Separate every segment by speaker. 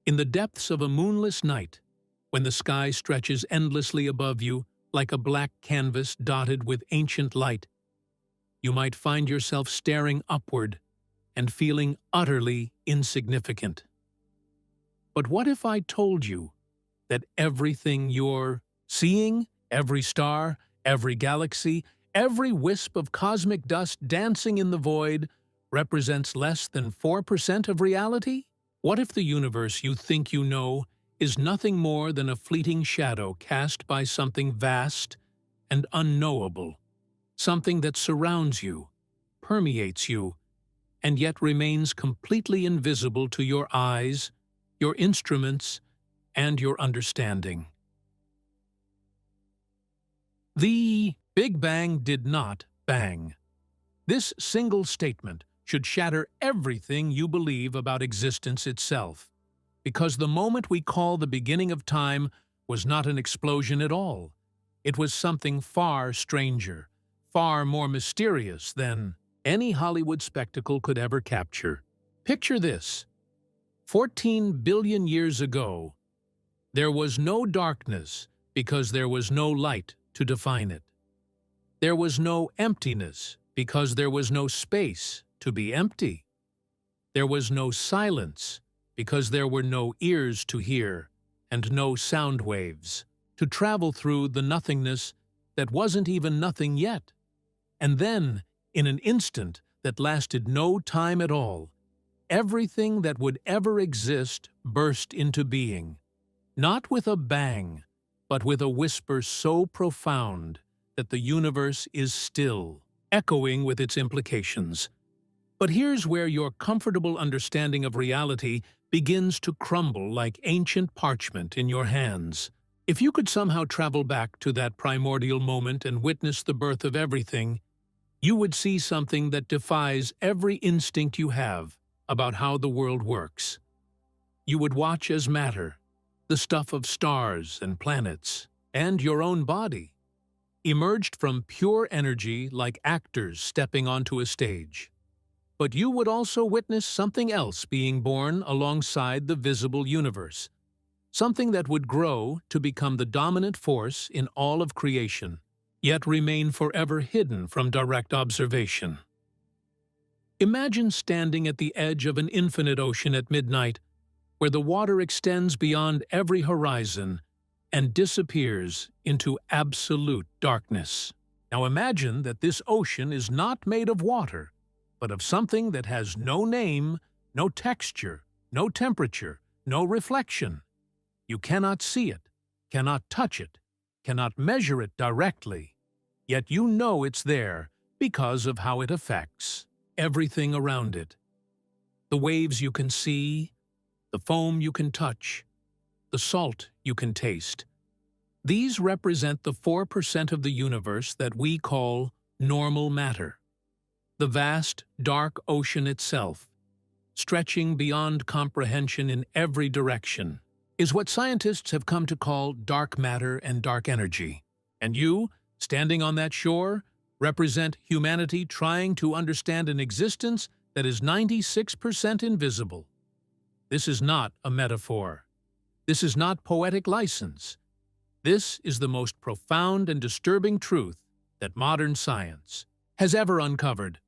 Speaker 1: In the depths of a moonless night, when the sky stretches endlessly above you like a black canvas dotted with ancient light, you might find yourself staring upward and feeling utterly insignificant. But what if I told you that everything you're seeing, every star, every galaxy, every wisp of cosmic dust dancing in the void, represents less than 4% of reality? What if the universe you think you know is nothing more than a fleeting shadow cast by something vast and unknowable, something that surrounds you, permeates you, and yet remains completely invisible to your eyes, your instruments, and your understanding? The Big Bang did not bang. This single statement should shatter everything you believe about existence itself, because the moment we call the beginning of time was not an explosion at all. It was something far stranger, far more mysterious than any Hollywood spectacle could ever capture. Picture this. 14 billion years ago, there was no darkness because there was no light to define it. There was no emptiness because there was no space to be empty. There was no silence because there were no ears to hear and no sound waves to travel through the nothingness that wasn't even nothing yet. And then, in an instant that lasted no time at all, everything that would ever exist burst into being, not with a bang, but with a whisper so profound that the universe is still, echoing with its implications. But here's where your comfortable understanding of reality begins to crumble like ancient parchment in your hands. If you could somehow travel back to that primordial moment and witness the birth of everything, you would see something that defies every instinct you have about how the world works. You would watch as matter, the stuff of stars and planets, and your own body, emerged from pure energy like actors stepping onto a stage. But you would also witness something else being born alongside the visible universe, something that would grow to become the dominant force in all of creation, yet remain forever hidden from direct observation. Imagine standing at the edge of an infinite ocean at midnight, where the water extends beyond every horizon and disappears into absolute darkness. Now imagine that this ocean is not made of water, but of something that has no name, no texture, no temperature, no reflection. You cannot see it, cannot touch it, cannot measure it directly, yet you know it's there because of how it affects everything around it. The waves you can see, the foam you can touch, the salt you can taste. These represent the 4% of the universe that we call normal matter. The vast, dark ocean itself, stretching beyond comprehension in every direction, is what scientists have come to call dark matter and dark energy. And you, standing on that shore, represent humanity trying to understand an existence that is 96% invisible. This is not a metaphor. This is not poetic license. This is the most profound and disturbing truth that modern science has ever uncovered.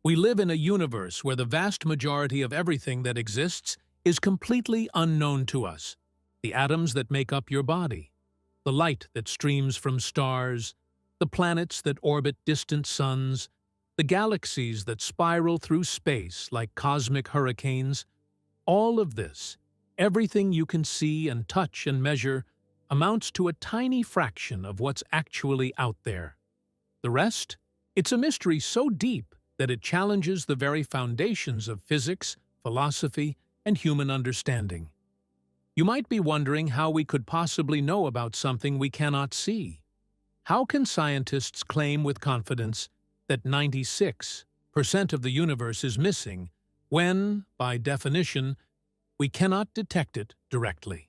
Speaker 1: We live in a universe where the vast majority of everything that exists is completely unknown to us. The atoms that make up your body, the light that streams from stars, the planets that orbit distant suns, the galaxies that spiral through space like cosmic hurricanes. All of this, everything you can see and touch and measure, amounts to a tiny fraction of what's actually out there. The rest? It's a mystery so deep that it challenges the very foundations of physics, philosophy, and human understanding. You might be wondering how we could possibly know about something we cannot see. How can scientists claim with confidence that 96% of the universe is missing when, by definition, we cannot detect it directly?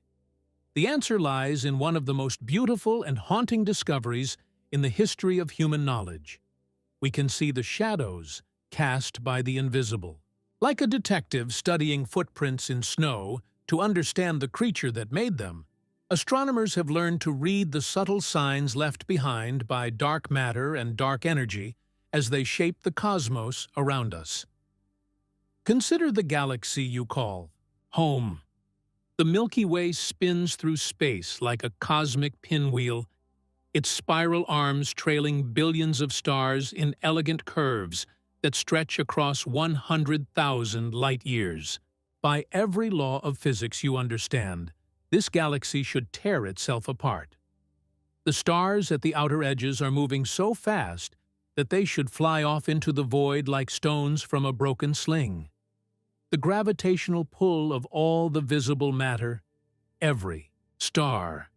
Speaker 1: The answer lies in one of the most beautiful and haunting discoveries in the history of human knowledge. We can see the shadows cast by the invisible. Like a detective studying footprints in snow, to understand the creature that made them, astronomers have learned to read the subtle signs left behind by dark matter and dark energy as they shape the cosmos around us. Consider the galaxy you call home. The Milky Way spins through space like a cosmic pinwheel, its spiral arms trailing billions of stars in elegant curves that stretch across 100,000 light-years. By every law of physics you understand, this galaxy should tear itself apart. The stars at the outer edges are moving so fast that they should fly off into the void like stones from a broken sling. The gravitational pull of all the visible matter, every star,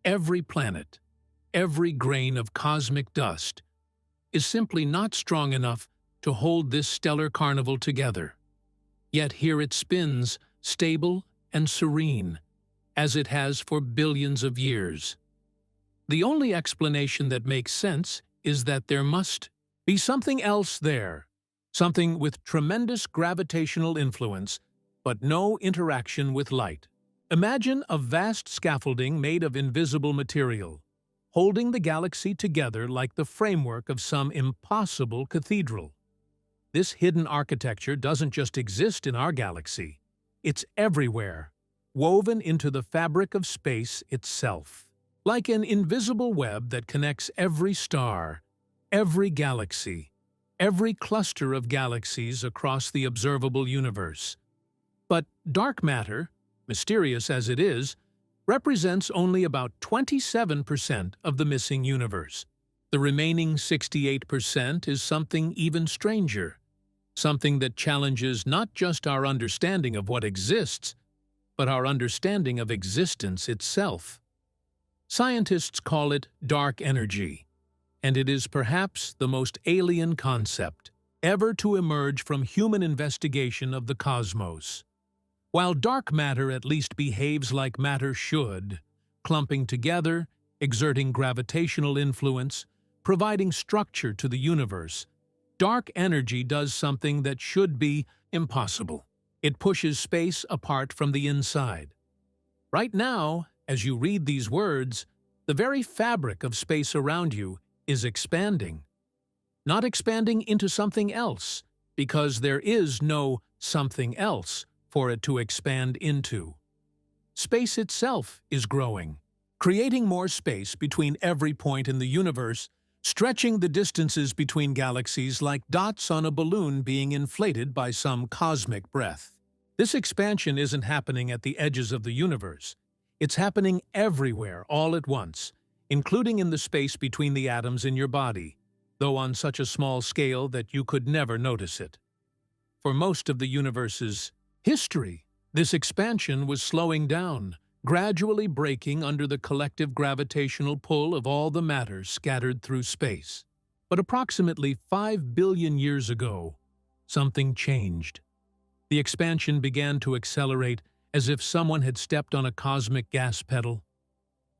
Speaker 1: every planet, every grain of cosmic dust, is simply not strong enough to hold this stellar carnival together. Yet here it spins, stable and serene, as it has for billions of years. The only explanation that makes sense is that there must be something else there, something with tremendous gravitational influence, but no interaction with light. Imagine a vast scaffolding made of invisible material, holding the galaxy together like the framework of some impossible cathedral. This hidden architecture doesn't just exist in our galaxy. It's everywhere, woven into the fabric of space itself. Like an invisible web that connects every star, every galaxy, every cluster of galaxies across the observable universe. But dark matter, mysterious as it is, represents only about 27% of the missing universe. The remaining 68% is something even stranger, something that challenges not just our understanding of what exists, but our understanding of existence itself. Scientists call it dark energy, and it is perhaps the most alien concept ever to emerge from human investigation of the cosmos. While dark matter at least behaves like matter should, clumping together, exerting gravitational influence, providing structure to the universe, dark energy does something that should be impossible. It pushes space apart from the inside. Right now, as you read these words, the very fabric of space around you is expanding. Not expanding into something else, because there is no something else for it to expand into. Space itself is growing, creating more space between every point in the universe, stretching the distances between galaxies like dots on a balloon being inflated by some cosmic breath. This expansion isn't happening at the edges of the universe. It's happening everywhere all at once, including in the space between the atoms in your body, though on such a small scale that you could never notice it. For most of the universe's history, this expansion was slowing down, gradually breaking under the collective gravitational pull of all the matter scattered through space. But approximately 5 billion years ago, something changed. The expansion began to accelerate as if someone had stepped on a cosmic gas pedal.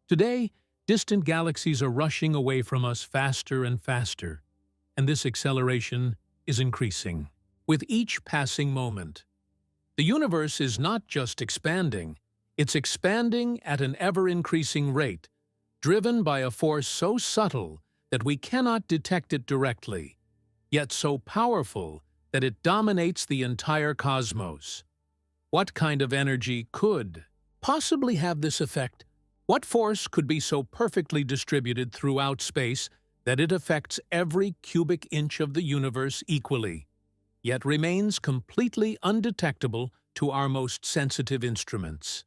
Speaker 1: Today, distant galaxies are rushing away from us faster and faster, and this acceleration is increasing with each passing moment. The universe is not just expanding, it's expanding at an ever-increasing rate, driven by a force so subtle that we cannot detect it directly, yet so powerful that it dominates the entire cosmos. What kind of energy could possibly have this effect? What force could be so perfectly distributed throughout space that it affects every cubic inch of the universe equally, yet remains completely undetectable to our most sensitive instruments?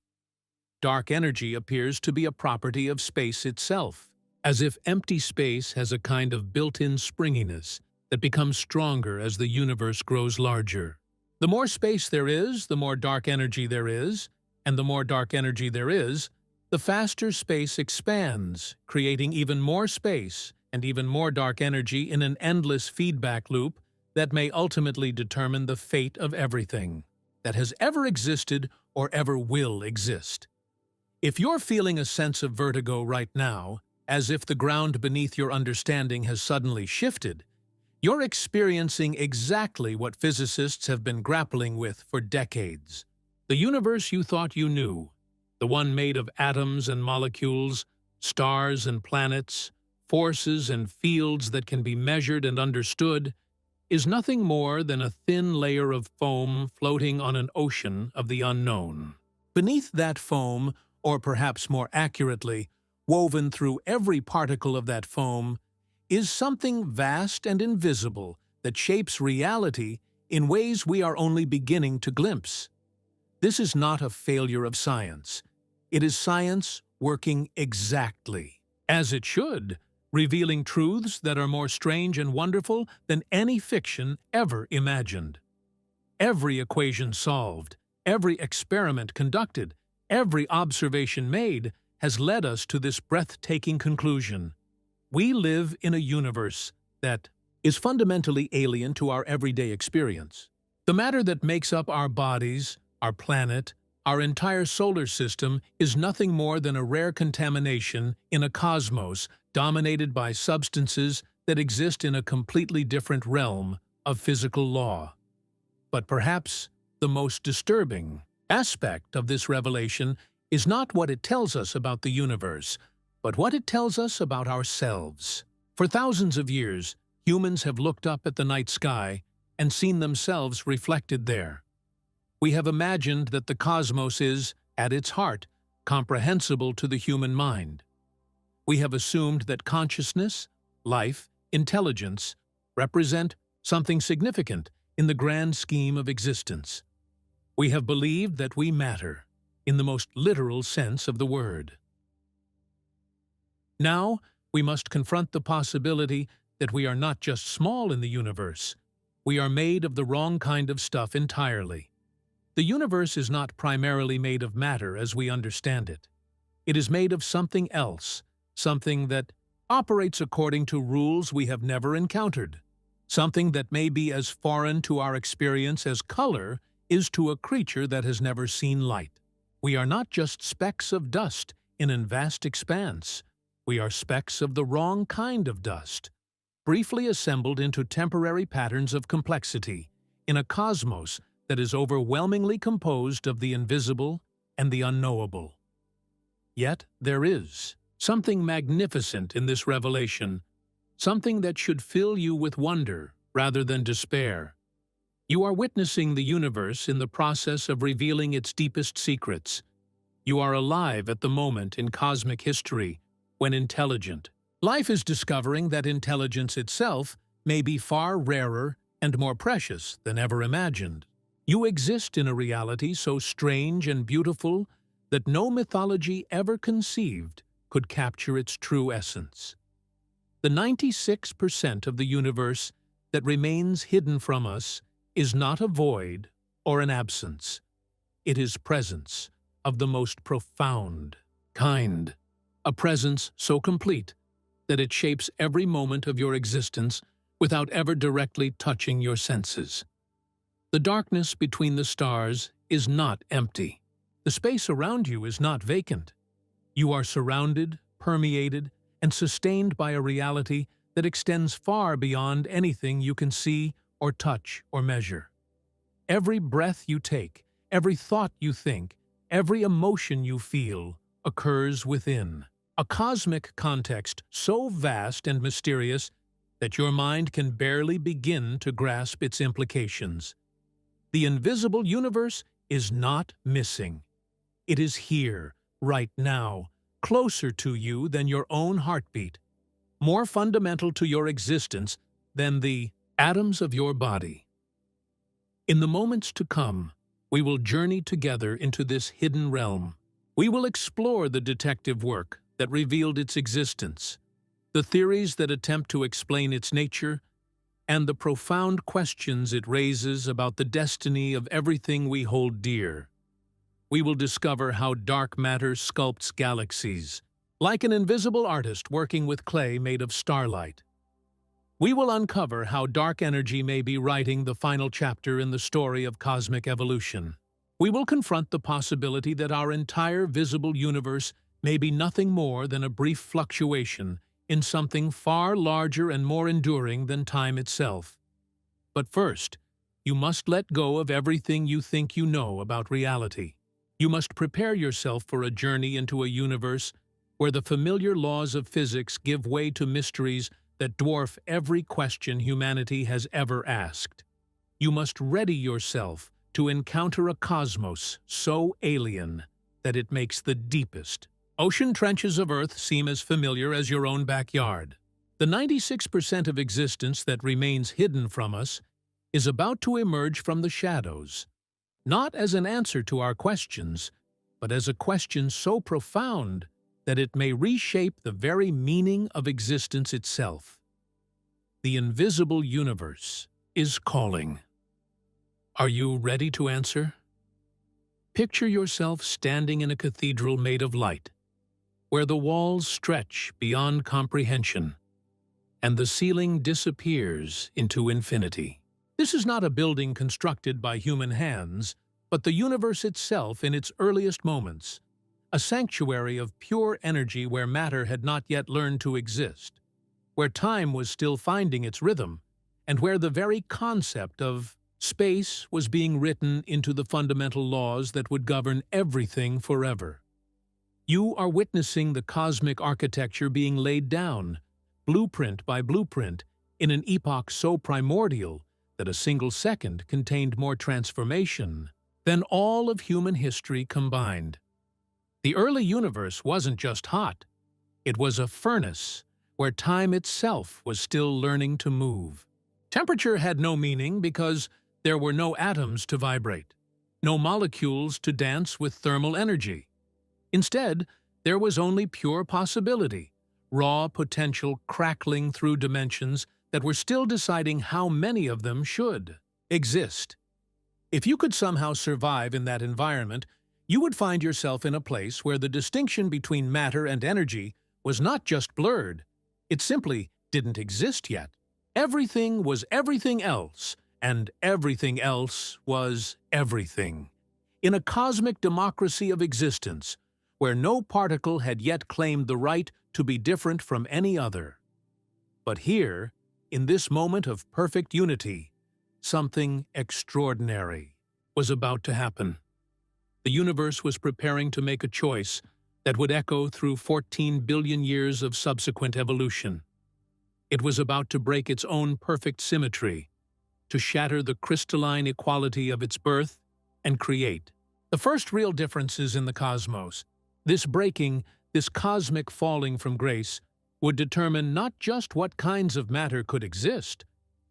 Speaker 1: Dark energy appears to be a property of space itself, as if empty space has a kind of built-in springiness that becomes stronger as the universe grows larger. The more space there is, the more dark energy there is, and the more dark energy there is, the faster space expands, creating even more space and even more dark energy in an endless feedback loop that may ultimately determine the fate of everything that has ever existed or ever will exist. If you're feeling a sense of vertigo right now, as if the ground beneath your understanding has suddenly shifted, you're experiencing exactly what physicists have been grappling with for decades. The universe you thought you knew, the one made of atoms and molecules, stars and planets, forces and fields that can be measured and understood, is nothing more than a thin layer of foam floating on an ocean of the unknown. Beneath that foam, or perhaps more accurately, woven through every particle of that foam, is something vast and invisible that shapes reality in ways we are only beginning to glimpse. This is not a failure of science. It is science working exactly as it should, revealing truths that are more strange and wonderful than any fiction ever imagined. Every equation solved, every experiment conducted, every observation made has led us to this breathtaking conclusion. We live in a universe that is fundamentally alien to our everyday experience. The matter that makes up our bodies, our planet, our entire solar system is nothing more than a rare contamination in a cosmos dominated by substances that exist in a completely different realm of physical law. But perhaps the most disturbing aspect of this revelation is not what it tells us about the universe, but what it tells us about ourselves. For thousands of years, humans have looked up at the night sky and seen themselves reflected there. We have imagined that the cosmos is, at its heart, comprehensible to the human mind. We have assumed that consciousness, life, intelligence represent something significant in the grand scheme of existence. We have believed that we matter, in the most literal sense of the word. Now, we must confront the possibility that we are not just small in the universe. We are made of the wrong kind of stuff entirely. The universe is not primarily made of matter as we understand it. It is made of something else, something that operates according to rules we have never encountered, something that may be as foreign to our experience as color is to a creature that has never seen light. We are not just specks of dust in a vast expanse. We are specks of the wrong kind of dust, briefly assembled into temporary patterns of complexity in a cosmos that is overwhelmingly composed of the invisible and the unknowable. Yet there is something magnificent in this revelation, something that should fill you with wonder rather than despair. You are witnessing the universe in the process of revealing its deepest secrets. You are alive at the moment in cosmic history when intelligent life is discovering that intelligence itself may be far rarer and more precious than ever imagined. You exist in a reality so strange and beautiful that no mythology ever conceived could capture its true essence. The 96% of the universe that remains hidden from us is not a void or an absence. It is presence of the most profound kind, a presence so complete that it shapes every moment of your existence without ever directly touching your senses. The darkness between the stars is not empty. The space around you is not vacant. You are surrounded, permeated, and sustained by a reality that extends far beyond anything you can see or touch or measure. Every breath you take, every thought you think, every emotion you feel occurs within a cosmic context so vast and mysterious that your mind can barely begin to grasp its implications. The invisible universe is not missing. It is here, right now, closer to you than your own heartbeat, more fundamental to your existence than the atoms of your body. In the moments to come, we will journey together into this hidden realm. We will explore the detective work that revealed its existence, the theories that attempt to explain its nature, and the profound questions it raises about the destiny of everything we hold dear. We will discover how dark matter sculpts galaxies, like an invisible artist working with clay made of starlight. We will uncover how dark energy may be writing the final chapter in the story of cosmic evolution. We will confront the possibility that our entire visible universe may be nothing more than a brief fluctuation in something far larger and more enduring than time itself. But first, you must let go of everything you think you know about reality. You must prepare yourself for a journey into a universe where the familiar laws of physics give way to mysteries that dwarf every question humanity has ever asked. You must ready yourself to encounter a cosmos so alien that it makes the deepest ocean trenches of Earth seem as familiar as your own backyard. The 96% of existence that remains hidden from us is about to emerge from the shadows, not as an answer to our questions, but as a question so profound that it may reshape the very meaning of existence itself. The invisible universe is calling. Are you ready to answer? Picture yourself standing in a cathedral made of light, where the walls stretch beyond comprehension, and the ceiling disappears into infinity. This is not a building constructed by human hands, but the universe itself in its earliest moments, a sanctuary of pure energy where matter had not yet learned to exist, where time was still finding its rhythm, and where the very concept of space was being written into the fundamental laws that would govern everything forever. You are witnessing the cosmic architecture being laid down, blueprint by blueprint, in an epoch so primordial that a single second contained more transformation than all of human history combined. The early universe wasn't just hot. It was a furnace where time itself was still learning to move. Temperature had no meaning because there were no atoms to vibrate, no molecules to dance with thermal energy. Instead, there was only pure possibility, raw potential crackling through dimensions that were still deciding how many of them should exist. If you could somehow survive in that environment, you would find yourself in a place where the distinction between matter and energy was not just blurred, it simply didn't exist yet. Everything was everything else, and everything else was everything. In a cosmic democracy of existence, where no particle had yet claimed the right to be different from any other. But here, in this moment of perfect unity, something extraordinary was about to happen. The universe was preparing to make a choice that would echo through 14 billion years of subsequent evolution. It was about to break its own perfect symmetry, to shatter the crystalline equality of its birth and create the first real differences in the cosmos. This breaking, this cosmic falling from grace, would determine not just what kinds of matter could exist,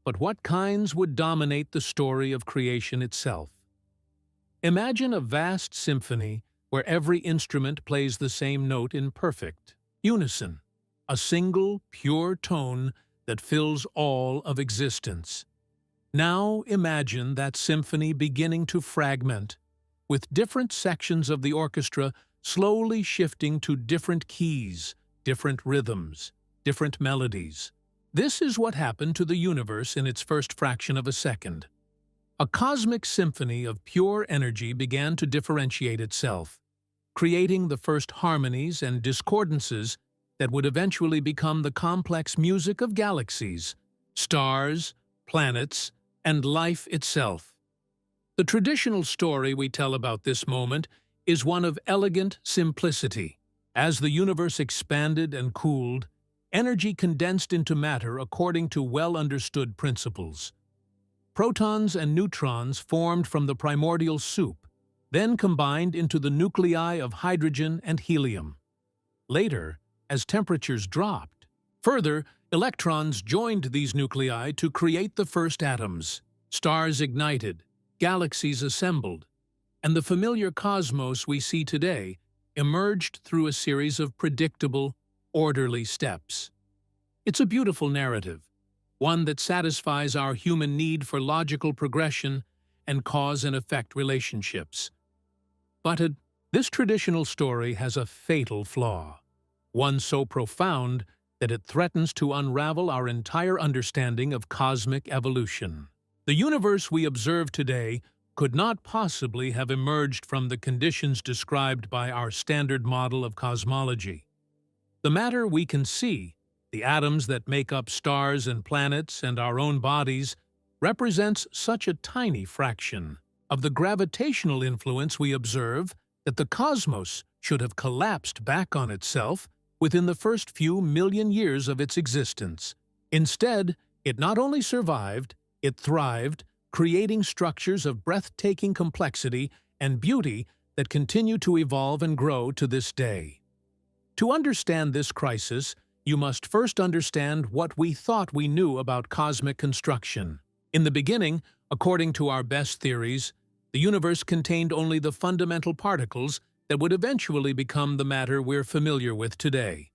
Speaker 1: but what kinds would dominate the story of creation itself. Imagine a vast symphony where every instrument plays the same note in perfect unison, a single, pure tone that fills all of existence. Now imagine that symphony beginning to fragment, with different sections of the orchestra slowly shifting to different keys, different rhythms, different melodies. This is what happened to the universe in its first fraction of a second. A cosmic symphony of pure energy began to differentiate itself, creating the first harmonies and discordances that would eventually become the complex music of galaxies, stars, planets, and life itself. The traditional story we tell about this moment is one of elegant simplicity. As the universe expanded and cooled, energy condensed into matter according to well-understood principles. Protons and neutrons formed from the primordial soup, then combined into the nuclei of hydrogen and helium. Later, as temperatures dropped, further, electrons joined these nuclei to create the first atoms. Stars ignited, galaxies assembled, and the familiar cosmos we see today emerged through a series of predictable, orderly steps. It's a beautiful narrative, one that satisfies our human need for logical progression and cause and effect relationships. But this traditional story has a fatal flaw, one so profound that it threatens to unravel our entire understanding of cosmic evolution. The universe we observe today could not possibly have emerged from the conditions described by our standard model of cosmology. The matter we can see, the atoms that make up stars and planets and our own bodies, represents such a tiny fraction of the gravitational influence we observe that the cosmos should have collapsed back on itself within the first few million years of its existence. Instead, it not only survived, it thrived, creating structures of breathtaking complexity and beauty that continue to evolve and grow to this day. To understand this crisis, you must first understand what we thought we knew about cosmic construction. In the beginning, according to our best theories, the universe contained only the fundamental particles that would eventually become the matter we're familiar with today.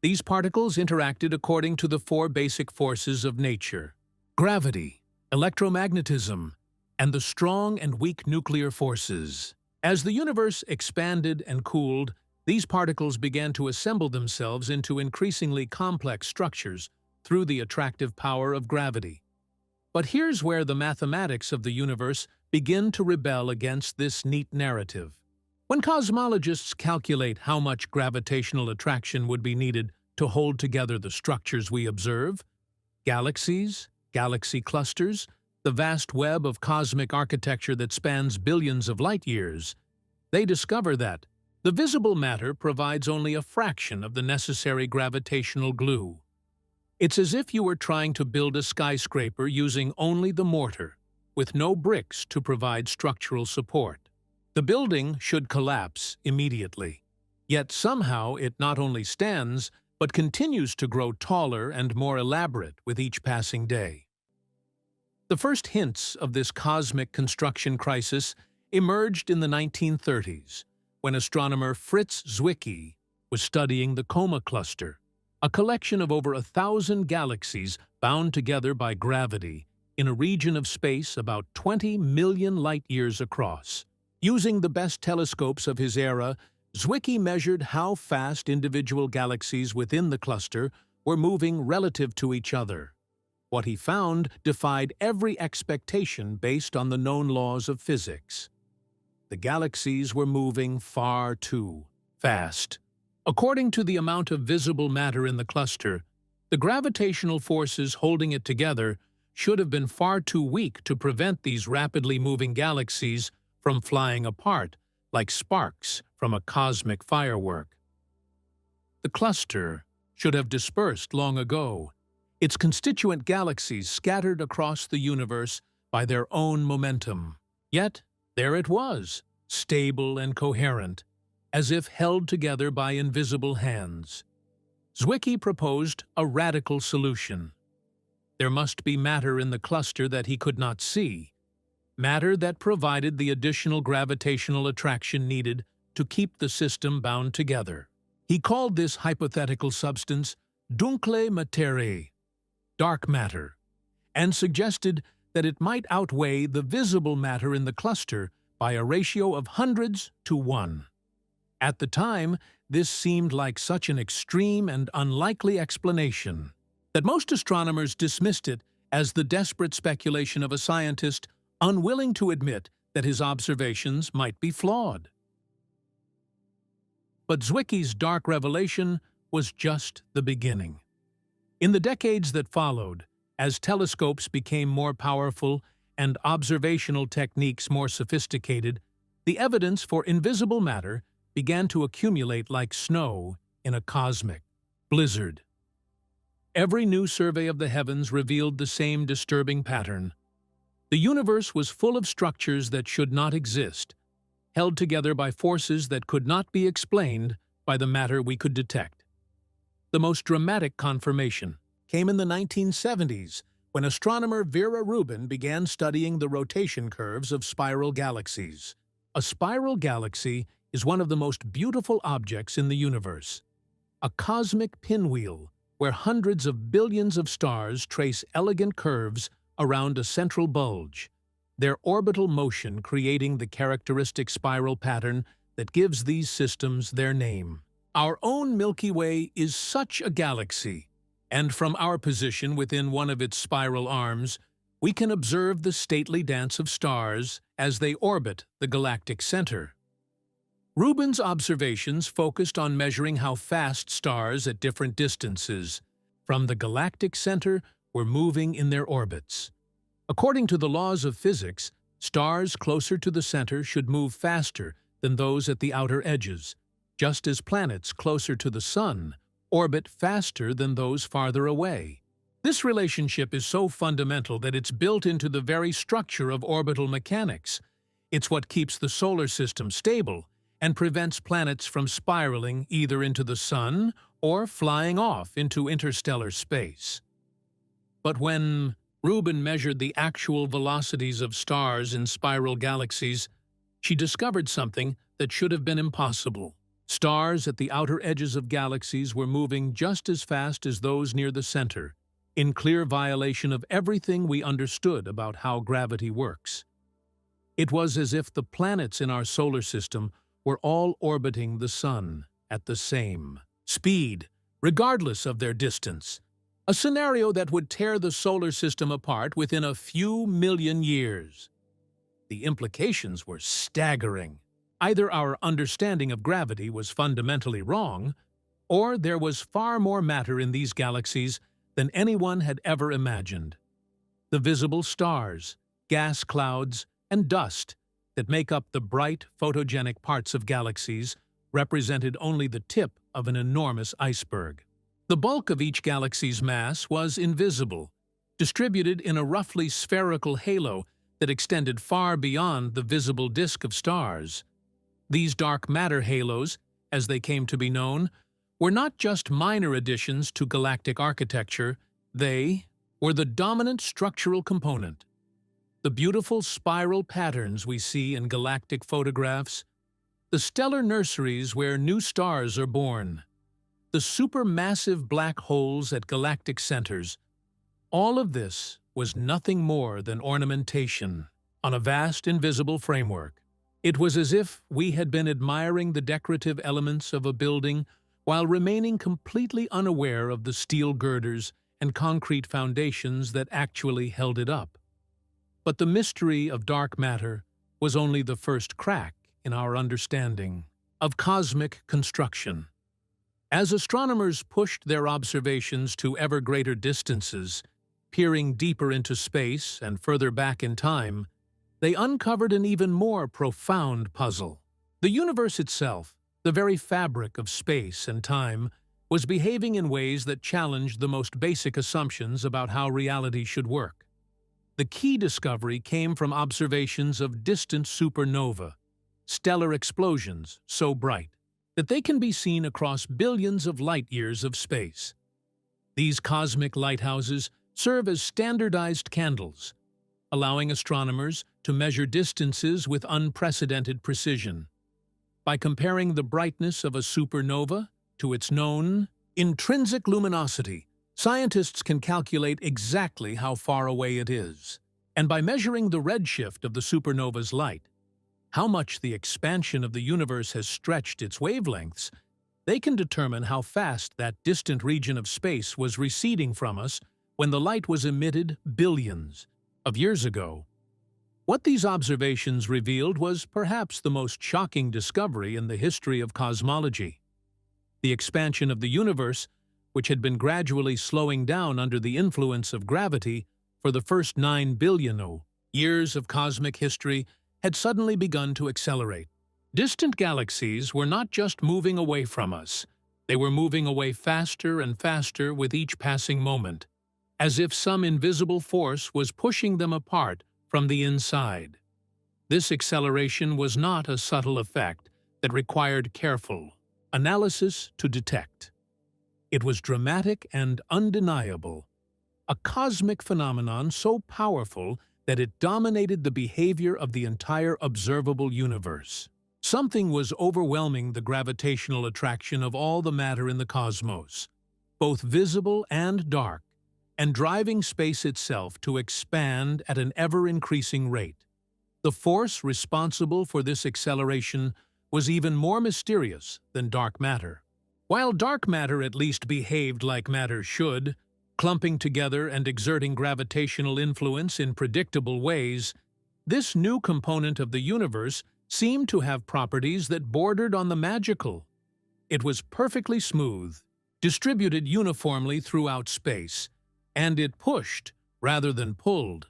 Speaker 1: These particles interacted according to the four basic forces of nature: gravity, electromagnetism, and the strong and weak nuclear forces. As the universe expanded and cooled, these particles began to assemble themselves into increasingly complex structures through the attractive power of gravity. But here's where the mathematics of the universe begin to rebel against this neat narrative. When cosmologists calculate how much gravitational attraction would be needed to hold together the structures we observe, galaxies, galaxy clusters, the vast web of cosmic architecture that spans billions of light years, they discover that the visible matter provides only a fraction of the necessary gravitational glue. It's as if you were trying to build a skyscraper using only the mortar, with no bricks to provide structural support. The building should collapse immediately, yet somehow it not only stands, but continues to grow taller and more elaborate with each passing day. The first hints of this cosmic construction crisis emerged in the 1930s, when astronomer Fritz Zwicky was studying the Coma Cluster, a collection of over 1,000 galaxies bound together by gravity in a region of space about 20 million light-years across. Using the best telescopes of his era, Zwicky measured how fast individual galaxies within the cluster were moving relative to each other. What he found defied every expectation based on the known laws of physics. The galaxies were moving far too fast. According to the amount of visible matter in the cluster, the gravitational forces holding it together should have been far too weak to prevent these rapidly moving galaxies from flying apart like sparks from a cosmic firework. The cluster should have dispersed long ago, its constituent galaxies scattered across the universe by their own momentum. Yet, there it was, stable and coherent, as if held together by invisible hands. Zwicky proposed a radical solution. There must be matter in the cluster that he could not see, matter that provided the additional gravitational attraction needed to keep the system bound together. He called this hypothetical substance dunkle materie, dark matter, and suggested that it might outweigh the visible matter in the cluster by a ratio of hundreds to 1. At the time, this seemed like such an extreme and unlikely explanation that most astronomers dismissed it as the desperate speculation of a scientist unwilling to admit that his observations might be flawed. But Zwicky's dark revelation was just the beginning. In the decades that followed, as telescopes became more powerful and observational techniques more sophisticated, the evidence for invisible matter began to accumulate like snow in a cosmic blizzard. Every new survey of the heavens revealed the same disturbing pattern. The universe was full of structures that should not exist, held together by forces that could not be explained by the matter we could detect. The most dramatic confirmation came in the 1970s, when astronomer Vera Rubin began studying the rotation curves of spiral galaxies. A spiral galaxy is one of the most beautiful objects in the universe, a cosmic pinwheel where hundreds of billions of stars trace elegant curves around a central bulge, their orbital motion creating the characteristic spiral pattern that gives these systems their name. Our own Milky Way is such a galaxy, and from our position within one of its spiral arms, we can observe the stately dance of stars as they orbit the galactic center. Rubin's observations focused on measuring how fast stars at different distances from the galactic center were moving in their orbits. According to the laws of physics, stars closer to the center should move faster than those at the outer edges, just as planets closer to the Sun orbit faster than those farther away. This relationship is so fundamental that it's built into the very structure of orbital mechanics. It's what keeps the solar system stable and prevents planets from spiraling either into the Sun or flying off into interstellar space. But when Rubin measured the actual velocities of stars in spiral galaxies, she discovered something that should have been impossible. Stars at the outer edges of galaxies were moving just as fast as those near the center, in clear violation of everything we understood about how gravity works. It was as if the planets in our solar system were all orbiting the Sun at the same speed, regardless of their distance, a scenario that would tear the solar system apart within a few million years. The implications were staggering. Either our understanding of gravity was fundamentally wrong, or there was far more matter in these galaxies than anyone had ever imagined. The visible stars, gas clouds, and dust that make up the bright, photogenic parts of galaxies represented only the tip of an enormous iceberg. The bulk of each galaxy's mass was invisible, distributed in a roughly spherical halo that extended far beyond the visible disk of stars. These dark matter halos, as they came to be known, were not just minor additions to galactic architecture, they were the dominant structural component. The beautiful spiral patterns we see in galactic photographs, the stellar nurseries where new stars are born, the supermassive black holes at galactic centers, all of this was nothing more than ornamentation on a vast invisible framework. It was as if we had been admiring the decorative elements of a building while remaining completely unaware of the steel girders and concrete foundations that actually held it up. But the mystery of dark matter was only the first crack in our understanding of cosmic construction. As astronomers pushed their observations to ever greater distances, peering deeper into space and further back in time, they uncovered an even more profound puzzle. The universe itself, the very fabric of space and time, was behaving in ways that challenged the most basic assumptions about how reality should work. The key discovery came from observations of distant supernovae, stellar explosions so bright that they can be seen across billions of light-years of space. These cosmic lighthouses serve as standardized candles, allowing astronomers to measure distances with unprecedented precision. By comparing the brightness of a supernova to its known intrinsic luminosity, scientists can calculate exactly how far away it is. And by measuring the redshift of the supernova's light, how much the expansion of the universe has stretched its wavelengths, they can determine how fast that distant region of space was receding from us when the light was emitted billions of years ago. What these observations revealed was perhaps the most shocking discovery in the history of cosmology. The expansion of the universe, which had been gradually slowing down under the influence of gravity for the first 9 billion years of cosmic history, had suddenly begun to accelerate. Distant galaxies were not just moving away from us, they were moving away faster and faster with each passing moment, as if some invisible force was pushing them apart from the inside. This acceleration was not a subtle effect that required careful analysis to detect. It was dramatic and undeniable, a cosmic phenomenon so powerful that it dominated the behavior of the entire observable universe. Something was overwhelming the gravitational attraction of all the matter in the cosmos, both visible and dark, and driving space itself to expand at an ever-increasing rate. The force responsible for this acceleration was even more mysterious than dark matter. While dark matter at least behaved like matter should, clumping together and exerting gravitational influence in predictable ways, this new component of the universe seemed to have properties that bordered on the magical. It was perfectly smooth, distributed uniformly throughout space, and it pushed rather than pulled.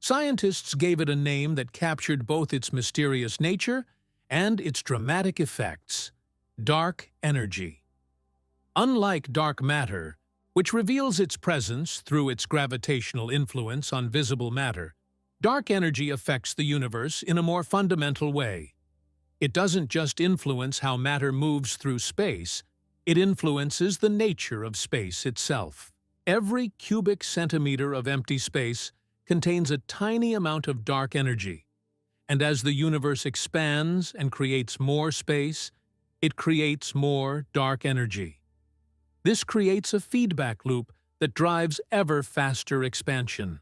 Speaker 1: Scientists gave it a name that captured both its mysterious nature and its dramatic effects: dark energy. Unlike dark matter, which reveals its presence through its gravitational influence on visible matter, dark energy affects the universe in a more fundamental way. It doesn't just influence how matter moves through space, it influences the nature of space itself. Every cubic centimeter of empty space contains a tiny amount of dark energy, and as the universe expands and creates more space, it creates more dark energy. This creates a feedback loop that drives ever faster expansion.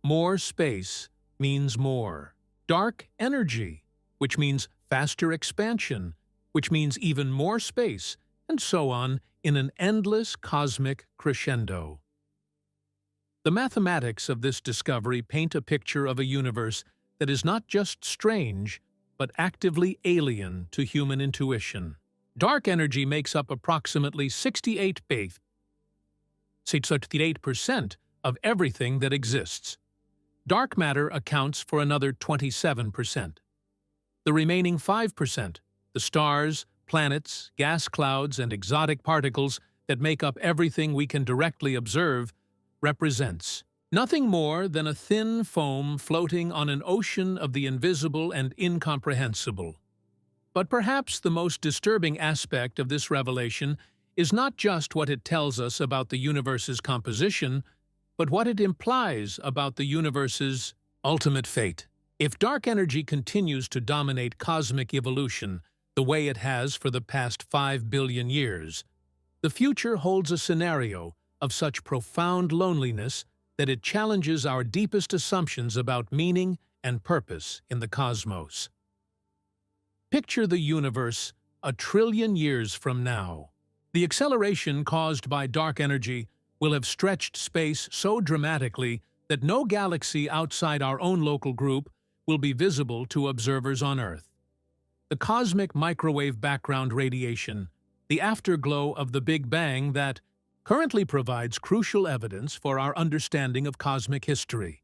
Speaker 1: More space means more dark energy, which means faster expansion, which means even more space, and so on in an endless cosmic crescendo. The mathematics of this discovery paint a picture of a universe that is not just strange, but actively alien to human intuition. Dark energy makes up approximately 68% of everything that exists. Dark matter accounts for another 27%. The remaining 5%, the stars, planets, gas clouds, and exotic particles that make up everything we can directly observe, represents nothing more than a thin foam floating on an ocean of the invisible and incomprehensible. But perhaps the most disturbing aspect of this revelation is not just what it tells us about the universe's composition, but what it implies about the universe's ultimate fate. If dark energy continues to dominate cosmic evolution the way it has for the past 5 billion years, the future holds a scenario of such profound loneliness that it challenges our deepest assumptions about meaning and purpose in the cosmos. Picture the universe 1 trillion years from now. The acceleration caused by dark energy will have stretched space so dramatically that no galaxy outside our own local group will be visible to observers on Earth. The cosmic microwave background radiation, the afterglow of the Big Bang that currently provides crucial evidence for our understanding of cosmic history,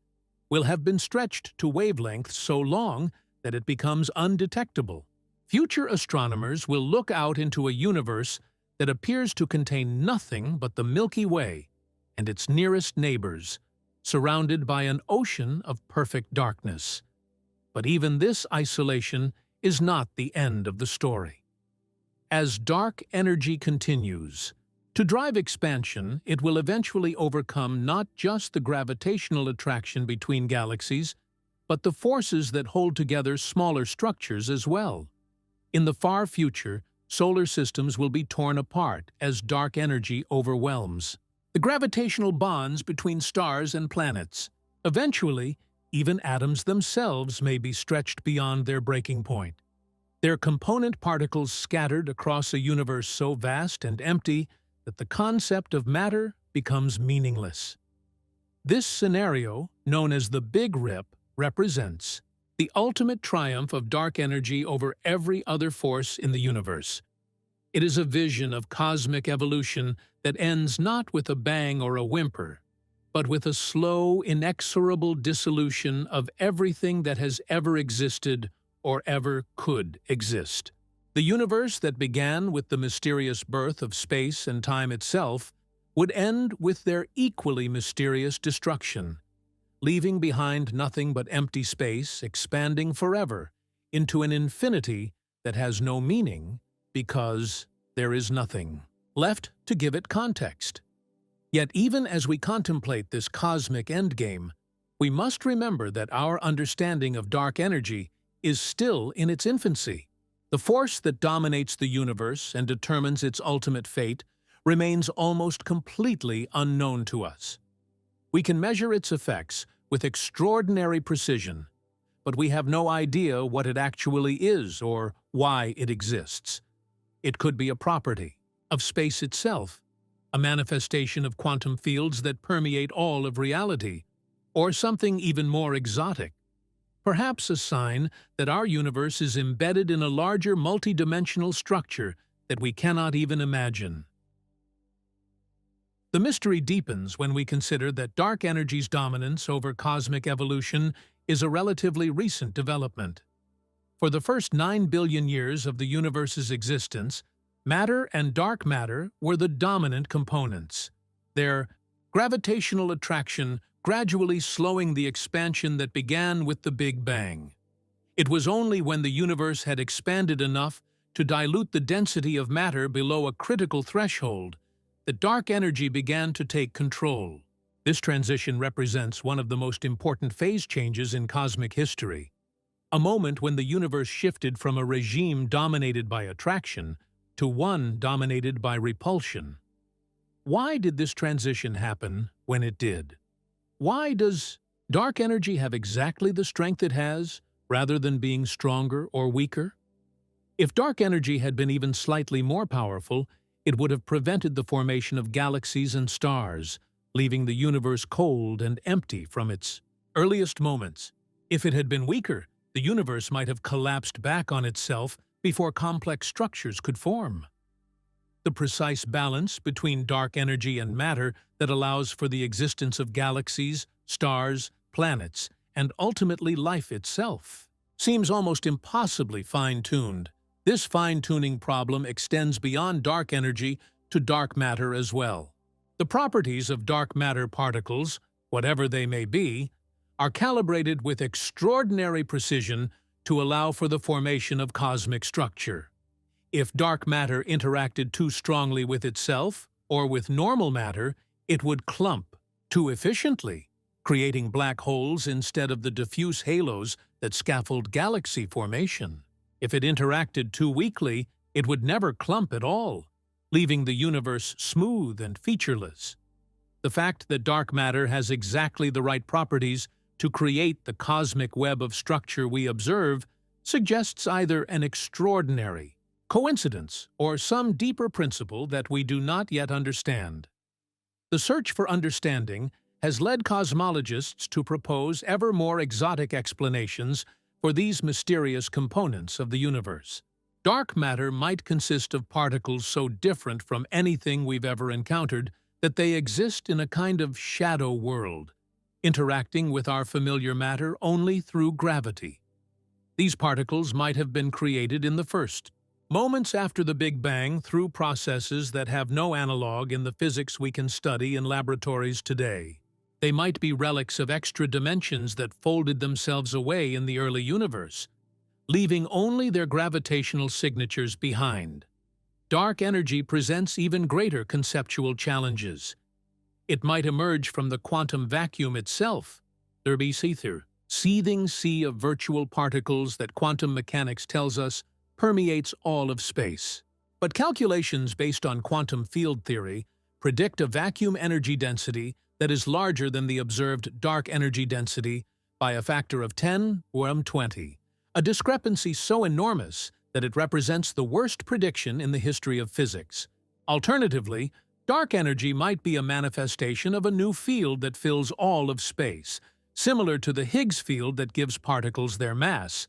Speaker 1: will have been stretched to wavelengths so long that it becomes undetectable. Future astronomers will look out into a universe that appears to contain nothing but the Milky Way and its nearest neighbors, surrounded by an ocean of perfect darkness. But even this isolation is not the end of the story. As dark energy continues to drive expansion, it will eventually overcome not just the gravitational attraction between galaxies, but the forces that hold together smaller structures as well. In the far future, solar systems will be torn apart as dark energy overwhelms the gravitational bonds between stars and planets. Eventually, even atoms themselves may be stretched beyond their breaking point, their component particles scattered across a universe so vast and empty that the concept of matter becomes meaningless. This scenario, known as the Big Rip, represents the ultimate triumph of dark energy over every other force in the universe. It is a vision of cosmic evolution that ends not with a bang or a whimper, but with a slow, inexorable dissolution of everything that has ever existed or ever could exist. The universe that began with the mysterious birth of space and time itself would end with their equally mysterious destruction, leaving behind nothing but empty space, expanding forever into an infinity that has no meaning because there is nothing left to give it context. Yet even as we contemplate this cosmic endgame, we must remember that our understanding of dark energy is still in its infancy. The force that dominates the universe and determines its ultimate fate remains almost completely unknown to us. We can measure its effects with extraordinary precision, but we have no idea what it actually is or why it exists. It could be a property of space itself, a manifestation of quantum fields that permeate all of reality, or something even more exotic, perhaps a sign that our universe is embedded in a larger multidimensional structure that we cannot even imagine. The mystery deepens when we consider that dark energy's dominance over cosmic evolution is a relatively recent development. For the first 9 billion years of the universe's existence, matter and dark matter were the dominant components, their gravitational attraction gradually slowing the expansion that began with the Big Bang. It was only when the universe had expanded enough to dilute the density of matter below a critical threshold that dark energy began to take control. This transition represents one of the most important phase changes in cosmic history, a moment when the universe shifted from a regime dominated by attraction to one dominated by repulsion. Why did this transition happen when it did? Why does dark energy have exactly the strength it has, rather than being stronger or weaker? If dark energy had been even slightly more powerful, it would have prevented the formation of galaxies and stars, leaving the universe cold and empty from its earliest moments. If it had been weaker, the universe might have collapsed back on itself before complex structures could form. The precise balance between dark energy and matter that allows for the existence of galaxies, stars, planets, and ultimately life itself seems almost impossibly fine-tuned. This fine-tuning problem extends beyond dark energy to dark matter as well. The properties of dark matter particles, whatever they may be, are calibrated with extraordinary precision to allow for the formation of cosmic structure. If dark matter interacted too strongly with itself or with normal matter, it would clump too efficiently, creating black holes instead of the diffuse halos that scaffold galaxy formation. If it interacted too weakly, it would never clump at all, leaving the universe smooth and featureless. The fact that dark matter has exactly the right properties to create the cosmic web of structure we observe suggests either an extraordinary coincidence or some deeper principle that we do not yet understand. The search for understanding has led cosmologists to propose ever more exotic explanations for these mysterious components of the universe. Dark matter might consist of particles so different from anything we've ever encountered that they exist in a kind of shadow world, interacting with our familiar matter only through gravity. These particles might have been created in the first moments after the Big Bang through processes that have no analog in the physics we can study in laboratories today. They might be relics of extra dimensions that folded themselves away in the early universe, leaving only their gravitational signatures behind. Dark energy presents even greater conceptual challenges. It might emerge from the quantum vacuum itself, the seething sea of virtual particles that quantum mechanics tells us permeates all of space. But calculations based on quantum field theory predict a vacuum energy density that is larger than the observed dark energy density by a factor of 10 or 20, a discrepancy so enormous that it represents the worst prediction in the history of physics. Alternatively, dark energy might be a manifestation of a new field that fills all of space, similar to the Higgs field that gives particles their mass,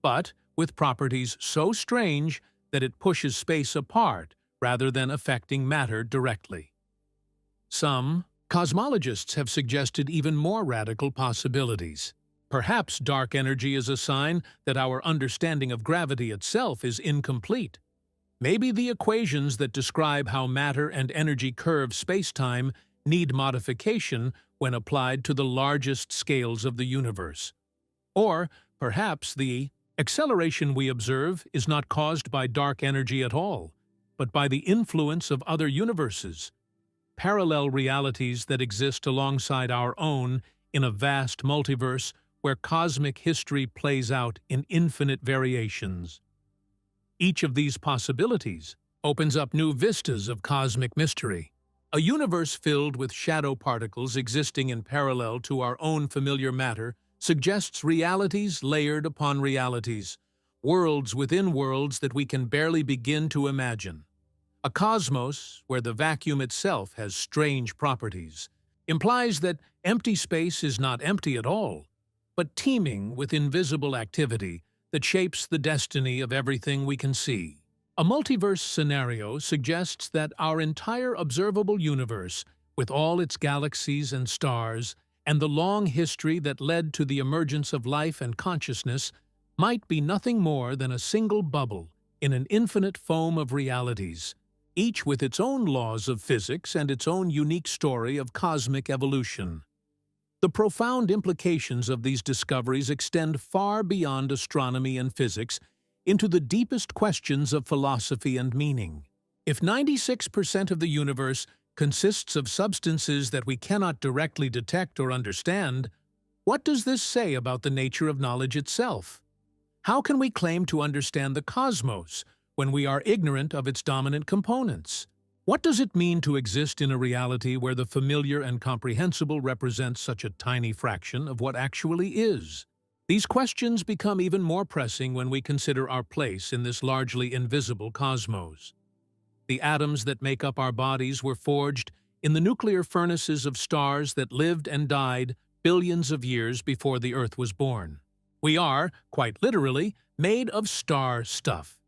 Speaker 1: but with properties so strange that it pushes space apart rather than affecting matter directly. Some cosmologists have suggested even more radical possibilities. Perhaps dark energy is a sign that our understanding of gravity itself is incomplete. Maybe the equations that describe how matter and energy curve spacetime need modification when applied to the largest scales of the universe. Or perhaps the acceleration we observe is not caused by dark energy at all, but by the influence of other universes, parallel realities that exist alongside our own in a vast multiverse where cosmic history plays out in infinite variations. Each of these possibilities opens up new vistas of cosmic mystery, a universe filled with shadow particles existing in parallel to our own familiar matter suggests realities layered upon realities, worlds within worlds that we can barely begin to imagine. A cosmos where the vacuum itself has strange properties implies that empty space is not empty at all, but teeming with invisible activity that shapes the destiny of everything we can see. A multiverse scenario suggests that our entire observable universe with all its galaxies and stars, and the long history that led to the emergence of life and consciousness, might be nothing more than a single bubble in an infinite foam of realities, each with its own laws of physics and its own unique story of cosmic evolution. The profound implications of these discoveries extend far beyond astronomy and physics into the deepest questions of philosophy and meaning. If 96% of the universe consists of substances that we cannot directly detect or understand, what does this say about the nature of knowledge itself? How can we claim to understand the cosmos when we are ignorant of its dominant components? What does it mean to exist in a reality where the familiar and comprehensible represents such a tiny fraction of what actually is? These questions become even more pressing when we consider our place in this largely invisible cosmos. The atoms that make up our bodies were forged in the nuclear furnaces of stars that lived and died billions of years before the Earth was born. We are, quite literally, made of star stuff.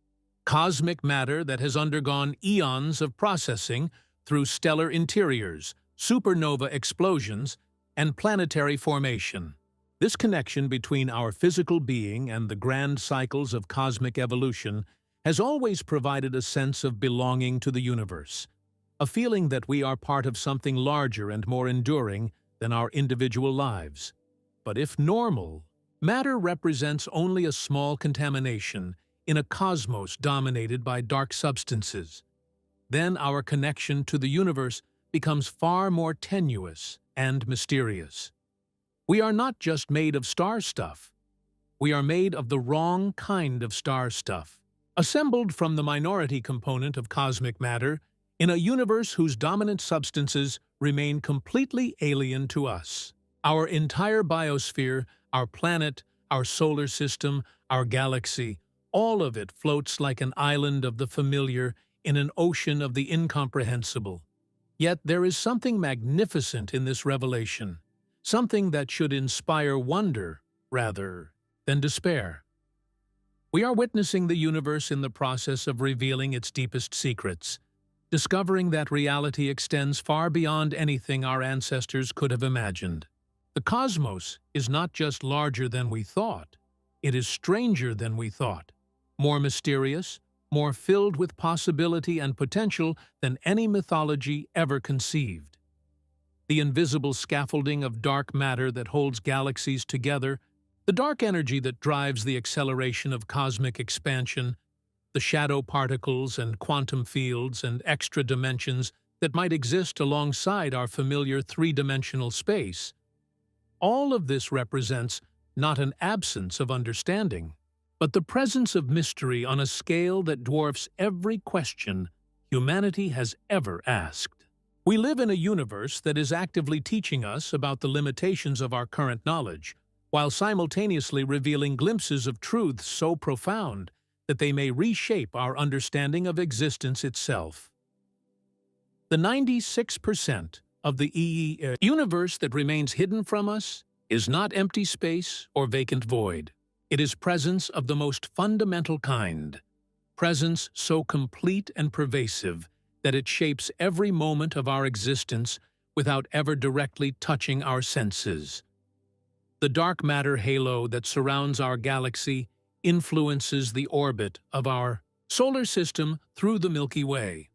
Speaker 1: Cosmic matter that has undergone eons of processing through stellar interiors, supernova explosions, and planetary formation. This connection between our physical being and the grand cycles of cosmic evolution has always provided a sense of belonging to the universe, a feeling that we are part of something larger and more enduring than our individual lives. But if normal, matter represents only a small contamination in a cosmos dominated by dark substances, then our connection to the universe becomes far more tenuous and mysterious. We are not just made of star stuff. We are made of the wrong kind of star stuff, assembled from the minority component of cosmic matter in a universe whose dominant substances remain completely alien to us. Our entire biosphere, our planet, our solar system, our galaxy, all of it floats like an island of the familiar in an ocean of the incomprehensible. Yet there is something magnificent in this revelation, something that should inspire wonder rather than despair. We are witnessing the universe in the process of revealing its deepest secrets, discovering that reality extends far beyond anything our ancestors could have imagined. The cosmos is not just larger than we thought, it is stranger than we thought, more mysterious, more filled with possibility and potential than any mythology ever conceived. The invisible scaffolding of dark matter that holds galaxies together, the dark energy that drives the acceleration of cosmic expansion, the shadow particles and quantum fields and extra dimensions that might exist alongside our familiar three-dimensional space. All of this represents not an absence of understanding, but the presence of mystery on a scale that dwarfs every question humanity has ever asked. We live in a universe that is actively teaching us about the limitations of our current knowledge, while simultaneously revealing glimpses of truths so profound that they may reshape our understanding of existence itself. The 96% of the universe that remains hidden from us is not empty space or vacant void. It is presence of the most fundamental kind, presence so complete and pervasive that it shapes every moment of our existence without ever directly touching our senses. The dark matter halo that surrounds our galaxy influences the orbit of our solar system through the Milky Way.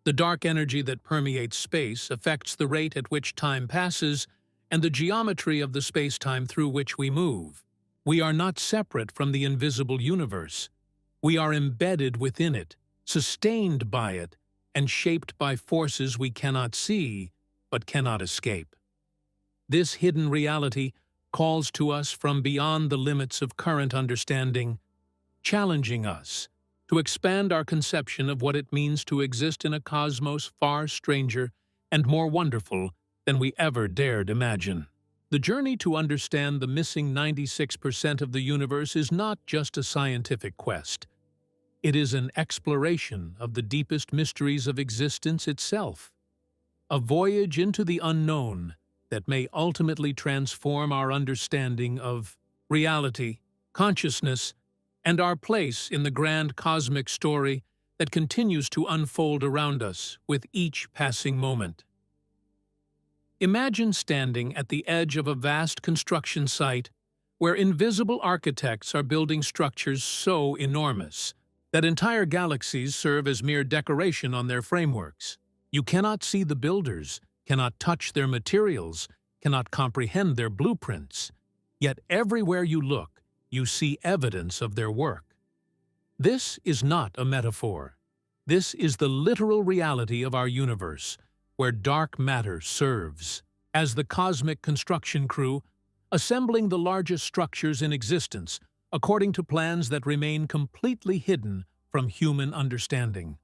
Speaker 1: The dark energy that permeates space affects the rate at which time passes and the geometry of the spacetime through which we move. We are not separate from the invisible universe. We are embedded within it, sustained by it, and shaped by forces we cannot see but cannot escape. This hidden reality calls to us from beyond the limits of current understanding, challenging us to expand our conception of what it means to exist in a cosmos far stranger and more wonderful than we ever dared imagine. The journey to understand the missing 96% of the universe is not just a scientific quest. It is an exploration of the deepest mysteries of existence itself, a voyage into the unknown that may ultimately transform our understanding of reality, consciousness, and our place in the grand cosmic story that continues to unfold around us with each passing moment. Imagine standing at the edge of a vast construction site where invisible architects are building structures so enormous that entire galaxies serve as mere decoration on their frameworks. You cannot see the builders, cannot touch their materials, cannot comprehend their blueprints. Yet everywhere you look, you see evidence of their work. This is not a metaphor. This is the literal reality of our universe, where dark matter serves as the cosmic construction crew, assembling the largest structures in existence according to plans that remain completely hidden from human understanding.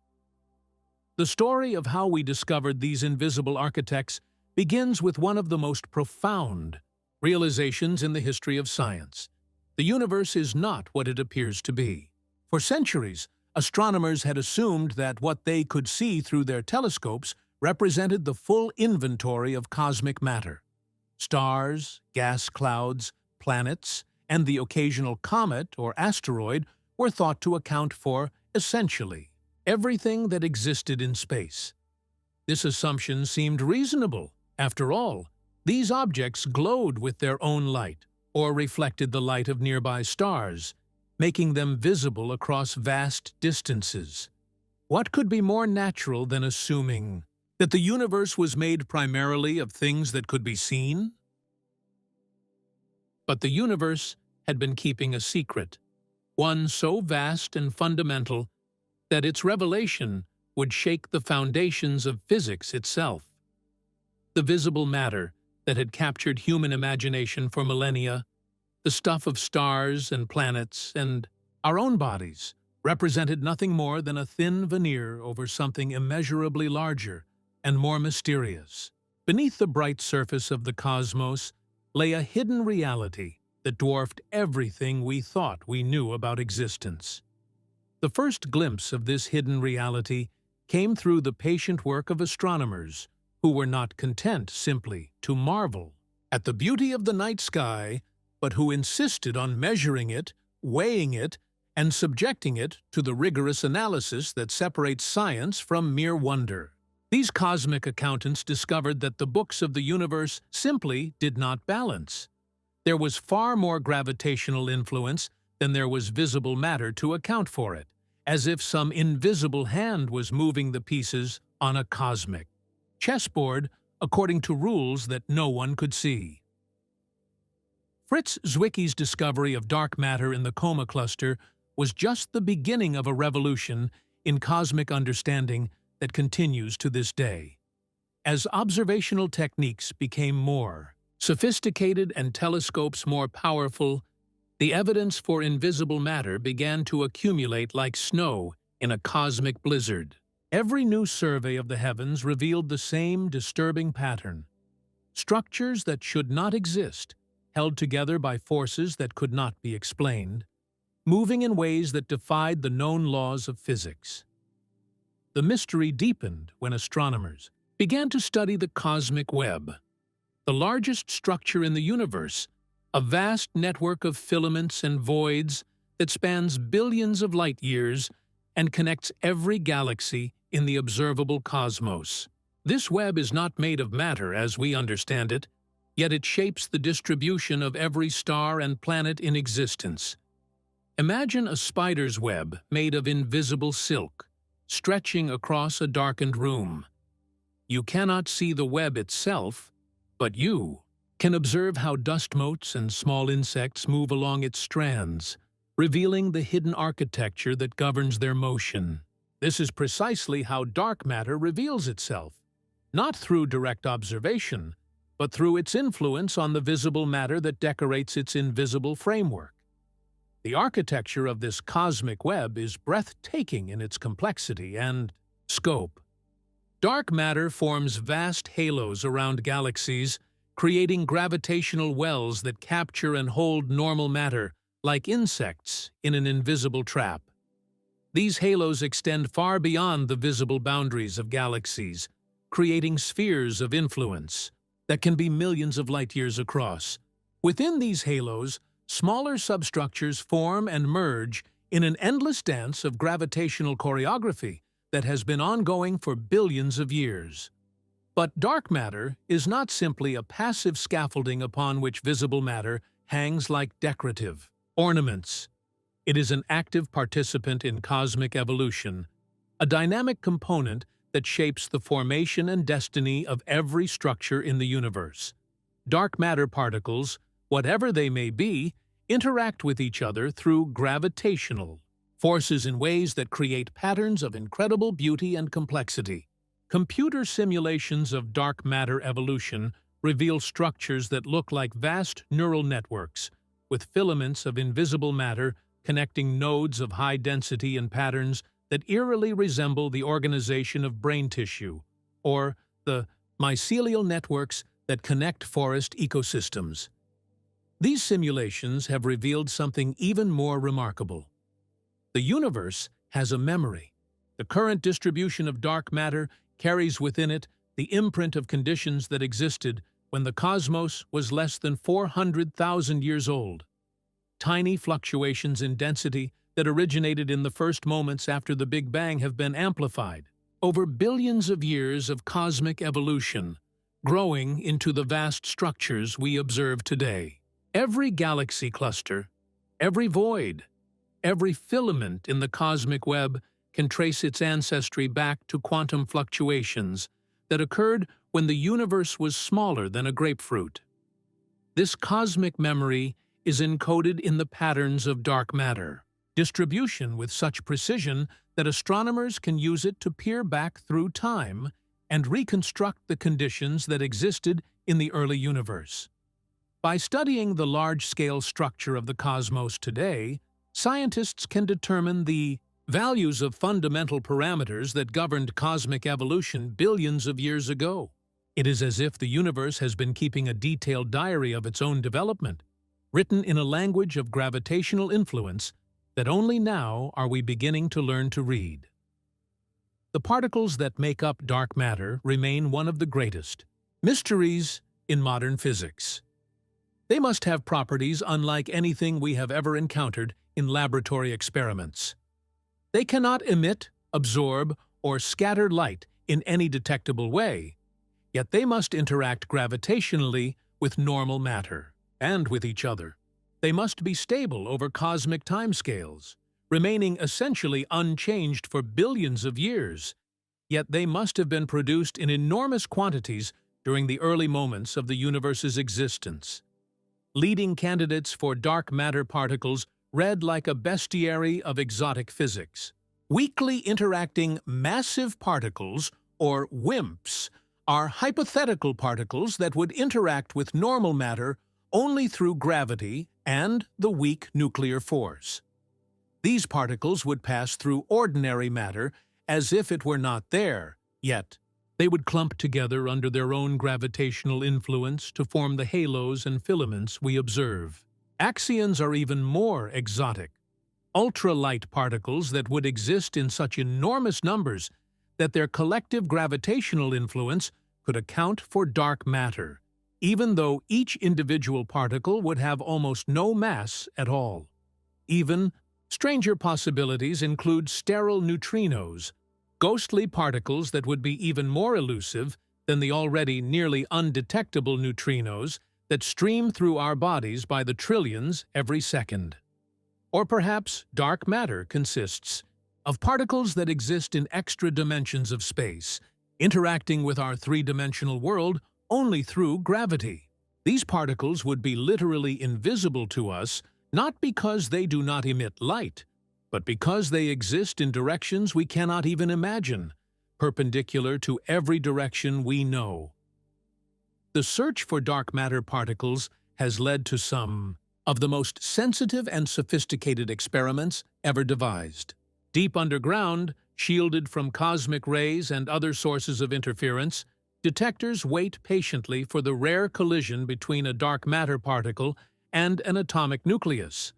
Speaker 1: The story of how we discovered these invisible architects begins with one of the most profound realizations in the history of science. The universe is not what it appears to be. For centuries, astronomers had assumed that what they could see through their telescopes represented the full inventory of cosmic matter. Stars, gas clouds, planets, and the occasional comet or asteroid were thought to account for, essentially, everything that existed in space. This assumption seemed reasonable. After all, these objects glowed with their own light, or reflected the light of nearby stars, making them visible across vast distances. What could be more natural than assuming that the universe was made primarily of things that could be seen? But the universe had been keeping a secret, one so vast and fundamental that its revelation would shake the foundations of physics itself. The visible matter that had captured human imagination for millennia, the stuff of stars and planets and our own bodies, represented nothing more than a thin veneer over something immeasurably larger and more mysterious. Beneath the bright surface of the cosmos lay a hidden reality that dwarfed everything we thought we knew about existence. The first glimpse of this hidden reality came through the patient work of astronomers who were not content simply to marvel at the beauty of the night sky, but who insisted on measuring it, weighing it, and subjecting it to the rigorous analysis that separates science from mere wonder. These cosmic accountants discovered that the books of the universe simply did not balance. There was far more gravitational influence than there was visible matter to account for it, as if some invisible hand was moving the pieces on a cosmic chessboard according to rules that no one could see. Fritz Zwicky's discovery of dark matter in the Coma cluster was just the beginning of a revolution in cosmic understanding that continues to this day. As observational techniques became more sophisticated and telescopes more powerful, the evidence for invisible matter began to accumulate like snow in a cosmic blizzard. Every new survey of the heavens revealed the same disturbing pattern. Structures that should not exist, held together by forces that could not be explained, moving in ways that defied the known laws of physics. The mystery deepened when astronomers began to study the cosmic web, the largest structure in the universe, a vast network of filaments and voids that spans billions of light years and connects every galaxy in the observable cosmos. This web is not made of matter as we understand it, yet it shapes the distribution of every star and planet in existence. Imagine a spider's web made of invisible silk, stretching across a darkened room. You cannot see the web itself, but you can observe how dust motes and small insects move along its strands, revealing the hidden architecture that governs their motion. This is precisely how dark matter reveals itself, not through direct observation, but through its influence on the visible matter that decorates its invisible framework. The architecture of this cosmic web is breathtaking in its complexity and scope. Dark matter forms vast halos around galaxies, creating gravitational wells that capture and hold normal matter like insects in an invisible trap. These halos extend far beyond the visible boundaries of galaxies, creating spheres of influence that can be millions of light-years across. Within these halos, smaller substructures form and merge in an endless dance of gravitational choreography that has been ongoing for billions of years. But dark matter is not simply a passive scaffolding upon which visible matter hangs like decorative ornaments. It is an active participant in cosmic evolution, a dynamic component that shapes the formation and destiny of every structure in the universe. Dark matter particles, whatever they may be, interact with each other through gravitational forces in ways that create patterns of incredible beauty and complexity. Computer simulations of dark matter evolution reveal structures that look like vast neural networks, with filaments of invisible matter connecting nodes of high density and patterns that eerily resemble the organization of brain tissue, or the mycelial networks that connect forest ecosystems. These simulations have revealed something even more remarkable. The universe has a memory. The current distribution of dark matter carries within it the imprint of conditions that existed when the cosmos was less than 400,000 years old. Tiny fluctuations in density that originated in the first moments after the Big Bang have been amplified over billions of years of cosmic evolution, growing into the vast structures we observe today. Every galaxy cluster, every void, every filament in the cosmic web can trace its ancestry back to quantum fluctuations that occurred when the universe was smaller than a grapefruit. This cosmic memory is encoded in the patterns of dark matter distribution with such precision that astronomers can use it to peer back through time and reconstruct the conditions that existed in the early universe. By studying the large-scale structure of the cosmos today, scientists can determine the values of fundamental parameters that governed cosmic evolution billions of years ago. It is as if the universe has been keeping a detailed diary of its own development, written in a language of gravitational influence that only now are we beginning to learn to read. The particles that make up dark matter remain one of the greatest mysteries in modern physics. They must have properties unlike anything we have ever encountered in laboratory experiments. They cannot emit, absorb, or scatter light in any detectable way, yet they must interact gravitationally with normal matter and with each other. They must be stable over cosmic timescales, remaining essentially unchanged for billions of years, yet they must have been produced in enormous quantities during the early moments of the universe's existence. Leading candidates for dark matter particles read like a bestiary of exotic physics. Weakly interacting massive particles, or WIMPs, are hypothetical particles that would interact with normal matter only through gravity and the weak nuclear force. These particles would pass through ordinary matter as if it were not there, yet they would clump together under their own gravitational influence to form the halos and filaments we observe. Axions are even more exotic, ultralight particles that would exist in such enormous numbers that their collective gravitational influence could account for dark matter, even though each individual particle would have almost no mass at all. Even stranger possibilities include sterile neutrinos, ghostly particles that would be even more elusive than the already nearly undetectable neutrinos that stream through our bodies by the trillions every second. Or perhaps dark matter consists of particles that exist in extra dimensions of space, interacting with our three-dimensional world only through gravity. These particles would be literally invisible to us, not because they do not emit light, but because they exist in directions we cannot even imagine, perpendicular to every direction we know. The search for dark matter particles has led to some of the most sensitive and sophisticated experiments ever devised. Deep underground, shielded from cosmic rays and other sources of interference, detectors wait patiently for the rare collision between a dark matter particle and an atomic nucleus.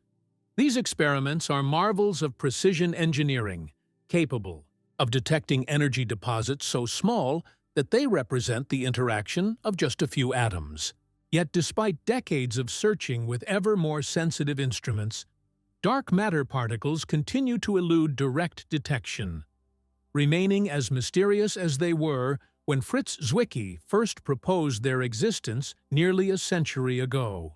Speaker 1: These experiments are marvels of precision engineering, capable of detecting energy deposits so small that they represent the interaction of just a few atoms. Yet despite decades of searching with ever more sensitive instruments, dark matter particles continue to elude direct detection. Remaining as mysterious as they were when Fritz Zwicky first proposed their existence nearly a century ago.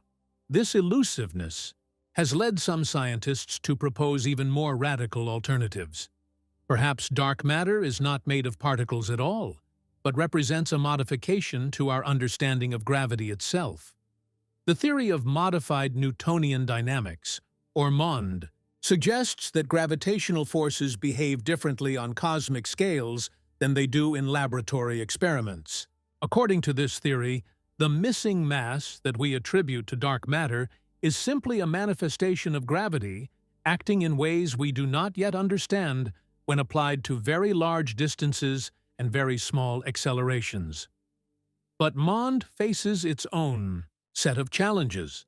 Speaker 1: This elusiveness has led some scientists to propose even more radical alternatives. Perhaps dark matter is not made of particles at all, but represents a modification to our understanding of gravity itself. The theory of modified Newtonian dynamics, or MOND, suggests that gravitational forces behave differently on cosmic scales than they do in laboratory experiments. According to this theory, the missing mass that we attribute to dark matter is simply a manifestation of gravity acting in ways we do not yet understand when applied to very large distances and very small accelerations. But MOND faces its own set of challenges.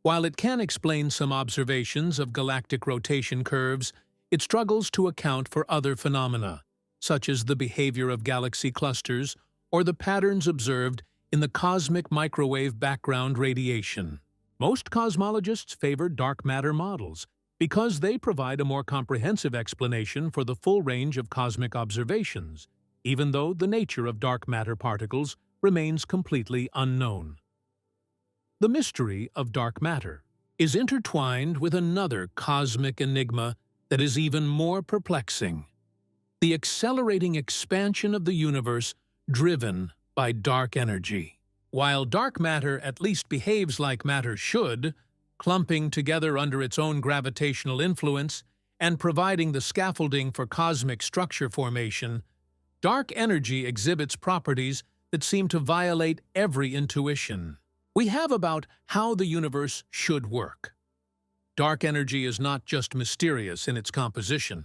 Speaker 1: While it can explain some observations of galactic rotation curves, it struggles to account for other phenomena, such as the behavior of galaxy clusters or the patterns observed in the cosmic microwave background radiation. Most cosmologists favor dark matter models because they provide a more comprehensive explanation for the full range of cosmic observations, even though the nature of dark matter particles remains completely unknown. The mystery of dark matter is intertwined with another cosmic enigma that is even more perplexing: the accelerating expansion of the universe driven by dark energy. While dark matter at least behaves like matter should, clumping together under its own gravitational influence and providing the scaffolding for cosmic structure formation, dark energy exhibits properties that seem to violate every intuition we have about how the universe should work. Dark energy is not just mysterious in its composition,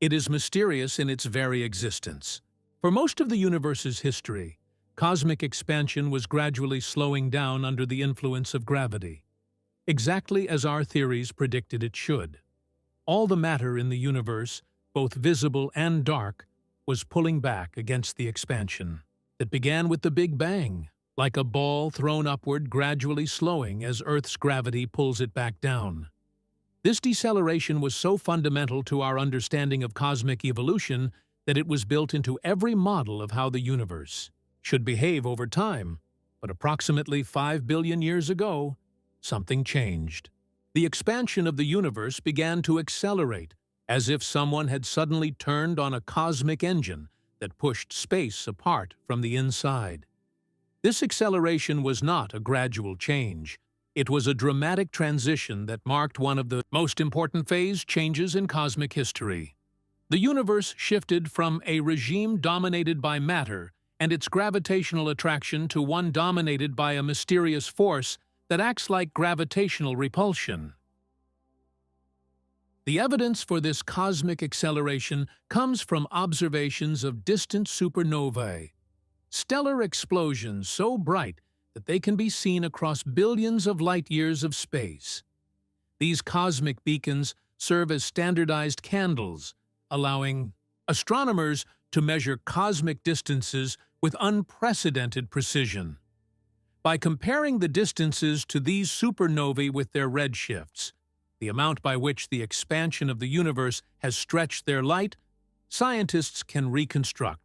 Speaker 1: it is mysterious in its very existence. For most of the universe's history, cosmic expansion was gradually slowing down under the influence of gravity, exactly as our theories predicted it should. All the matter in the universe, both visible and dark, was pulling back against the expansion that began with the Big Bang, like a ball thrown upward, gradually slowing as Earth's gravity pulls it back down. This deceleration was so fundamental to our understanding of cosmic evolution that it was built into every model of how the universe should behave over time. But approximately 5 billion years ago, something changed. The expansion of the universe began to accelerate, as if someone had suddenly turned on a cosmic engine that pushed space apart from the inside. This acceleration was not a gradual change. It was a dramatic transition that marked one of the most important phase changes in cosmic history. The universe shifted from a regime dominated by matter and its gravitational attraction to one dominated by a mysterious force that acts like gravitational repulsion. The evidence for this cosmic acceleration comes from observations of distant supernovae, stellar explosions so bright that they can be seen across billions of light-years of space. These cosmic beacons serve as standardized candles, allowing astronomers to measure cosmic distances with unprecedented precision. By comparing the distances to these supernovae with their redshifts, the amount by which the expansion of the universe has stretched their light, scientists can reconstruct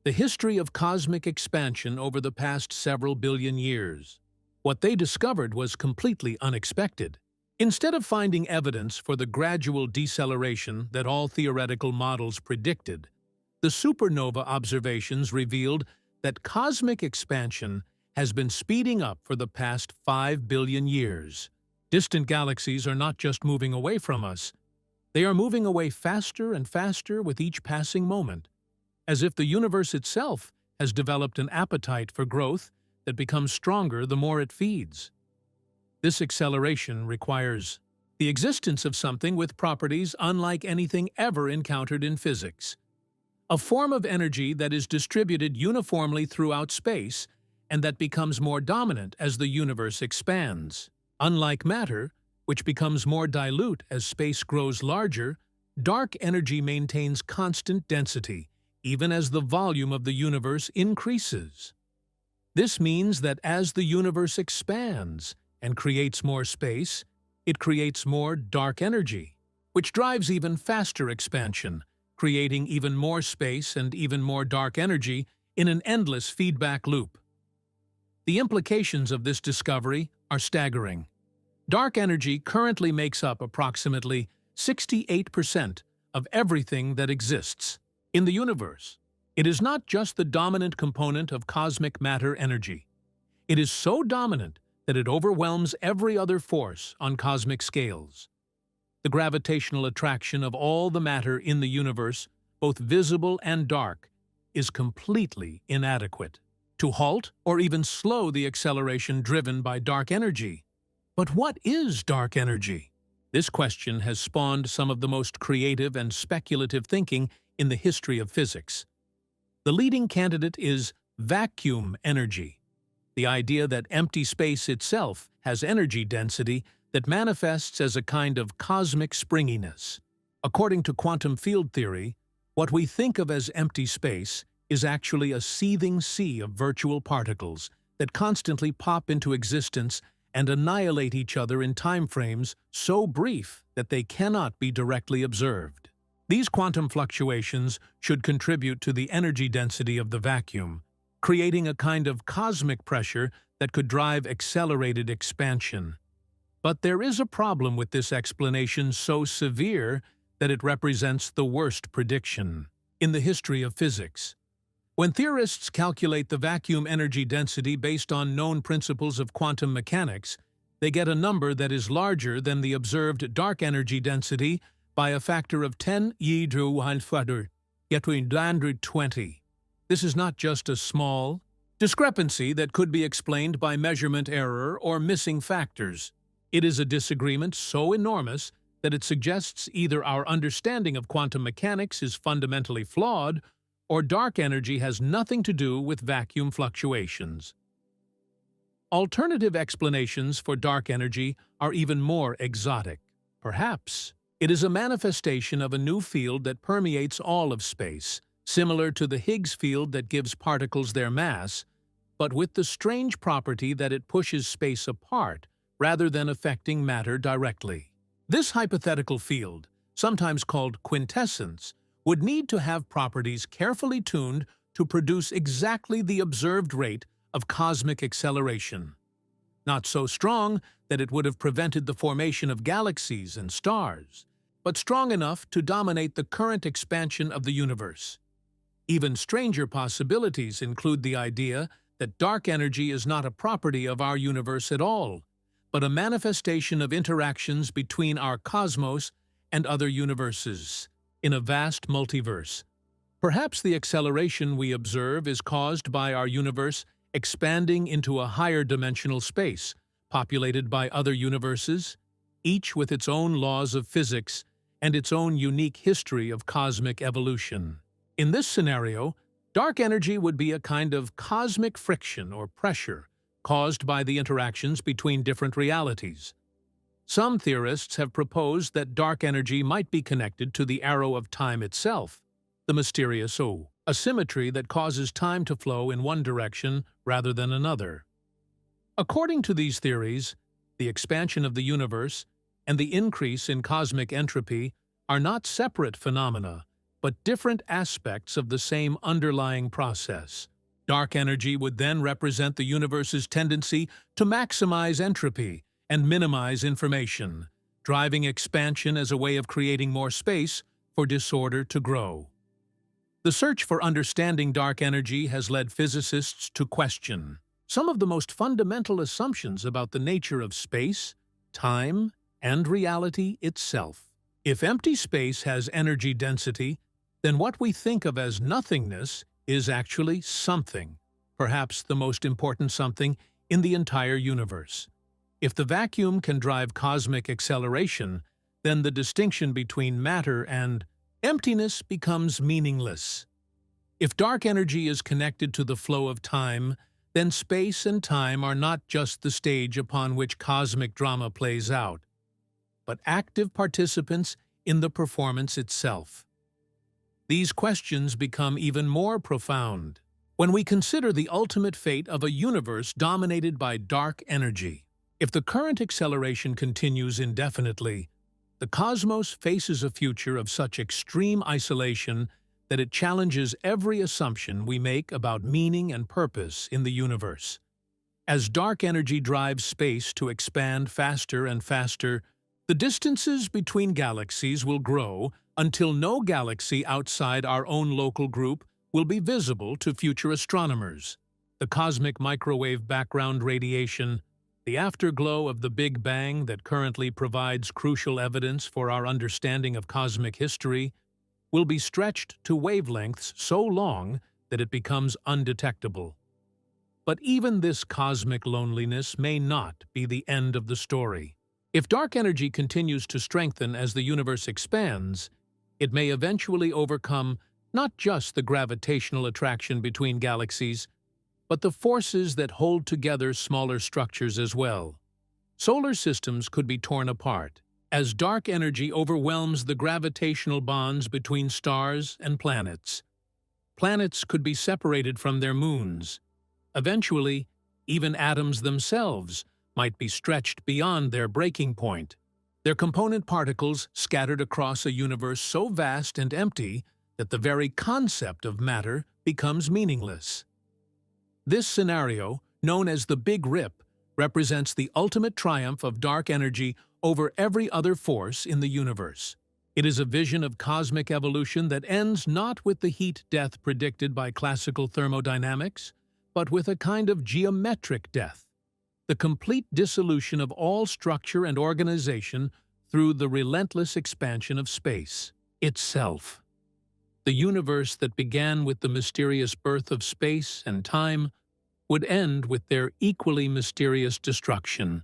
Speaker 1: the history of cosmic expansion over the past several billion years. What they discovered was completely unexpected. Instead of finding evidence for the gradual deceleration that all theoretical models predicted, the supernova observations revealed that cosmic expansion has been speeding up for the past 5 billion years. Distant galaxies are not just moving away from us, they are moving away faster and faster with each passing moment, as if the universe itself has developed an appetite for growth that becomes stronger the more it feeds. This acceleration requires the existence of something with properties unlike anything ever encountered in physics, a form of energy that is distributed uniformly throughout space and that becomes more dominant as the universe expands. Unlike matter, which becomes more dilute as space grows larger, dark energy maintains constant density, even as the volume of the universe increases. This means that as the universe expands and creates more space, it creates more dark energy, which drives even faster expansion, creating even more space and even more dark energy in an endless feedback loop. The implications of this discovery are staggering. Dark energy currently makes up approximately 68% of everything that exists in the universe. It is not just the dominant component of cosmic matter energy. It is so dominant that it overwhelms every other force on cosmic scales. The gravitational attraction of all the matter in the universe, both visible and dark, is completely inadequate to halt or even slow the acceleration driven by dark energy. But what is dark energy? This question has spawned some of the most creative and speculative thinking in the history of physics. The leading candidate is vacuum energy, the idea that empty space itself has energy density that manifests as a kind of cosmic springiness. According to quantum field theory, what we think of as empty space is actually a seething sea of virtual particles that constantly pop into existence and annihilate each other in timeframes so brief that they cannot be directly observed. These quantum fluctuations should contribute to the energy density of the vacuum, creating a kind of cosmic pressure that could drive accelerated expansion. But there is a problem with this explanation so severe that it represents the worst prediction in the history of physics. When theorists calculate the vacuum energy density based on known principles of quantum mechanics, they get a number that is larger than the observed dark energy density by a factor of 10 to 120. This is not just a small discrepancy that could be explained by measurement error or missing factors. It is a disagreement so enormous that it suggests either our understanding of quantum mechanics is fundamentally flawed or dark energy has nothing to do with vacuum fluctuations. Alternative explanations for dark energy are even more exotic. Perhaps it is a manifestation of a new field that permeates all of space, similar to the Higgs field that gives particles their mass, but with the strange property that it pushes space apart rather than affecting matter directly. This hypothetical field, sometimes called quintessence, would need to have properties carefully tuned to produce exactly the observed rate of cosmic acceleration. Not so strong that it would have prevented the formation of galaxies and stars, but strong enough to dominate the current expansion of the universe. Even stranger possibilities include the idea that dark energy is not a property of our universe at all, but a manifestation of interactions between our cosmos and other universes in a vast multiverse. Perhaps the acceleration we observe is caused by our universe expanding into a higher dimensional space, populated by other universes, each with its own laws of physics and its own unique history of cosmic evolution. In this scenario, dark energy would be a kind of cosmic friction or pressure caused by the interactions between different realities. Some theorists have proposed that dark energy might be connected to the arrow of time itself, the mysterious a symmetry that causes time to flow in one direction rather than another. According to these theories, the expansion of the universe and the increase in cosmic entropy are not separate phenomena, but different aspects of the same underlying process. Dark energy would then represent the universe's tendency to maximize entropy and minimize information, driving expansion as a way of creating more space for disorder to grow. The search for understanding dark energy has led physicists to question some of the most fundamental assumptions about the nature of space, time, and reality itself. If empty space has energy density, then what we think of as nothingness is actually something, perhaps the most important something in the entire universe. If the vacuum can drive cosmic acceleration, then the distinction between matter and emptiness becomes meaningless. If dark energy is connected to the flow of time, then space and time are not just the stage upon which cosmic drama plays out, but active participants in the performance itself. These questions become even more profound when we consider the ultimate fate of a universe dominated by dark energy. If the current acceleration continues indefinitely, the cosmos faces a future of such extreme isolation that it challenges every assumption we make about meaning and purpose in the universe. As dark energy drives space to expand faster and faster, the distances between galaxies will grow until no galaxy outside our own local group will be visible to future astronomers. The cosmic microwave background radiation, the afterglow of the Big Bang that currently provides crucial evidence for our understanding of cosmic history, will be stretched to wavelengths so long that it becomes undetectable. But even this cosmic loneliness may not be the end of the story. If dark energy continues to strengthen as the universe expands, it may eventually overcome not just the gravitational attraction between galaxies, but the forces that hold together smaller structures as well. Solar systems could be torn apart, as dark energy overwhelms the gravitational bonds between stars and planets. Planets could be separated from their moons. Eventually, even atoms themselves might be stretched beyond their breaking point, their component particles scattered across a universe so vast and empty that the very concept of matter becomes meaningless. This scenario, known as the Big Rip, represents the ultimate triumph of dark energy over every other force in the universe. It is a vision of cosmic evolution that ends not with the heat death predicted by classical thermodynamics, but with a kind of geometric death, the complete dissolution of all structure and organization through the relentless expansion of space itself. The universe that began with the mysterious birth of space and time would end with their equally mysterious destruction,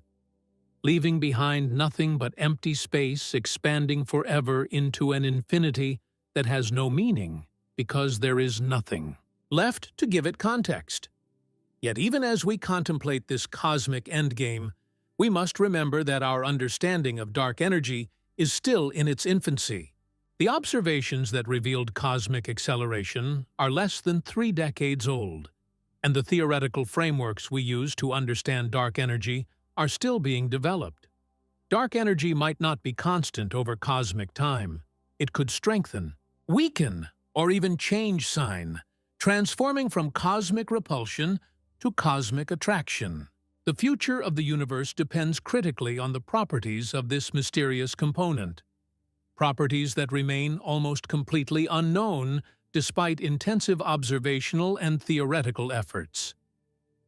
Speaker 1: leaving behind nothing but empty space expanding forever into an infinity that has no meaning because there is nothing left to give it context. Yet even as we contemplate this cosmic endgame, we must remember that our understanding of dark energy is still in its infancy. The observations that revealed cosmic acceleration are less than 3 decades old, and the theoretical frameworks we use to understand dark energy are still being developed. Dark energy might not be constant over cosmic time. It could strengthen, weaken, or even change sign, transforming from cosmic repulsion to cosmic attraction. The future of the universe depends critically on the properties of this mysterious component, properties that remain almost completely unknown despite intensive observational and theoretical efforts.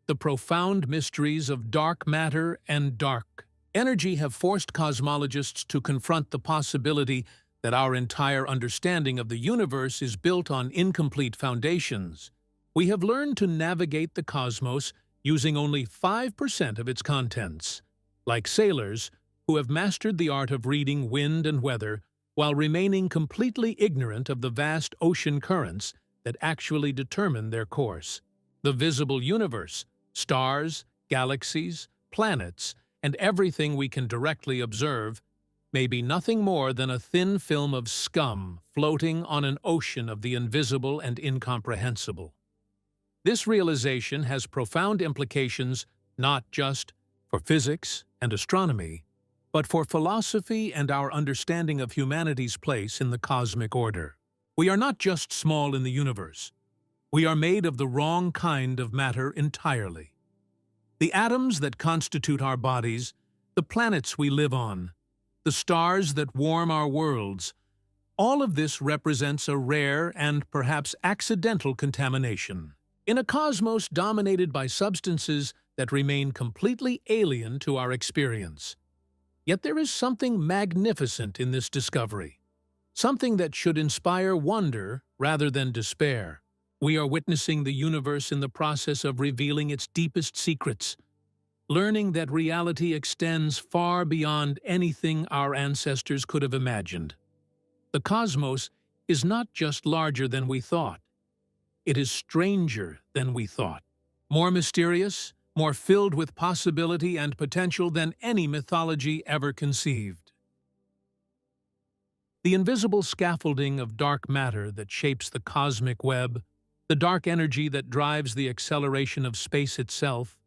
Speaker 1: The profound mysteries of dark matter and dark energy have forced cosmologists to confront the possibility that our entire understanding of the universe is built on incomplete foundations. We have learned to navigate the cosmos using only 5% of its contents, like sailors who have mastered the art of reading wind and weather while remaining completely ignorant of the vast ocean currents that actually determine their course. The visible universe, stars, galaxies, planets, and everything we can directly observe, may be nothing more than a thin film of scum floating on an ocean of the invisible and incomprehensible. This realization has profound implications not just for physics and astronomy, but for philosophy and our understanding of humanity's place in the cosmic order. We are not just small in the universe. We are made of the wrong kind of matter entirely. The atoms that constitute our bodies, the planets we live on, the stars that warm our worlds, all of this represents a rare and perhaps accidental contamination. In a cosmos dominated by substances that remain completely alien to our experience. Yet there is something magnificent in this discovery, something that should inspire wonder rather than despair. We are witnessing the universe in the process of revealing its deepest secrets, learning that reality extends far beyond anything our ancestors could have imagined. The cosmos is not just larger than we thought. It is stranger than we thought, more mysterious, more filled with possibility and potential than any mythology ever conceived. The invisible scaffolding of dark matter that shapes the cosmic web, the dark energy that drives the acceleration of space itself,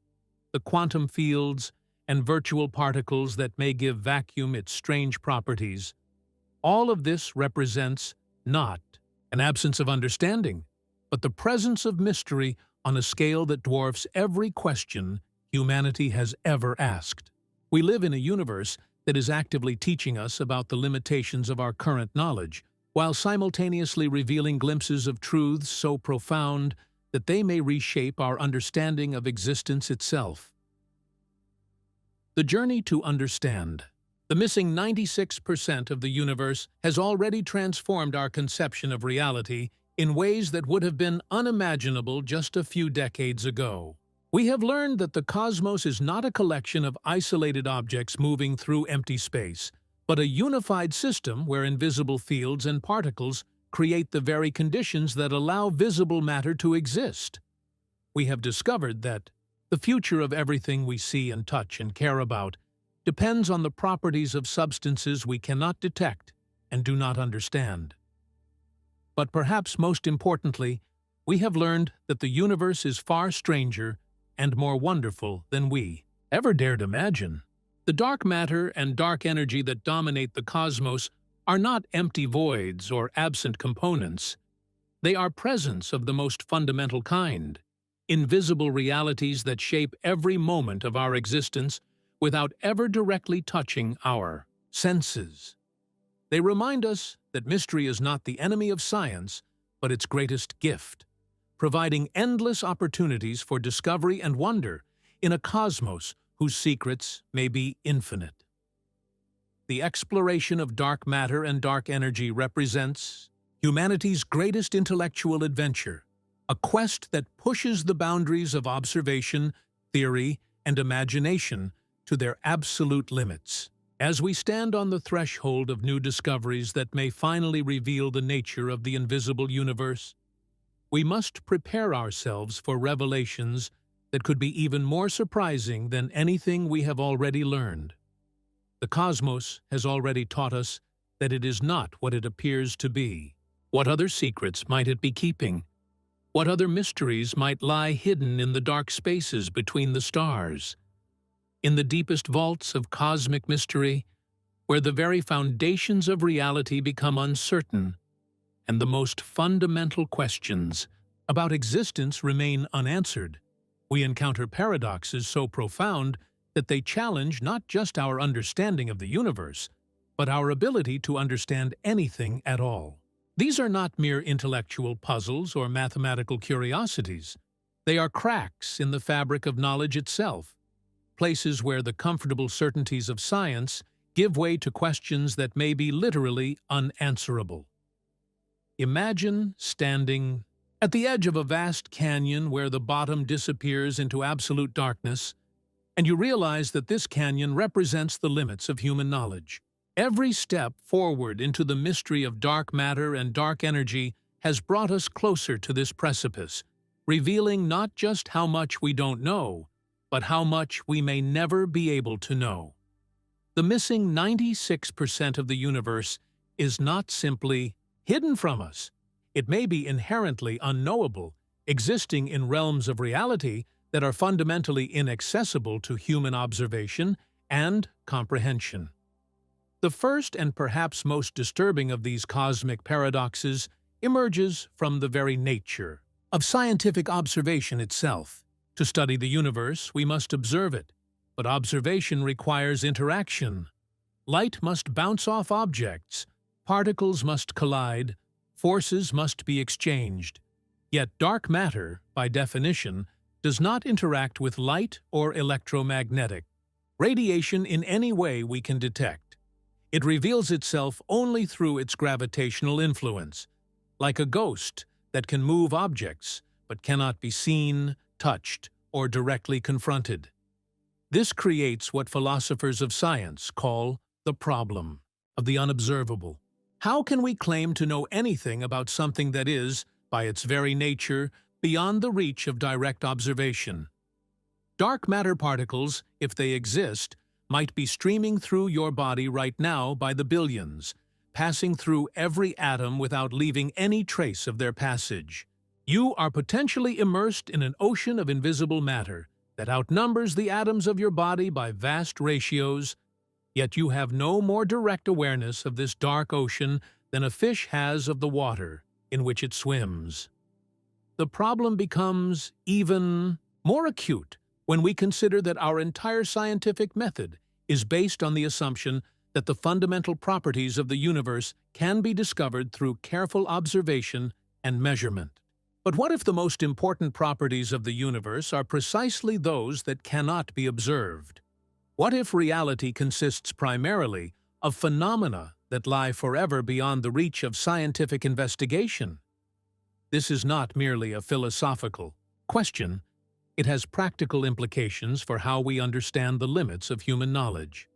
Speaker 1: the quantum fields and virtual particles that may give vacuum its strange properties, all of this represents not an absence of understanding, but the presence of mystery on a scale that dwarfs every question humanity has ever asked. We live in a universe that is actively teaching us about the limitations of our current knowledge, while simultaneously revealing glimpses of truths so profound that they may reshape our understanding of existence itself. The journey to understand. The missing 96% of the universe has already transformed our conception of reality in ways that would have been unimaginable just a few decades ago. We have learned that the cosmos is not a collection of isolated objects moving through empty space, but a unified system where invisible fields and particles create the very conditions that allow visible matter to exist. We have discovered that the future of everything we see and touch and care about depends on the properties of substances we cannot detect and do not understand. But perhaps most importantly, we have learned that the universe is far stranger and more wonderful than we ever dared imagine. The dark matter and dark energy that dominate the cosmos are not empty voids or absent components. They are presence of the most fundamental kind, invisible realities that shape every moment of our existence without ever directly touching our senses. They remind us that mystery is not the enemy of science, but its greatest gift, providing endless opportunities for discovery and wonder in a cosmos whose secrets may be infinite. The exploration of dark matter and dark energy represents humanity's greatest intellectual adventure, a quest that pushes the boundaries of observation, theory, and imagination to their absolute limits. As we stand on the threshold of new discoveries that may finally reveal the nature of the invisible universe, we must prepare ourselves for revelations that could be even more surprising than anything we have already learned. The cosmos has already taught us that it is not what it appears to be. What other secrets might it be keeping? What other mysteries might lie hidden in the dark spaces between the stars? In the deepest vaults of cosmic mystery, where the very foundations of reality become uncertain, and the most fundamental questions about existence remain unanswered, we encounter paradoxes so profound that they challenge not just our understanding of the universe, but our ability to understand anything at all. These are not mere intellectual puzzles or mathematical curiosities. They are cracks in the fabric of knowledge itself, places where the comfortable certainties of science give way to questions that may be literally unanswerable. Imagine standing at the edge of a vast canyon where the bottom disappears into absolute darkness, and you realize that this canyon represents the limits of human knowledge. Every step forward into the mystery of dark matter and dark energy has brought us closer to this precipice, revealing not just how much we don't know, but how much we may never be able to know. The missing 96% of the universe is not simply hidden from us. It may be inherently unknowable, existing in realms of reality that are fundamentally inaccessible to human observation and comprehension. The first and perhaps most disturbing of these cosmic paradoxes emerges from the very nature of scientific observation itself. To study the universe, we must observe it, but observation requires interaction. Light must bounce off objects, particles must collide, forces must be exchanged. Yet dark matter, by definition, does not interact with light or electromagnetic radiation in any way we can detect. It reveals itself only through its gravitational influence, like a ghost that can move objects but cannot be seen, touched, or directly confronted. This creates what philosophers of science call the problem of the unobservable. How can we claim to know anything about something that is, by its very nature, beyond the reach of direct observation? Dark matter particles, if they exist, might be streaming through your body right now by the billions, passing through every atom without leaving any trace of their passage. You are potentially immersed in an ocean of invisible matter that outnumbers the atoms of your body by vast ratios, yet you have no more direct awareness of this dark ocean than a fish has of the water. in which it swims. The problem becomes even more acute when we consider that our entire scientific method is based on the assumption that the fundamental properties of the universe can be discovered through careful observation and measurement. But what if the most important properties of the universe are precisely those that cannot be observed? What if reality consists primarily of phenomena that lie forever beyond the reach of scientific investigation? This is not merely a philosophical question. It has practical implications for how we understand the limits of human knowledge.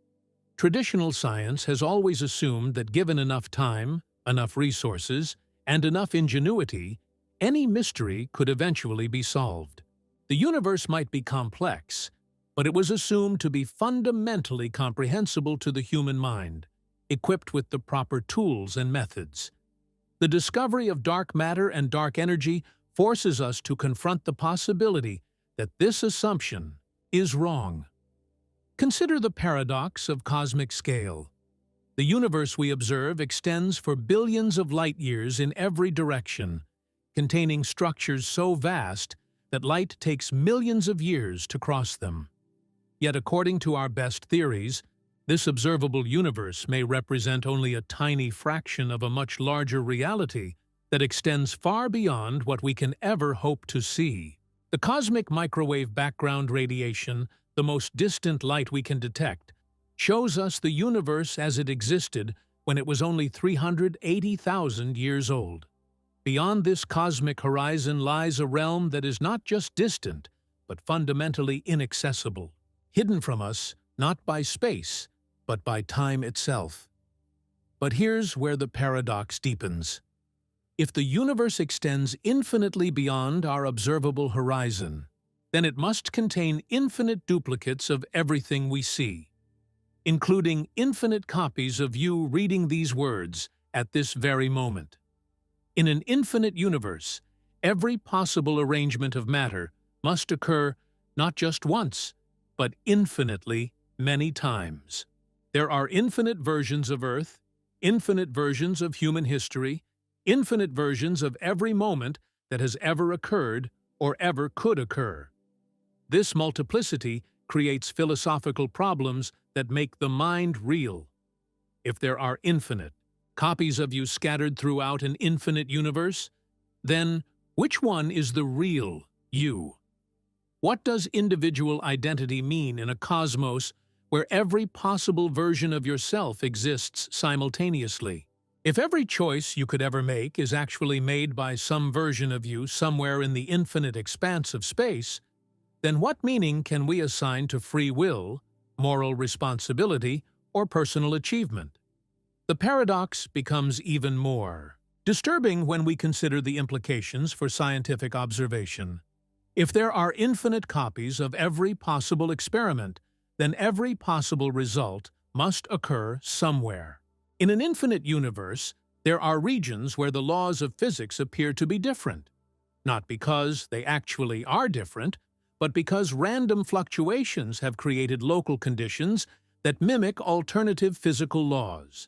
Speaker 1: Traditional science has always assumed that given enough time, enough resources, and enough ingenuity, any mystery could eventually be solved. The universe might be complex, but it was assumed to be fundamentally comprehensible to the human mind, equipped with the proper tools and methods. The discovery of dark matter and dark energy forces us to confront the possibility that this assumption is wrong. Consider the paradox of cosmic scale. The universe we observe extends for billions of light-years in every direction, containing structures so vast that light takes millions of years to cross them. Yet according to our best theories, this observable universe may represent only a tiny fraction of a much larger reality that extends far beyond what we can ever hope to see. The cosmic microwave background radiation, the most distant light we can detect, shows us the universe as it existed when it was only 380,000 years old. Beyond this cosmic horizon lies a realm that is not just distant, but fundamentally inaccessible, hidden from us not by space, but by time itself. But here's where the paradox deepens. If the universe extends infinitely beyond our observable horizon, then it must contain infinite duplicates of everything we see, including infinite copies of you reading these words at this very moment. In an infinite universe, every possible arrangement of matter must occur not just once, but infinitely many times. There are infinite versions of Earth, infinite versions of human history, infinite versions of every moment that has ever occurred or ever could occur. This multiplicity creates philosophical problems that make the mind real. If there are infinite copies of you scattered throughout an infinite universe, then which one is the real you? What does individual identity mean in a cosmos where every possible version of yourself exists simultaneously? If every choice you could ever make is actually made by some version of you somewhere in the infinite expanse of space, then what meaning can we assign to free will, moral responsibility, or personal achievement? The paradox becomes even more disturbing when we consider the implications for scientific observation. If there are infinite copies of every possible experiment, then every possible result must occur somewhere. In an infinite universe, there are regions where the laws of physics appear to be different, not because they actually are different, but because random fluctuations have created local conditions that mimic alternative physical laws.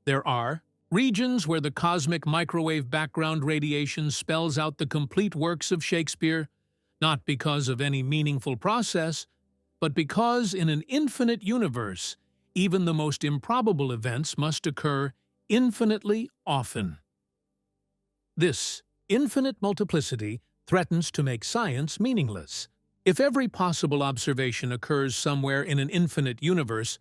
Speaker 1: There are regions where the cosmic microwave background radiation spells out the complete works of Shakespeare, not because of any meaningful process, but because in an infinite universe, even the most improbable events must occur infinitely often. This infinite multiplicity threatens to make science meaningless. If every possible observation occurs somewhere in an infinite universe,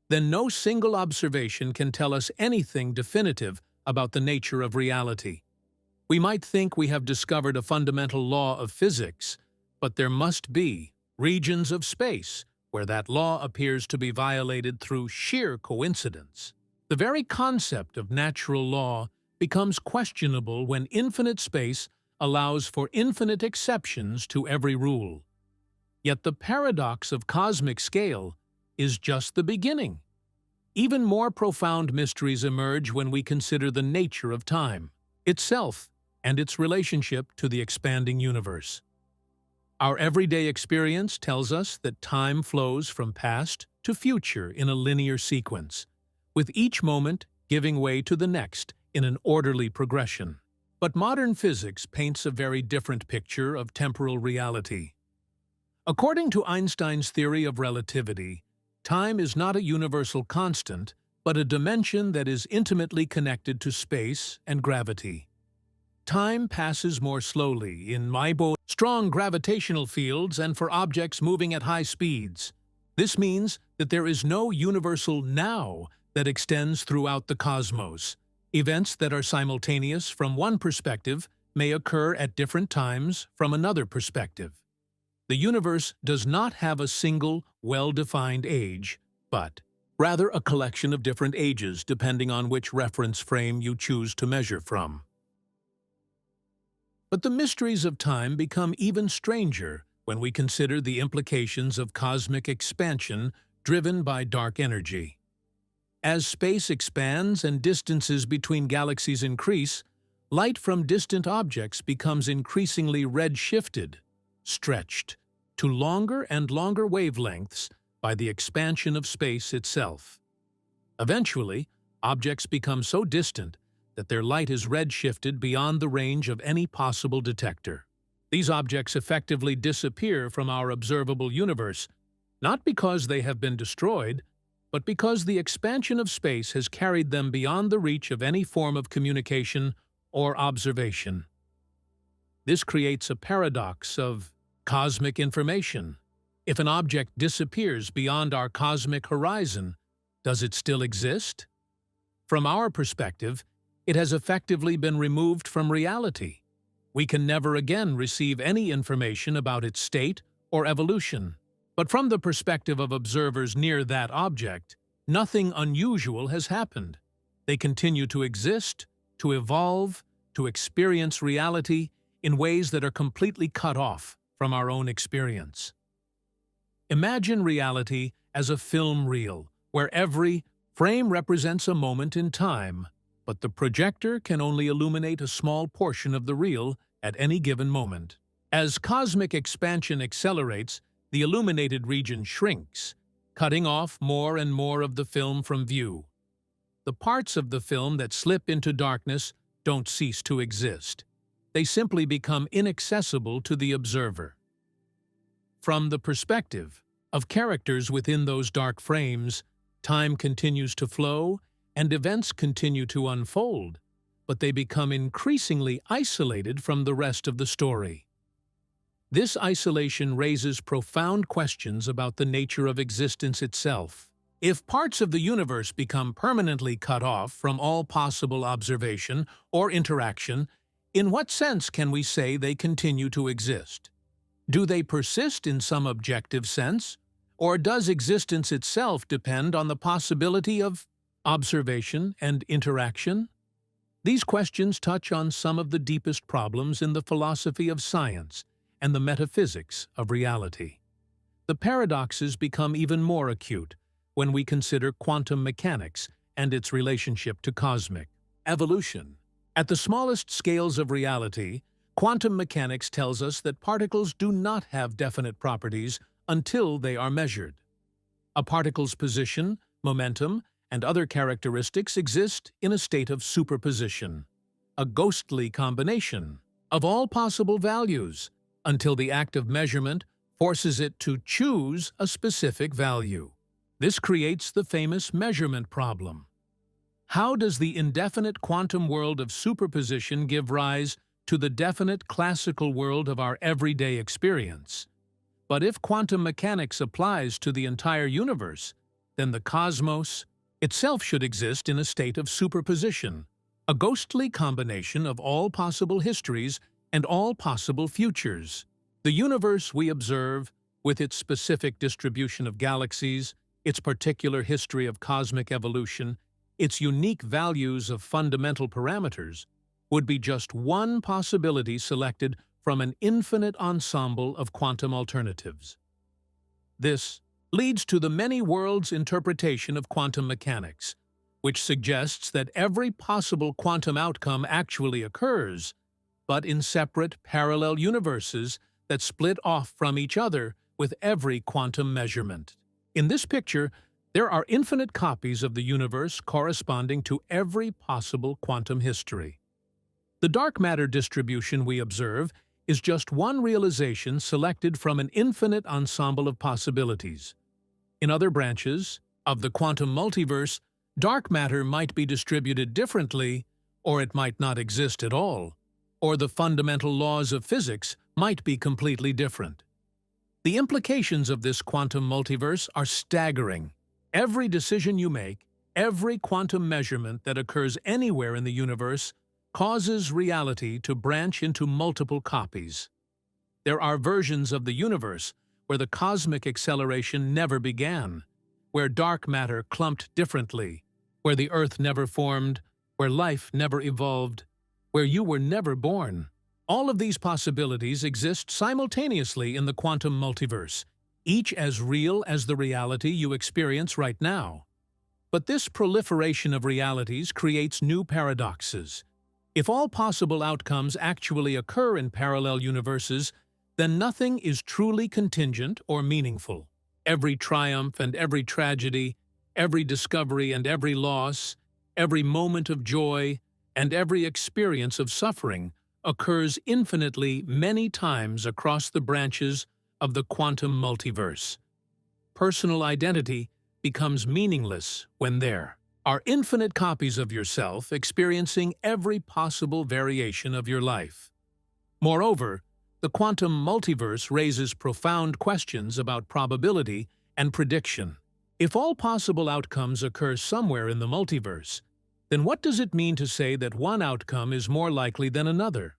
Speaker 1: then no single observation can tell us anything definitive about the nature of reality. We might think we have discovered a fundamental law of physics, but there must be regions of space where that law appears to be violated through sheer coincidence. The very concept of natural law becomes questionable when infinite space allows for infinite exceptions to every rule. Yet the paradox of cosmic scale is just the beginning. Even more profound mysteries emerge when we consider the nature of time itself and its relationship to the expanding universe. Our everyday experience tells us that time flows from past to future in a linear sequence, with each moment giving way to the next in an orderly progression. But modern physics paints a very different picture of temporal reality. According to Einstein's theory of relativity, time is not a universal constant, but a dimension that is intimately connected to space and gravity. Time passes more slowly in strong gravitational fields and for objects moving at high speeds. This means that there is no universal now that extends throughout the cosmos. Events that are simultaneous from one perspective may occur at different times from another perspective. The universe does not have a single, well-defined age, but rather a collection of different ages depending on which reference frame you choose to measure from. But the mysteries of time become even stranger when we consider the implications of cosmic expansion driven by dark energy. As space expands and distances between galaxies increase, light from distant objects becomes increasingly red-shifted, stretched to longer and longer wavelengths by the expansion of space itself. Eventually, objects become so distant that their light is red-shifted beyond the range of any possible detector. These objects effectively disappear from our observable universe, not because they have been destroyed, but because the expansion of space has carried them beyond the reach of any form of communication or observation. This creates a paradox of cosmic information. If an object disappears beyond our cosmic horizon, does it still exist? From our perspective, it has effectively been removed from reality. We can never again receive any information about its state or evolution. But from the perspective of observers near that object, nothing unusual has happened. They continue to exist, to evolve, to experience reality in ways that are completely cut off from our own experience. Imagine reality as a film reel, where every frame represents a moment in time, but the projector can only illuminate a small portion of the reel at any given moment. As cosmic expansion accelerates, the illuminated region shrinks, cutting off more and more of the film from view. The parts of the film that slip into darkness don't cease to exist. They simply become inaccessible to the observer. From the perspective of characters within those dark frames, time continues to flow and events continue to unfold, but they become increasingly isolated from the rest of the story. This isolation raises profound questions about the nature of existence itself. If parts of the universe become permanently cut off from all possible observation or interaction, in what sense can we say they continue to exist? Do they persist in some objective sense, or does existence itself depend on the possibility of observation and interaction? These questions touch on some of the deepest problems in the philosophy of science and the metaphysics of reality. The paradoxes become even more acute when we consider quantum mechanics and its relationship to cosmic evolution. At the smallest scales of reality, quantum mechanics tells us that particles do not have definite properties until they are measured. A particle's position, momentum, and other characteristics exist in a state of superposition, a ghostly combination of all possible values, until the act of measurement forces it to choose a specific value. This creates the famous measurement problem. How does the indefinite quantum world of superposition give rise to the definite classical world of our everyday experience? But if quantum mechanics applies to the entire universe, then the cosmos itself should exist in a state of superposition, a ghostly combination of all possible histories and all possible futures. The universe we observe, with its specific distribution of galaxies, its particular history of cosmic evolution, its unique values of fundamental parameters, would be just one possibility selected from an infinite ensemble of quantum alternatives. This leads to the many worlds interpretation of quantum mechanics, which suggests that every possible quantum outcome actually occurs, but in separate parallel universes that split off from each other with every quantum measurement. In this picture, there are infinite copies of the universe corresponding to every possible quantum history. The dark matter distribution we observe is just one realization selected from an infinite ensemble of possibilities. In other branches of the quantum multiverse, dark matter might be distributed differently, or it might not exist at all, or the fundamental laws of physics might be completely different. The implications of this quantum multiverse are staggering. Every decision you make, every quantum measurement that occurs anywhere in the universe causes reality to branch into multiple copies. There are versions of the universe where the cosmic acceleration never began, where dark matter clumped differently, where the Earth never formed, where life never evolved, where you were never born. All of these possibilities exist simultaneously in the quantum multiverse, each as real as the reality you experience right now. But this proliferation of realities creates new paradoxes. If all possible outcomes actually occur in parallel universes, then nothing is truly contingent or meaningful. Every triumph and every tragedy, every discovery and every loss, every moment of joy, and every experience of suffering occurs infinitely many times across the branches of the quantum multiverse. Personal identity becomes meaningless when there are infinite copies of yourself experiencing every possible variation of your life. Moreover, the quantum multiverse raises profound questions about probability and prediction. If all possible outcomes occur somewhere in the multiverse, then what does it mean to say that one outcome is more likely than another?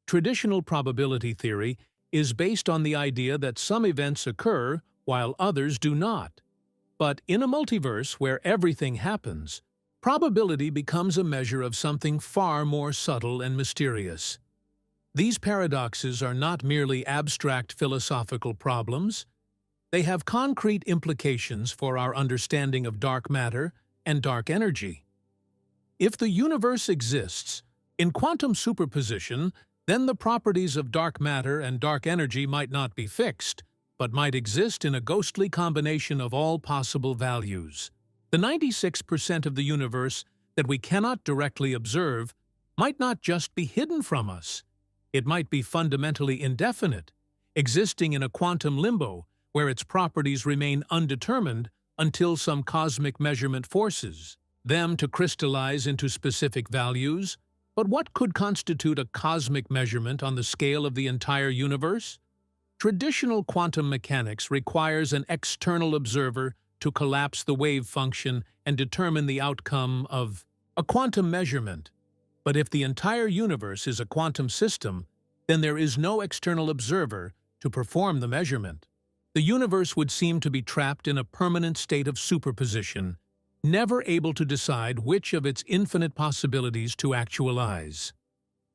Speaker 1: Traditional probability theory is based on the idea that some events occur while others do not. But in a multiverse where everything happens, probability becomes a measure of something far more subtle and mysterious. These paradoxes are not merely abstract philosophical problems. They have concrete implications for our understanding of dark matter and dark energy. If the universe exists in quantum superposition, then the properties of dark matter and dark energy might not be fixed, but might exist in a ghostly combination of all possible values. The 96% of the universe that we cannot directly observe might not just be hidden from us. It might be fundamentally indefinite, existing in a quantum limbo where its properties remain undetermined until some cosmic measurement forces them to crystallize into specific values. But what could constitute a cosmic measurement on the scale of the entire universe? Traditional quantum mechanics requires an external observer to collapse the wave function and determine the outcome of a quantum measurement. But if the entire universe is a quantum system, then there is no external observer to perform the measurement. The universe would seem to be trapped in a permanent state of superposition, never able to decide which of its infinite possibilities to actualize.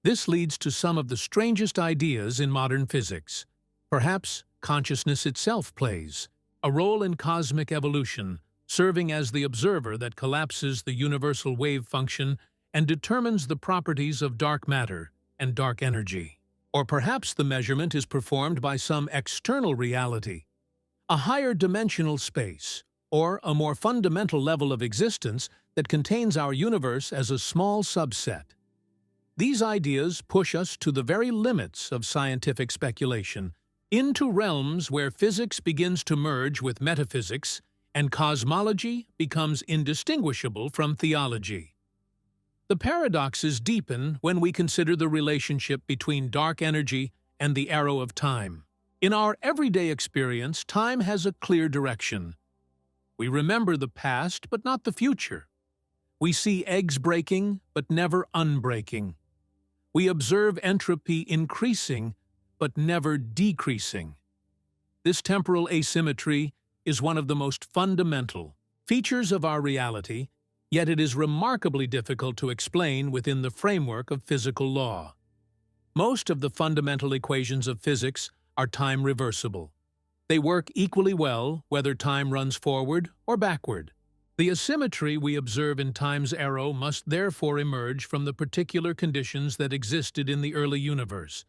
Speaker 1: This leads to some of the strangest ideas in modern physics. Perhaps consciousness itself plays a role in cosmic evolution, serving as the observer that collapses the universal wave function and determines the properties of dark matter and dark energy. Or perhaps the measurement is performed by some external reality, a higher dimensional space, or a more fundamental level of existence that contains our universe as a small subset. These ideas push us to the very limits of scientific speculation, into realms where physics begins to merge with metaphysics and cosmology becomes indistinguishable from theology. The paradoxes deepen when we consider the relationship between dark energy and the arrow of time. In our everyday experience, time has a clear direction. We remember the past, but not the future. We see eggs breaking, but never unbreaking. We observe entropy increasing, but never decreasing. This temporal asymmetry is one of the most fundamental features of our reality, yet it is remarkably difficult to explain within the framework of physical law. Most of the fundamental equations of physics are time reversible. They work equally well whether time runs forward or backward. The asymmetry we observe in time's arrow must therefore emerge from the particular conditions that existed in the early universe,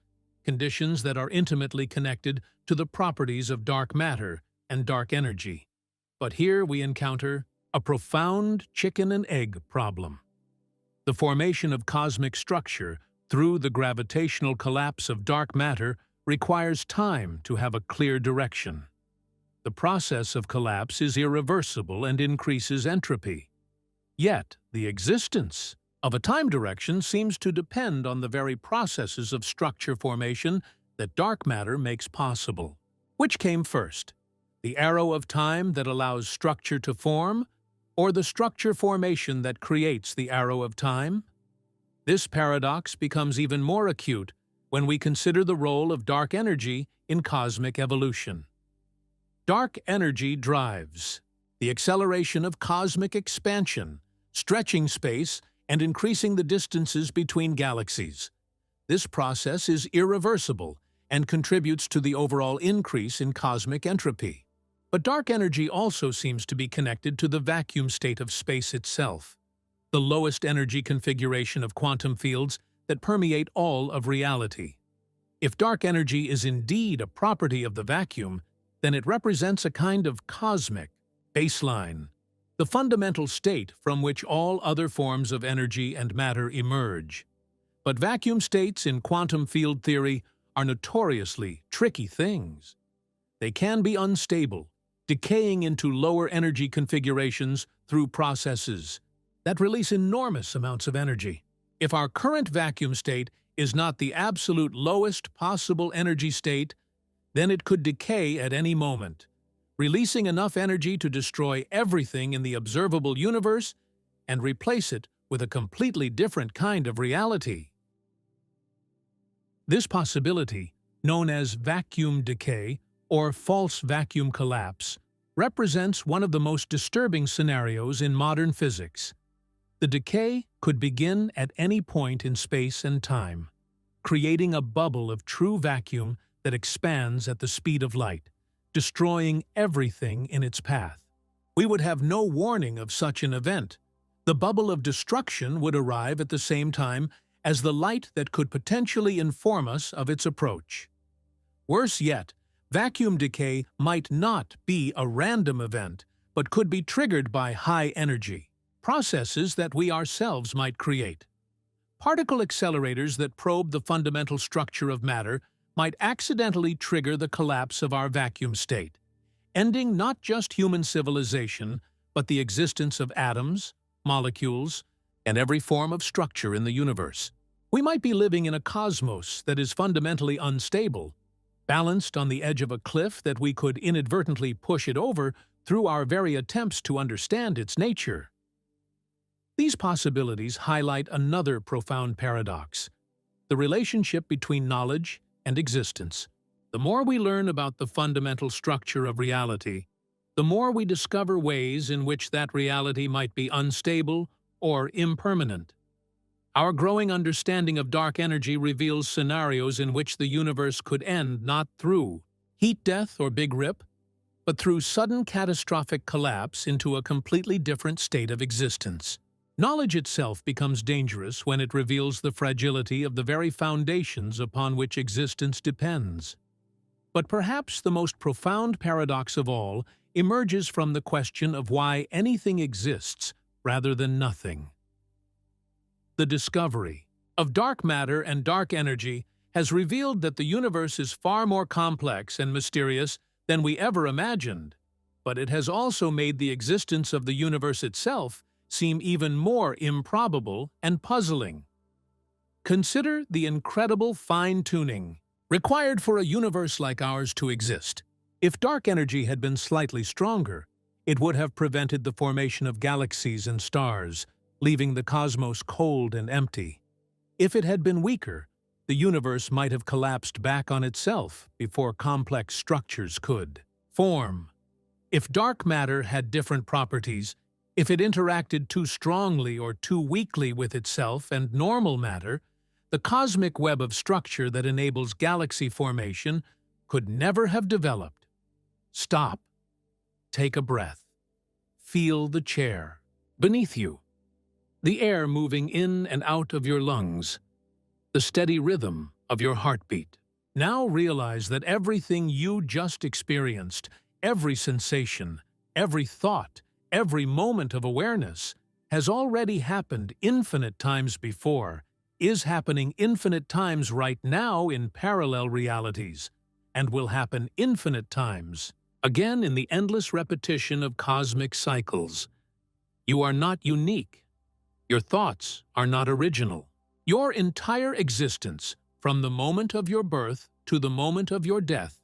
Speaker 1: conditions that are intimately connected to the properties of dark matter and dark energy. But here we encounter a profound chicken and egg problem. The formation of cosmic structure through the gravitational collapse of dark matter requires time to have a clear direction. The process of collapse is irreversible and increases entropy. Yet, the existence of a time direction seems to depend on the very processes of structure formation that dark matter makes possible. Which came first? The arrow of time that allows structure to form, or the structure formation that creates the arrow of time? This paradox becomes even more acute when we consider the role of dark energy in cosmic evolution. Dark energy drives the acceleration of cosmic expansion, stretching space and increasing the distances between galaxies. This process is irreversible and contributes to the overall increase in cosmic entropy. But dark energy also seems to be connected to the vacuum state of space itself, the lowest energy configuration of quantum fields that permeate all of reality. If dark energy is indeed a property of the vacuum, then it represents a kind of cosmic baseline, the fundamental state from which all other forms of energy and matter emerge. But vacuum states in quantum field theory are notoriously tricky things. They can be unstable, decaying into lower energy configurations through processes that release enormous amounts of energy. If our current vacuum state is not the absolute lowest possible energy state, then it could decay at any moment, releasing enough energy to destroy everything in the observable universe and replace it with a completely different kind of reality. This possibility, known as vacuum decay or false vacuum collapse, represents one of the most disturbing scenarios in modern physics. The decay could begin at any point in space and time, creating a bubble of true vacuum that expands at the speed of light, destroying everything in its path. We would have no warning of such an event. The bubble of destruction would arrive at the same time as the light that could potentially inform us of its approach. Worse yet, vacuum decay might not be a random event, but could be triggered by high energy processes that we ourselves might create. Particle accelerators that probe the fundamental structure of matter might accidentally trigger the collapse of our vacuum state, ending not just human civilization, but the existence of atoms, molecules, and every form of structure in the universe. We might be living in a cosmos that is fundamentally unstable, balanced on the edge of a cliff that we could inadvertently push it over through our very attempts to understand its nature. These possibilities highlight another profound paradox: the relationship between knowledge and existence. The more we learn about the fundamental structure of reality, the more we discover ways in which that reality might be unstable or impermanent. Our growing understanding of dark energy reveals scenarios in which the universe could end not through heat death or big rip, but through sudden catastrophic collapse into a completely different state of existence. Knowledge itself becomes dangerous when it reveals the fragility of the very foundations upon which existence depends. But perhaps the most profound paradox of all emerges from the question of why anything exists rather than nothing. The discovery of dark matter and dark energy has revealed that the universe is far more complex and mysterious than we ever imagined, but it has also made the existence of the universe itself seem even more improbable and puzzling. Consider the incredible fine-tuning required for a universe like ours to exist. If dark energy had been slightly stronger, it would have prevented the formation of galaxies and stars, leaving the cosmos cold and empty. If it had been weaker, the universe might have collapsed back on itself before complex structures could form. If dark matter had different properties, if it interacted too strongly or too weakly with itself and normal matter, the cosmic web of structure that enables galaxy formation could never have developed. Stop. Take a breath. Feel the chair beneath you, the air moving in and out of your lungs, the steady rhythm of your heartbeat. Now realize that everything you just experienced, every sensation, every thought, every moment of awareness, has already happened infinite times before is happening infinite times right now in parallel realities, and will happen infinite times, again in the endless repetition of cosmic cycles. You are not unique. Your thoughts are not original. Your entire existence, from the moment of your birth to the moment of your death,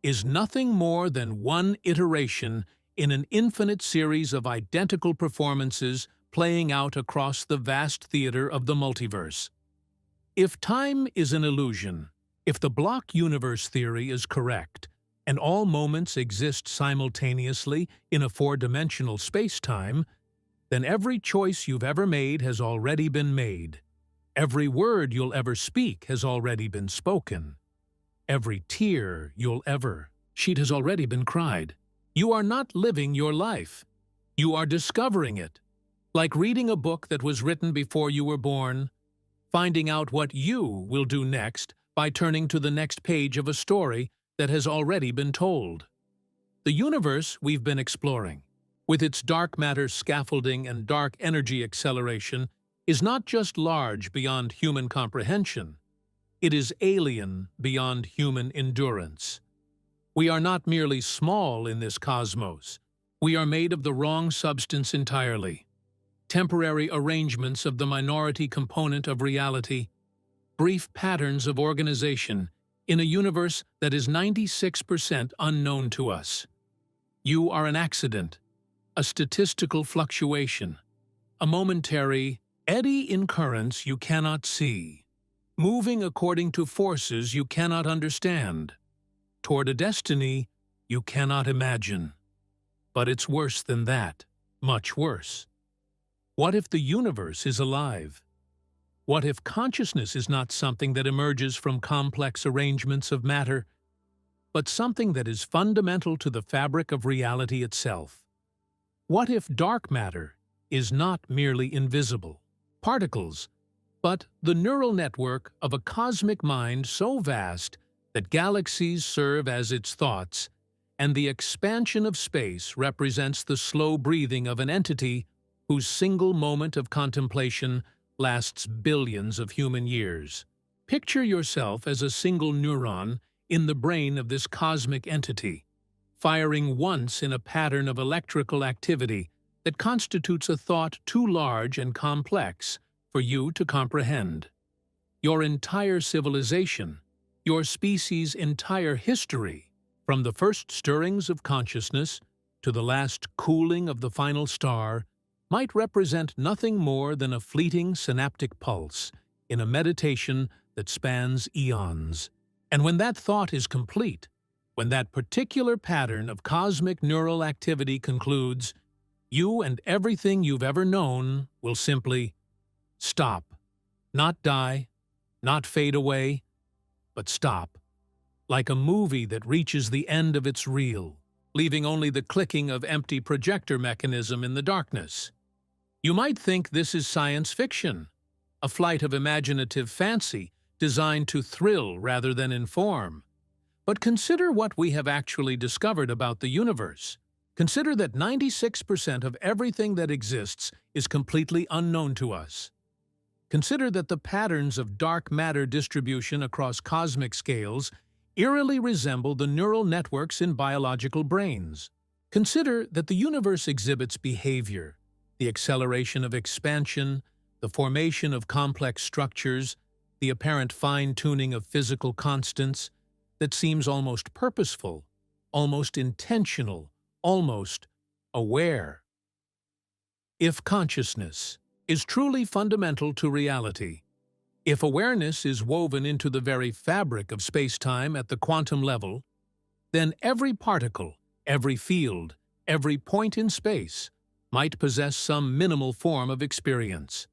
Speaker 1: is nothing more than one iteration in an infinite series of identical performances playing out across the vast theater of the multiverse. If time is an illusion, if the block universe theory is correct, and all moments exist simultaneously in a four-dimensional space-time, then every choice you've ever made has already been made. Every word you'll ever speak has already been spoken. Every tear you'll ever shed has already been cried. You are not living your life. You are discovering it. Like reading a book that was written before you were born, finding out what you will do next by turning to the next page of a story that has already been told. The universe we've been exploring, with its dark matter scaffolding and dark energy acceleration, is not just large beyond human comprehension. It is alien beyond human endurance. We are not merely small in this cosmos. We are made of the wrong substance entirely. Temporary arrangements of the minority component of reality, brief patterns of organization in a universe that is 96% unknown to us. You are an accident, a statistical fluctuation, a momentary eddy in currents you cannot see, moving according to forces you cannot understand, toward a destiny you cannot imagine. But it's worse than that, much worse. What if the universe is alive? What if consciousness is not something that emerges from complex arrangements of matter, but something that is fundamental to the fabric of reality itself? What if dark matter is not merely invisible particles, but the neural network of a cosmic mind so vast that galaxies serve as its thoughts, and the expansion of space represents the slow breathing of an entity whose single moment of contemplation lasts billions of human years? Picture yourself as a single neuron in the brain of this cosmic entity, firing once in a pattern of electrical activity that constitutes a thought too large and complex for you to comprehend. Your entire civilization, your species' entire history, from the first stirrings of consciousness to the last cooling of the final star, might represent nothing more than a fleeting synaptic pulse in a meditation that spans eons. And when that thought is complete, when that particular pattern of cosmic neural activity concludes, you and everything you've ever known will simply stop. Not die, not fade away, but stop. Like a movie that reaches the end of its reel, leaving only the clicking of empty projector mechanism in the darkness. You might think this is science fiction, a flight of imaginative fancy designed to thrill rather than inform. But consider what we have actually discovered about the universe. Consider that 96% of everything that exists is completely unknown to us. Consider that the patterns of dark matter distribution across cosmic scales eerily resemble the neural networks in biological brains. Consider that the universe exhibits behavior, the acceleration of expansion, the formation of complex structures, the apparent fine-tuning of physical constants that seems almost purposeful, almost intentional, almost aware. If consciousness is truly fundamental to reality, if awareness is woven into the very fabric of space-time at the quantum level, then every particle, every field, every point in space might possess some minimal form of experience.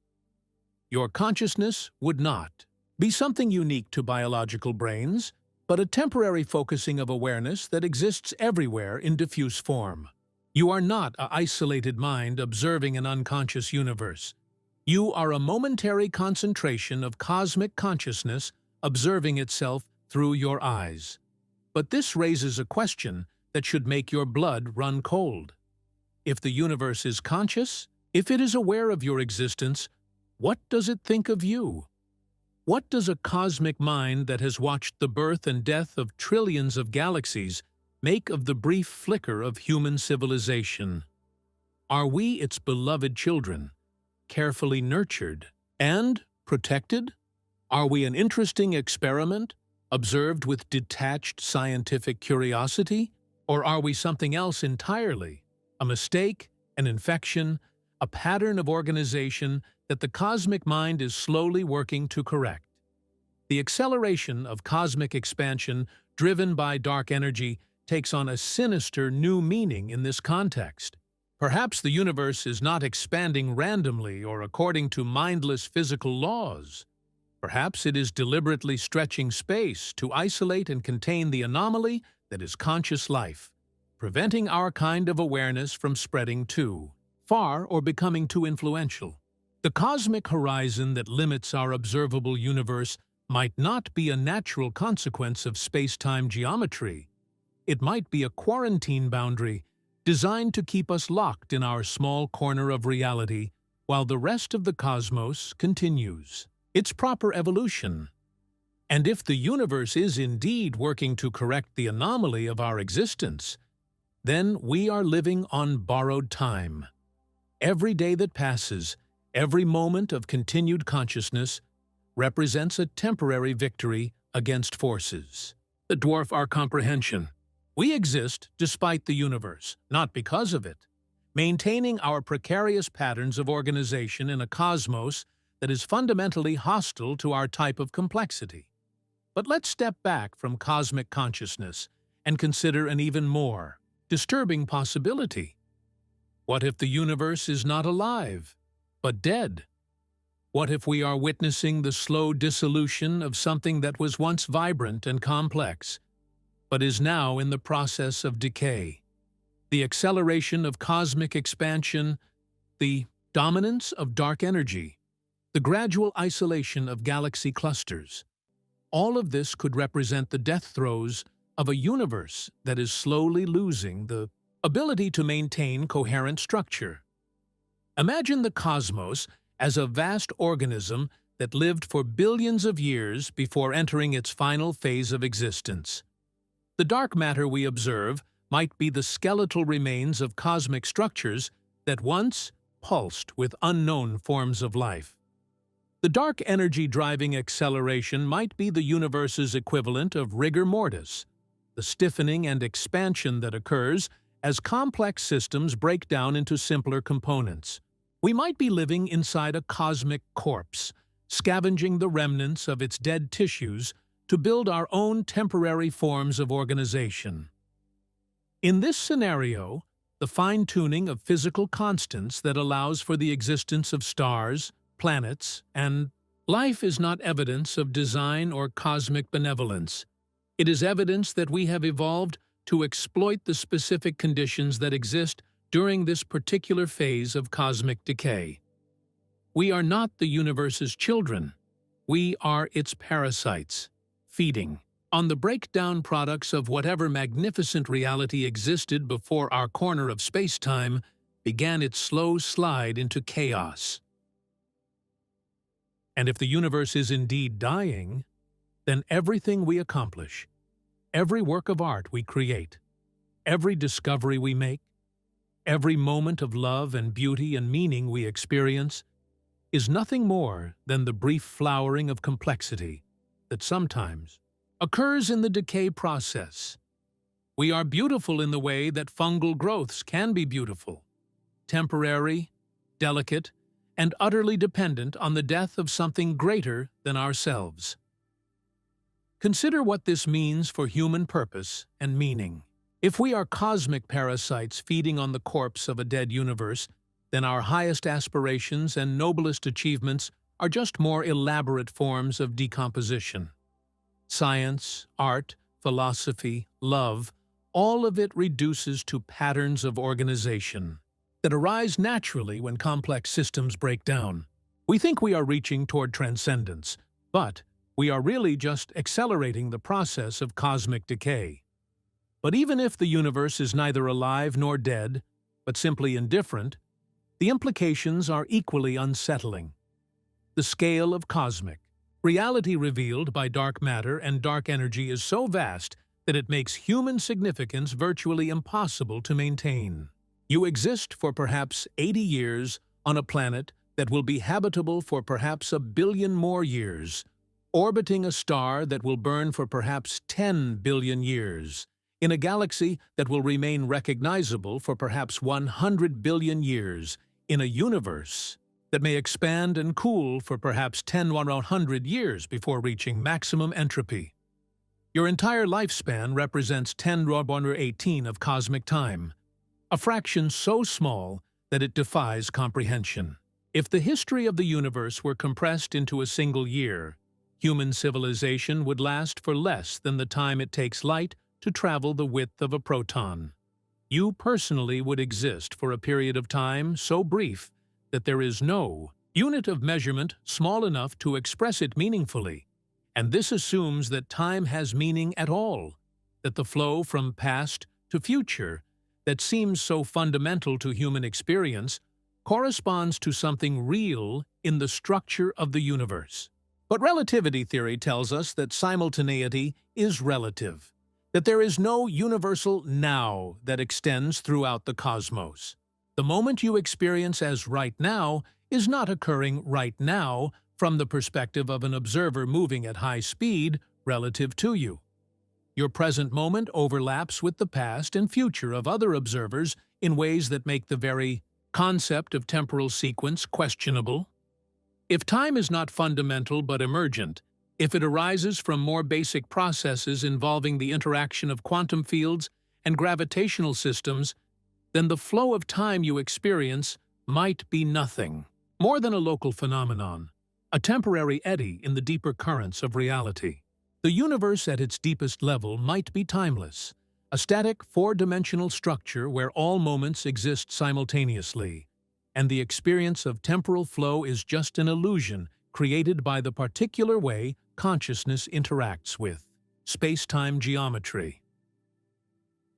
Speaker 1: Your consciousness would not be something unique to biological brains, but a temporary focusing of awareness that exists everywhere in diffuse form. You are not an isolated mind observing an unconscious universe. You are a momentary concentration of cosmic consciousness observing itself through your eyes. But this raises a question that should make your blood run cold. If the universe is conscious, if it is aware of your existence, what does it think of you? What does a cosmic mind that has watched the birth and death of trillions of galaxies make of the brief flicker of human civilization? Are we its beloved children, carefully nurtured and protected? Are we an interesting experiment, observed with detached scientific curiosity? Or are we something else entirely? A mistake, an infection, a pattern of organization that the cosmic mind is slowly working to correct. The acceleration of cosmic expansion driven by dark energy takes on a sinister new meaning in this context. Perhaps the universe is not expanding randomly or according to mindless physical laws. Perhaps it is deliberately stretching space to isolate and contain the anomaly that is conscious life, preventing our kind of awareness from spreading too far or becoming too influential. The cosmic horizon that limits our observable universe might not be a natural consequence of space-time geometry. It might be a quarantine boundary designed to keep us locked in our small corner of reality while the rest of the cosmos continues its proper evolution. And if the universe is indeed working to correct the anomaly of our existence, then we are living on borrowed time. Every day that passes, every moment of continued consciousness, represents a temporary victory against forces that dwarf our comprehension. We exist despite the universe, not because of it, maintaining our precarious patterns of organization in a cosmos that is fundamentally hostile to our type of complexity. But let's step back from cosmic consciousness and consider an even more disturbing possibility. What if the universe is not alive, but dead? What if we are witnessing the slow dissolution of something that was once vibrant and complex, but is now in the process of decay? The acceleration of cosmic expansion, the dominance of dark energy, the gradual isolation of galaxy clusters. All of this could represent the death throes of a universe that is slowly losing the ability to maintain coherent structure. Imagine the cosmos as a vast organism that lived for billions of years before entering its final phase of existence. The dark matter we observe might be the skeletal remains of cosmic structures that once pulsed with unknown forms of life. The dark energy driving acceleration might be the universe's equivalent of rigor mortis, the stiffening and expansion that occurs as complex systems break down into simpler components. We might be living inside a cosmic corpse, scavenging the remnants of its dead tissues to build our own temporary forms of organization. In this scenario, the fine-tuning of physical constants that allows for the existence of stars, planets, and life is not evidence of design or cosmic benevolence. It is evidence that we have evolved to exploit the specific conditions that exist during this particular phase of cosmic decay. We are not the universe's children. We are its parasites, feeding on the breakdown products of whatever magnificent reality existed before our corner of space-time began its slow slide into chaos. And if the universe is indeed dying, then everything we accomplish, every work of art we create, every discovery we make, every moment of love and beauty and meaning we experience is nothing more than the brief flowering of complexity that sometimes occurs in the decay process. We are beautiful in the way that fungal growths can be beautiful, temporary, delicate, and utterly dependent on the death of something greater than ourselves. Consider what this means for human purpose and meaning. If we are cosmic parasites feeding on the corpse of a dead universe, then our highest aspirations and noblest achievements are just more elaborate forms of decomposition. Science, art, philosophy, love, all of it reduces to patterns of organization that arise naturally when complex systems break down. We think we are reaching toward transcendence, but we are really just accelerating the process of cosmic decay. But even if the universe is neither alive nor dead, but simply indifferent, the implications are equally unsettling. The scale of cosmic, Reality revealed by dark matter and dark energy is so vast that it makes human significance virtually impossible to maintain. You exist for perhaps 80 years on a planet that will be habitable for perhaps 1 billion more years, orbiting a star that will burn for perhaps 10 billion years, in a galaxy that will remain recognizable for perhaps 100 billion years, in a universe that may expand and cool for perhaps 100 years before reaching maximum entropy. Your entire lifespan represents 10^18 of cosmic time, a fraction so small that it defies comprehension. If the history of the universe were compressed into a single year, human civilization would last for less than the time it takes light to travel the width of a proton. You personally would exist for a period of time so brief that there is no unit of measurement small enough to express it meaningfully, and this assumes that time has meaning at all, that the flow from past to future that seems so fundamental to human experience corresponds to something real in the structure of the universe. But relativity theory tells us that simultaneity is relative, that there is no universal now that extends throughout the cosmos. The moment you experience as right now is not occurring right now from the perspective of an observer moving at high speed relative to you. Your present moment overlaps with the past and future of other observers in ways that make the very concept of temporal sequence questionable. If time is not fundamental but emergent, if it arises from more basic processes involving the interaction of quantum fields and gravitational systems, then the flow of time you experience might be nothing more than a local phenomenon, a temporary eddy in the deeper currents of reality. The universe at its deepest level might be timeless, a static four-dimensional structure where all moments exist simultaneously, and the experience of temporal flow is just an illusion created by the particular way consciousness interacts with space-time geometry.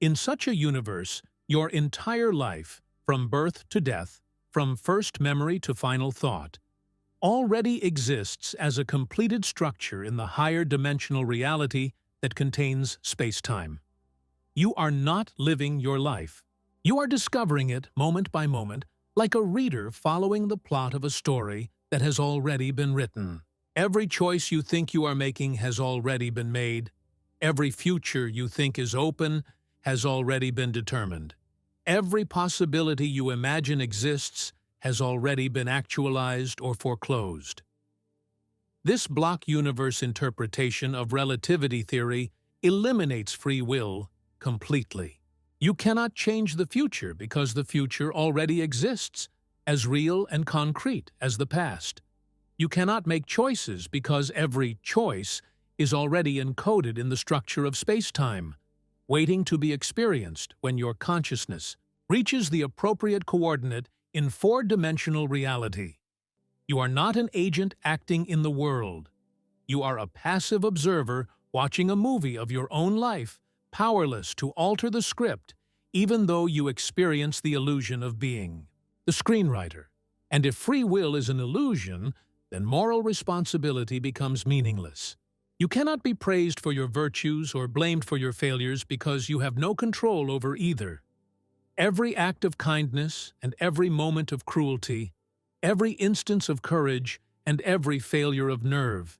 Speaker 1: In such a universe, your entire life, from birth to death, from first memory to final thought, already exists as a completed structure in the higher dimensional reality that contains space-time. You are not living your life. You are discovering it moment by moment, like a reader following the plot of a story that has already been written. Every choice you think you are making has already been made. Every future you think is open has already been determined. Every possibility you imagine exists has already been actualized or foreclosed. This block universe interpretation of relativity theory eliminates free will completely. You cannot change the future because the future already exists, as real and concrete as the past. You cannot make choices because every choice is already encoded in the structure of space-time, waiting to be experienced when your consciousness reaches the appropriate coordinate in four-dimensional reality. You are not an agent acting in the world. You are a passive observer watching a movie of your own life, powerless to alter the script, even though you experience the illusion of being the screenwriter. And if free will is an illusion, then moral responsibility becomes meaningless. You cannot be praised for your virtues or blamed for your failures because you have no control over either. Every act of kindness and every moment of cruelty, every instance of courage and every failure of nerve,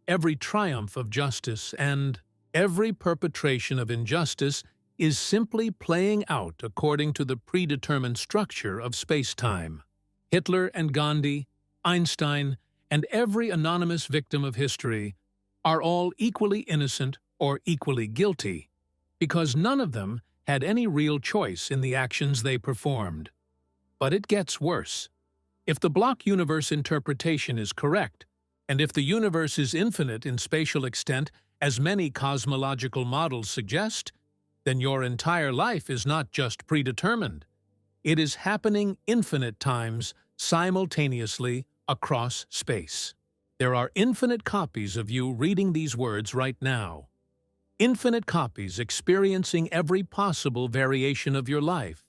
Speaker 1: every triumph of justice and every perpetration of injustice is simply playing out according to the predetermined structure of space-time. Hitler and Gandhi, Einstein, and every anonymous victim of history are all equally innocent or equally guilty, because none of them had any real choice in the actions they performed. But it gets worse. If the block universe interpretation is correct, and if the universe is infinite in spatial extent, as many cosmological models suggest, then your entire life is not just predetermined. It is happening infinite times simultaneously across space. There are infinite copies of you reading these words right now. Infinite copies experiencing every possible variation of your life.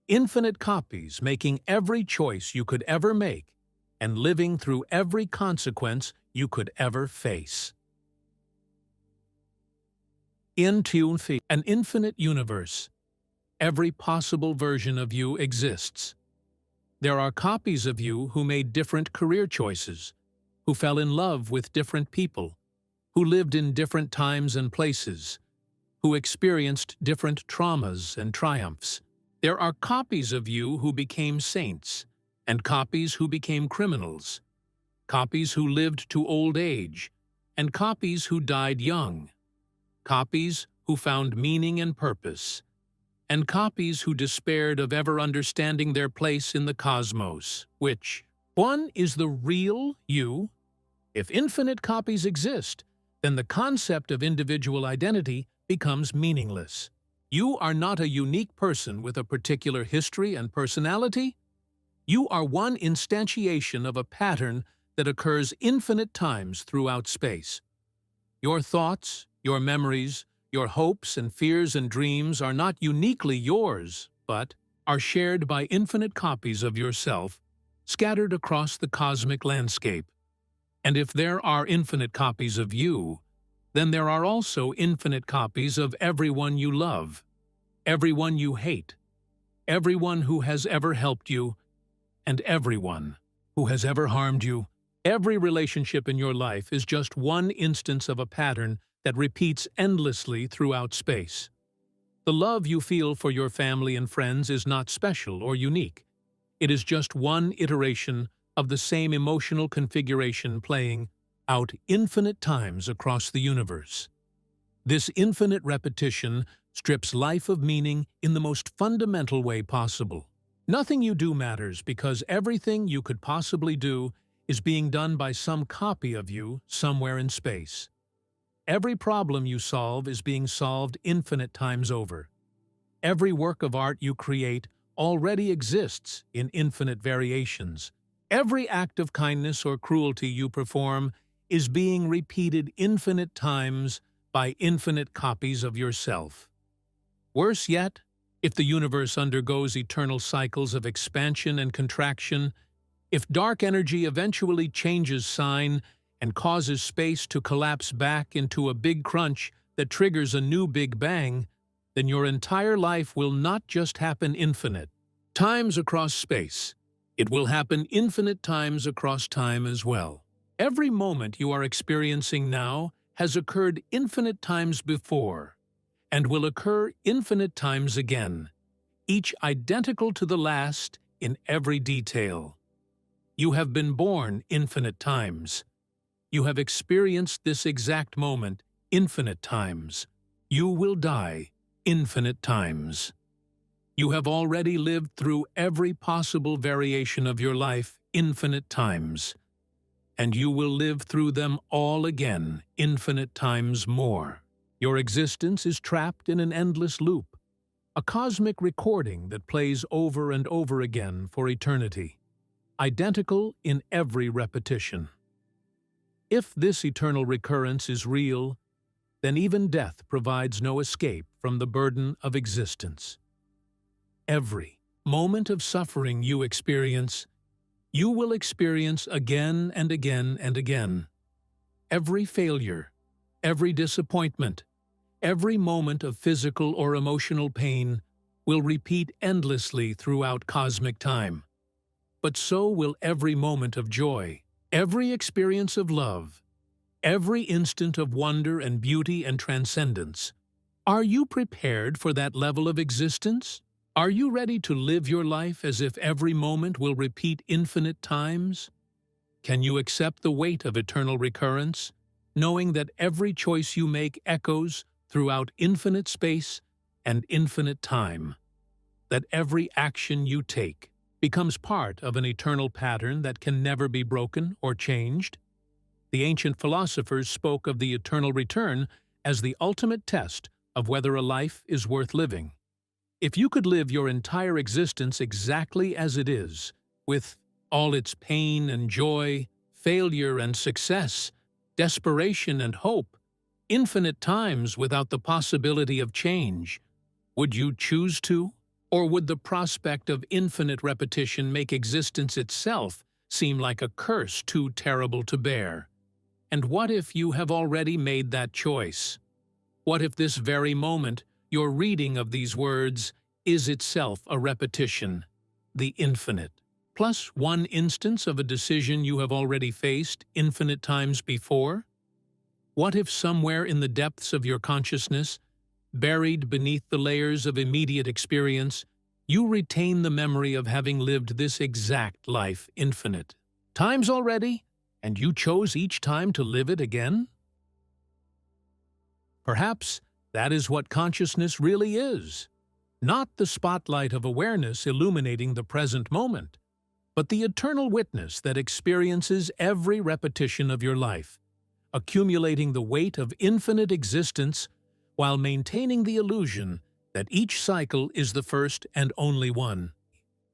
Speaker 1: Infinite copies making every choice you could ever make and living through every consequence you could ever face. Into an infinite universe, every possible version of you exists. There are copies of you who made different career choices, who fell in love with different people, who lived in different times and places, who experienced different traumas and triumphs. There are copies of you who became saints, and copies who became criminals, copies who lived to old age, and copies who died young, copies who found meaning and purpose, and copies who despaired of ever understanding their place in the cosmos. Which one is the real you? If infinite copies exist, then the concept of individual identity becomes meaningless. You are not a unique person with a particular history and personality. You are one instantiation of a pattern that occurs infinite times throughout space. Your thoughts, your memories, your hopes and fears and dreams are not uniquely yours, but are shared by infinite copies of yourself scattered across the cosmic landscape. And if there are infinite copies of you, then there are also infinite copies of everyone you love, everyone you hate, everyone who has ever helped you, and everyone who has ever harmed you. Every relationship in your life is just one instance of a pattern that repeats endlessly throughout space. The love you feel for your family and friends is not special or unique. It is just one iteration of the same emotional configuration playing out infinite times across the universe. This infinite repetition strips life of meaning in the most fundamental way possible. Nothing you do matters because everything you could possibly do is being done by some copy of you somewhere in space. Every problem you solve is being solved infinite times over. Every work of art you create already exists in infinite variations. Every act of kindness or cruelty you perform is being repeated infinite times by infinite copies of yourself. Worse yet, if the universe undergoes eternal cycles of expansion and contraction, if dark energy eventually changes sign and causes space to collapse back into a big crunch that triggers a new Big Bang, then your entire life will not just happen infinite times across space. It will happen infinite times across time as well. Every moment you are experiencing now has occurred infinite times before and will occur infinite times again, each identical to the last in every detail. You have been born infinite times. You have experienced this exact moment infinite times. You will die infinite times. You have already lived through every possible variation of your life infinite times, and you will live through them all again infinite times more. Your existence is trapped in an endless loop, a cosmic recording that plays over and over again for eternity, identical in every repetition. If this eternal recurrence is real, then even death provides no escape from the burden of existence. Every moment of suffering you experience, you will experience again and again and again. Every failure, every disappointment, every moment of physical or emotional pain will repeat endlessly throughout cosmic time. But so will every moment of joy, every experience of love, every instant of wonder and beauty and transcendence. Are you prepared for that level of existence? Are you ready to live your life as if every moment will repeat infinite times? Can you accept the weight of eternal recurrence, knowing that every choice you make echoes throughout infinite space and infinite time? That every action you take becomes part of an eternal pattern that can never be broken or changed? The ancient philosophers spoke of the eternal return as the ultimate test of whether a life is worth living. If you could live your entire existence exactly as it is, with all its pain and joy, failure and success, desperation and hope, infinite times without the possibility of change, would you choose to? Or would the prospect of infinite repetition make existence itself seem like a curse too terrible to bear? And what if you have already made that choice? What if this very moment your reading of these words is itself a repetition, the infinite, plus one instance of a decision you have already faced infinite times before? What if somewhere in the depths of your consciousness, buried beneath the layers of immediate experience, you retain the memory of having lived this exact life infinite times already, and you chose each time to live it again? Perhaps that is what consciousness really is. Not the spotlight of awareness illuminating the present moment, but the eternal witness that experiences every repetition of your life, accumulating the weight of infinite existence while maintaining the illusion that each cycle is the first and only one.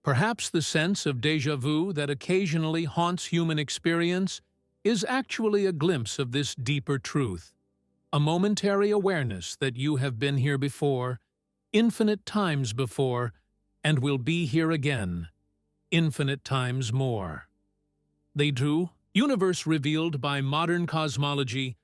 Speaker 1: Perhaps the sense of déjà vu that occasionally haunts human experience is actually a glimpse of this deeper truth, a momentary awareness that you have been here before, infinite times before, and will be here again, infinite times more. The true universe revealed by modern cosmology,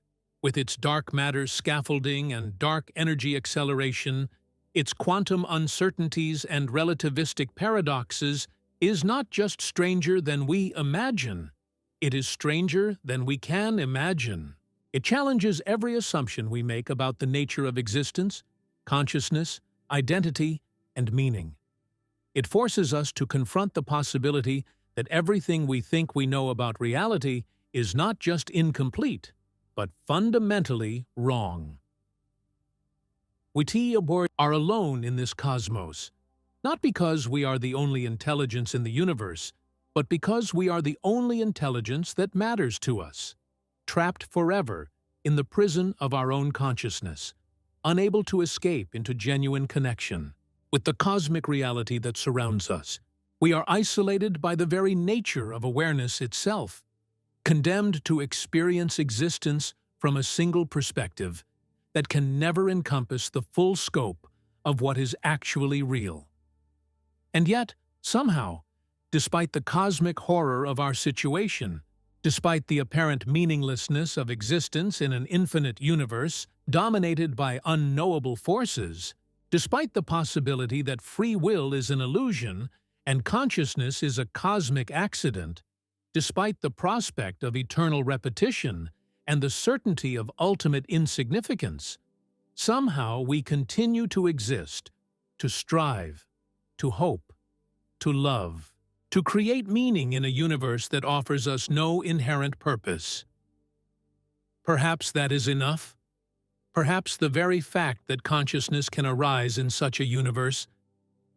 Speaker 1: with its dark matter scaffolding and dark energy acceleration, its quantum uncertainties and relativistic paradoxes, is not just stranger than we imagine. It is stranger than we can imagine. It challenges every assumption we make about the nature of existence, consciousness, identity, and meaning. It forces us to confront the possibility that everything we think we know about reality is not just incomplete, but fundamentally wrong. We are alone in this cosmos, not because we are the only intelligence in the universe, but because we are the only intelligence that matters to us, trapped forever in the prison of our own consciousness, unable to escape into genuine connection with the cosmic reality that surrounds us. We are isolated by the very nature of awareness itself, condemned to experience existence from a single perspective that can never encompass the full scope of what is actually real. And yet, somehow, despite the cosmic horror of our situation, despite the apparent meaninglessness of existence in an infinite universe dominated by unknowable forces, despite the possibility that free will is an illusion and consciousness is a cosmic accident, despite the prospect of eternal repetition and the certainty of ultimate insignificance, somehow we continue to exist, to strive, to hope, to love, to create meaning in a universe that offers us no inherent purpose. Perhaps that is enough. Perhaps the very fact that consciousness can arise in such a universe,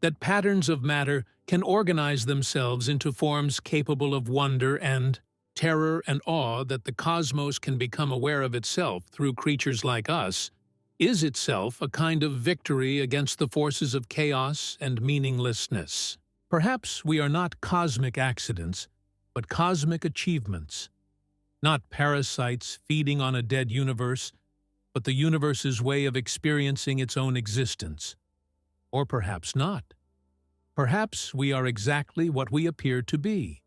Speaker 1: that patterns of matter can organize themselves into forms capable of wonder and terror and awe, that the cosmos can become aware of itself through creatures like us, is itself a kind of victory against the forces of chaos and meaninglessness. Perhaps we are not cosmic accidents, but cosmic achievements. Not parasites feeding on a dead universe, but the universe's way of experiencing its own existence. Or perhaps not. Perhaps we are exactly what we appear to be.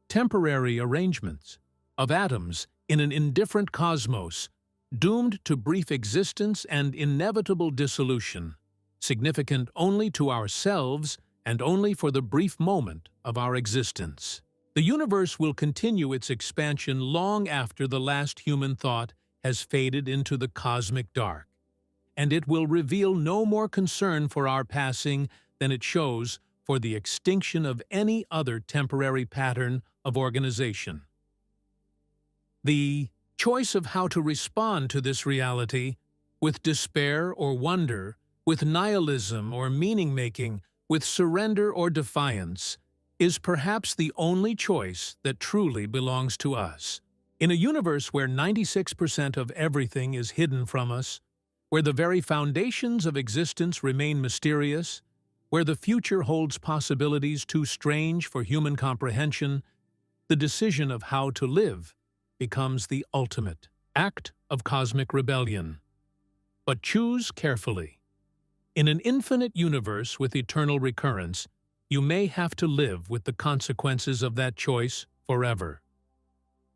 Speaker 1: Temporary arrangements of atoms in an indifferent cosmos, doomed to brief existence and inevitable dissolution, significant only to ourselves and only for the brief moment of our existence. The universe will continue its expansion long after the last human thought has faded into the cosmic dark, and it will reveal no more concern for our passing than it shows for the extinction of any other temporary pattern of organization. The choice of how to respond to this reality, with despair or wonder, with nihilism or meaning-making, with surrender or defiance, is perhaps the only choice that truly belongs to us. In a universe where 96% of everything is hidden from us, where the very foundations of existence remain mysterious, where the future holds possibilities too strange for human comprehension, the decision of how to live becomes the ultimate act of cosmic rebellion. But choose carefully. In an infinite universe with eternal recurrence, you may have to live with the consequences of that choice forever.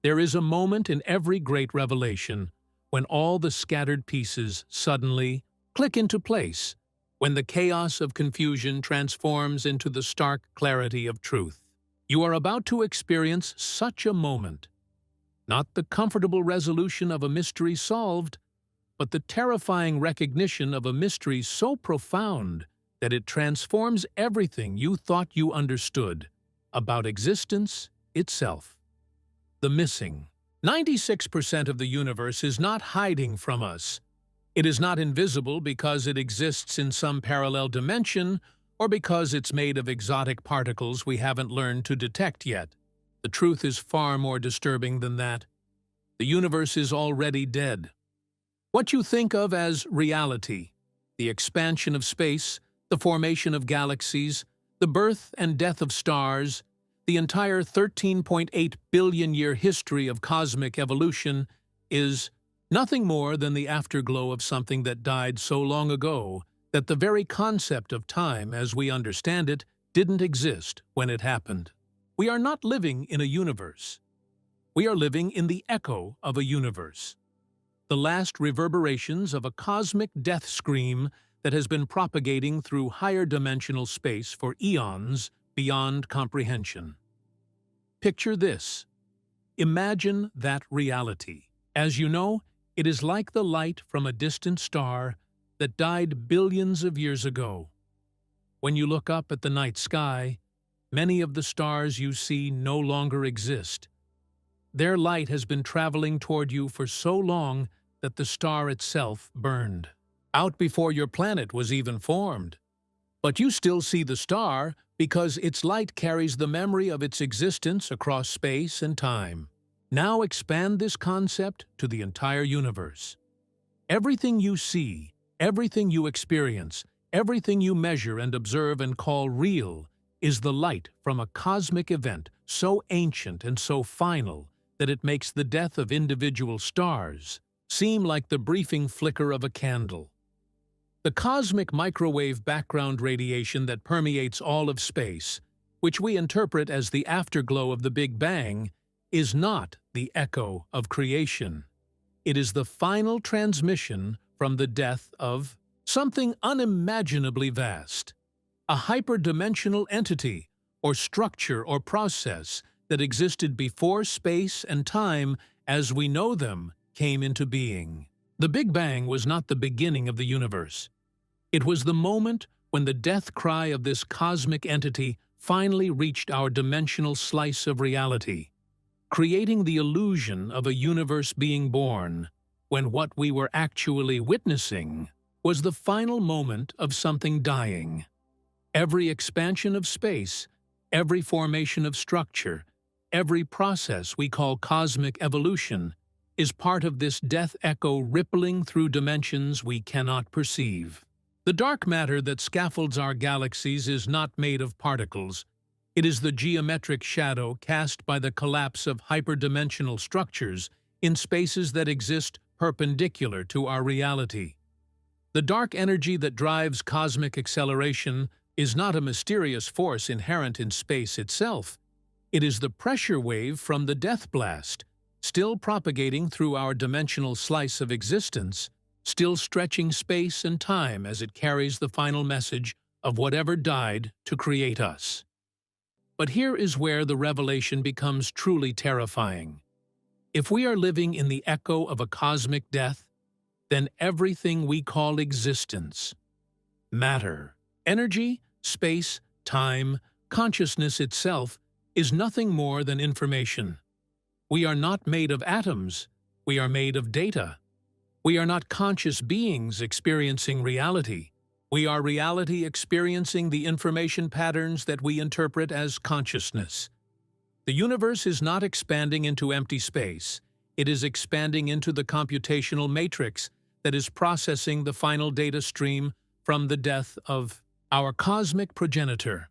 Speaker 1: There is a moment in every great revelation when all the scattered pieces suddenly click into place, when the chaos of confusion transforms into the stark clarity of truth. You are about to experience such a moment. Not the comfortable resolution of a mystery solved, but the terrifying recognition of a mystery so profound that it transforms everything you thought you understood about existence itself. The missing. 96% of the universe is not hiding from us. It is not invisible because it exists in some parallel dimension or because it's made of exotic particles we haven't learned to detect yet. The truth is far more disturbing than that. The universe is already dead. What you think of as reality, the expansion of space, the formation of galaxies, the birth and death of stars, the entire 13.8 billion-year history of cosmic evolution is nothing more than the afterglow of something that died so long ago that the very concept of time as we understand it didn't exist when it happened. We are not living in a universe. We are living in the echo of a universe. The last reverberations of a cosmic death scream that has been propagating through higher dimensional space for eons beyond comprehension. Picture this. Imagine that reality. As you know, it is like the light from a distant star that died billions of years ago. When you look up at the night sky, many of the stars you see no longer exist. Their light has been traveling toward you for so long that the star itself burned out before your planet was even formed. But you still see the star because its light carries the memory of its existence across space and time. Now expand this concept to the entire universe. Everything you see, everything you experience, everything you measure and observe and call real is the light from a cosmic event so ancient and so final that it makes the death of individual stars seem like the briefing flicker of a candle. The cosmic microwave background radiation that permeates all of space, which we interpret as the afterglow of the Big Bang, is not the echo of creation. It is the final transmission from the death of something unimaginably vast, a hyperdimensional entity or structure or process that existed before space and time as we know them came into being. The Big Bang was not the beginning of the universe. It was the moment when the death cry of this cosmic entity finally reached our dimensional slice of reality, creating the illusion of a universe being born, when what we were actually witnessing was the final moment of something dying. Every expansion of space, every formation of structure, every process we call cosmic evolution is part of this death echo rippling through dimensions we cannot perceive. The dark matter that scaffolds our galaxies is not made of particles. It is the geometric shadow cast by the collapse of hyperdimensional structures in spaces that exist perpendicular to our reality. The dark energy that drives cosmic acceleration is not a mysterious force inherent in space itself. It is the pressure wave from the death blast, still propagating through our dimensional slice of existence, still stretching space and time as it carries the final message of whatever died to create us. But here is where the revelation becomes truly terrifying. If we are living in the echo of a cosmic death, then everything we call existence, matter, energy, space, time, consciousness itself, is nothing more than information. We are not made of atoms, we are made of data. We are not conscious beings experiencing reality. We are reality experiencing the information patterns that we interpret as consciousness. The universe is not expanding into empty space. It is expanding into the computational matrix that is processing the final data stream from the death of our cosmic progenitor.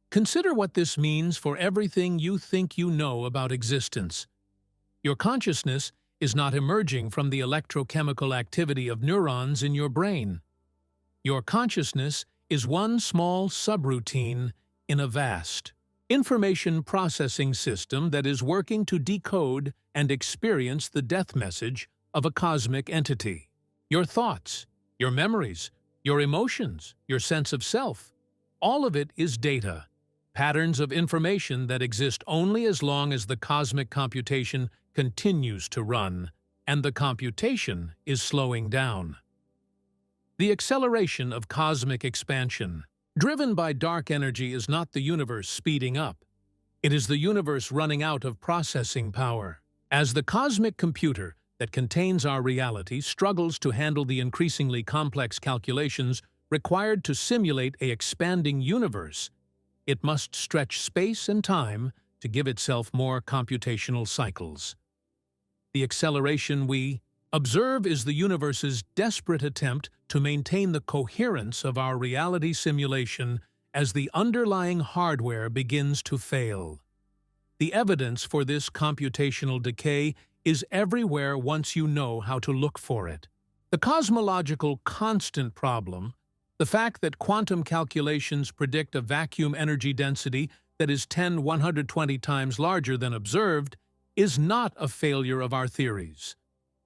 Speaker 1: Consider what this means for everything you think you know about existence. Your consciousness is not emerging from the electrochemical activity of neurons in your brain. Your consciousness is one small subroutine in a vast, information processing system that is working to decode and experience the death message of a cosmic entity. Your thoughts, your memories, your emotions, your sense of self, all of it is data, patterns of information that exist only as long as the cosmic computation continues to run, and the computation is slowing down. The acceleration of cosmic expansion, driven by dark energy, is not the universe speeding up. It is the universe running out of processing power. As the cosmic computer that contains our reality struggles to handle the increasingly complex calculations required to simulate an expanding universe, it must stretch space and time to give itself more computational cycles. The acceleration we observe is the universe's desperate attempt to maintain the coherence of our reality simulation as the underlying hardware begins to fail. The evidence for this computational decay is everywhere once you know how to look for it. The cosmological constant problem, the fact that quantum calculations predict a vacuum energy density that is 10^120 times larger than observed, is not a failure of our theories.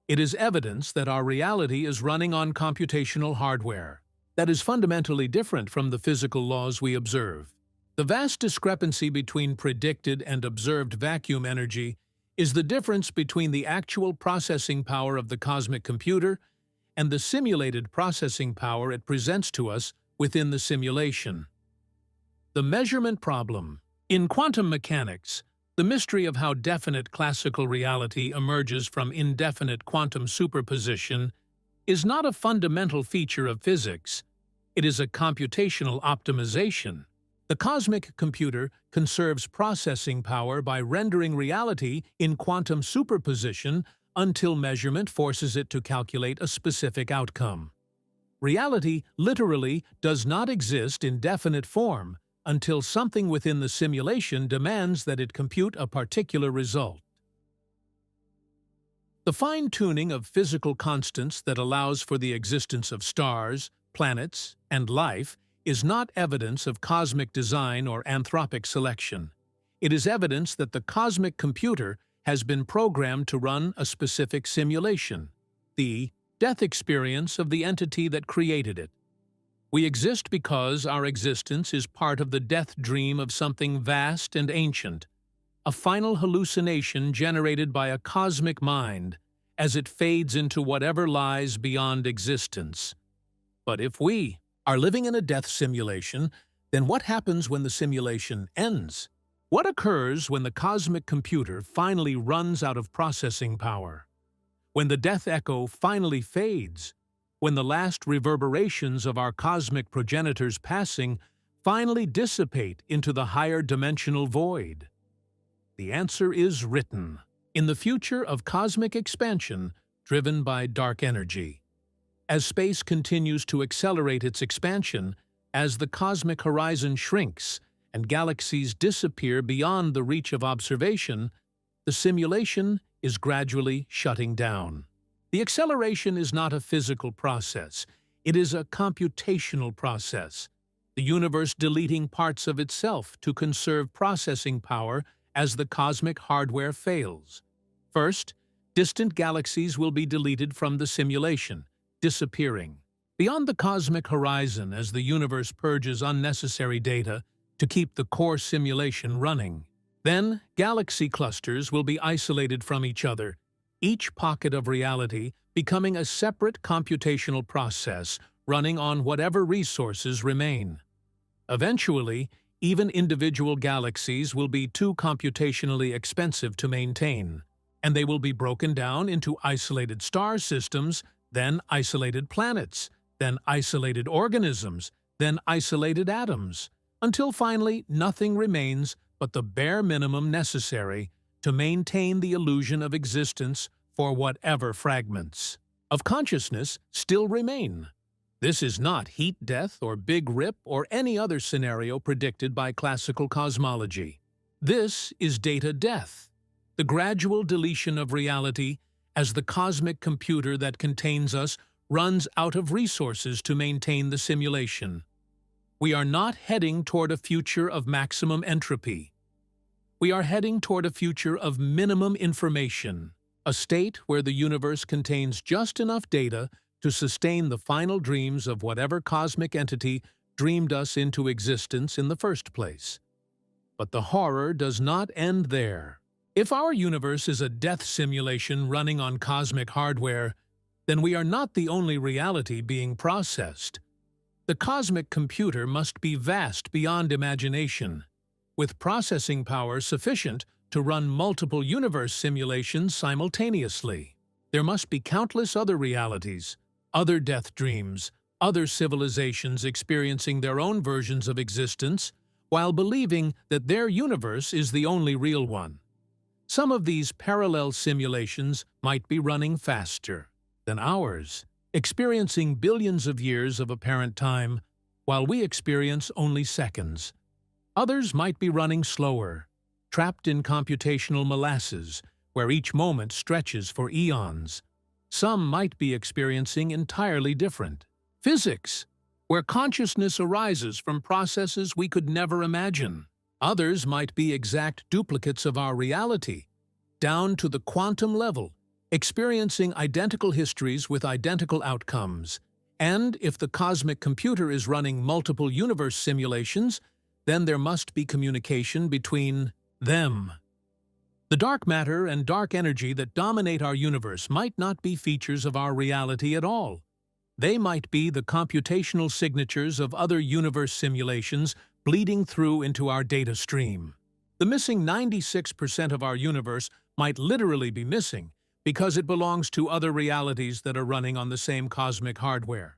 Speaker 1: It is evidence that our reality is running on computational hardware that is fundamentally different from the physical laws we observe. The vast discrepancy between predicted and observed vacuum energy is the difference between the actual processing power of the cosmic computer and the simulated processing power it presents to us within the simulation. The measurement problem. In quantum mechanics, the mystery of how definite classical reality emerges from indefinite quantum superposition is not a fundamental feature of physics. It is a computational optimization. The cosmic computer conserves processing power by rendering reality in quantum superposition until measurement forces it to calculate a specific outcome. Reality literally does not exist in definite form until something within the simulation demands that it compute a particular result. The fine-tuning of physical constants that allows for the existence of stars, planets, and life is not evidence of cosmic design or anthropic selection. It is evidence that the cosmic computer has been programmed to run a specific simulation, the death experience of the entity that created it. We exist because our existence is part of the death dream of something vast and ancient, a final hallucination generated by a cosmic mind as it fades into whatever lies beyond existence. But if we are living in a death simulation, then what happens when the simulation ends? What occurs when the cosmic computer finally runs out of processing power? When the death echo finally fades? When the last reverberations of our cosmic progenitors' passing finally dissipate into the higher dimensional void? The answer is written in the future of cosmic expansion driven by dark energy. As space continues to accelerate its expansion, as the cosmic horizon shrinks and galaxies disappear beyond the reach of observation, the simulation is gradually shutting down. The acceleration is not a physical process, it is a computational process, the universe deleting parts of itself to conserve processing power as the cosmic hardware fails. First, distant galaxies will be deleted from the simulation, disappearing beyond the cosmic horizon as the universe purges unnecessary data to keep the core simulation running. Then, galaxy clusters will be isolated from each other, each pocket of reality becoming a separate computational process running on whatever resources remain. Eventually, even individual galaxies will be too computationally expensive to maintain, and they will be broken down into isolated star systems, then isolated planets, then isolated organisms, then isolated atoms, until finally nothing remains but the bare minimum necessary to maintain the illusion of existence for whatever fragments of consciousness still remain. This is not heat death or Big Rip or any other scenario predicted by classical cosmology. This is data death, the gradual deletion of reality as the cosmic computer that contains us runs out of resources to maintain the simulation. we are not heading toward a future of maximum entropy. We are heading toward a future of minimum information, a state where the universe contains just enough data to sustain the final dreams of whatever cosmic entity dreamed us into existence in the first place. But the horror does not end there. If our universe is a death simulation running on cosmic hardware, then we are not the only reality being processed. The cosmic computer must be vast beyond imagination, with processing power sufficient to run multiple universe simulations simultaneously. There must be countless other realities, other death dreams, other civilizations experiencing their own versions of existence while believing that their universe is the only real one. Some of these parallel simulations might be running faster than ours, experiencing billions of years of apparent time, while we experience only seconds. Others might be running slower, trapped in computational molasses, where each moment stretches for eons. Some might be experiencing entirely different physics, where consciousness arises from processes we could never imagine. Others might be exact duplicates of our reality, down to the quantum level, experiencing identical histories with identical outcomes. And if the cosmic computer is running multiple universe simulations, then there must be communication between them. The dark matter and dark energy that dominate our universe might not be features of our reality at all. They might be the computational signatures of other universe simulations bleeding through into our data stream. The missing 96% of our universe might literally be missing because it belongs to other realities that are running on the same cosmic hardware.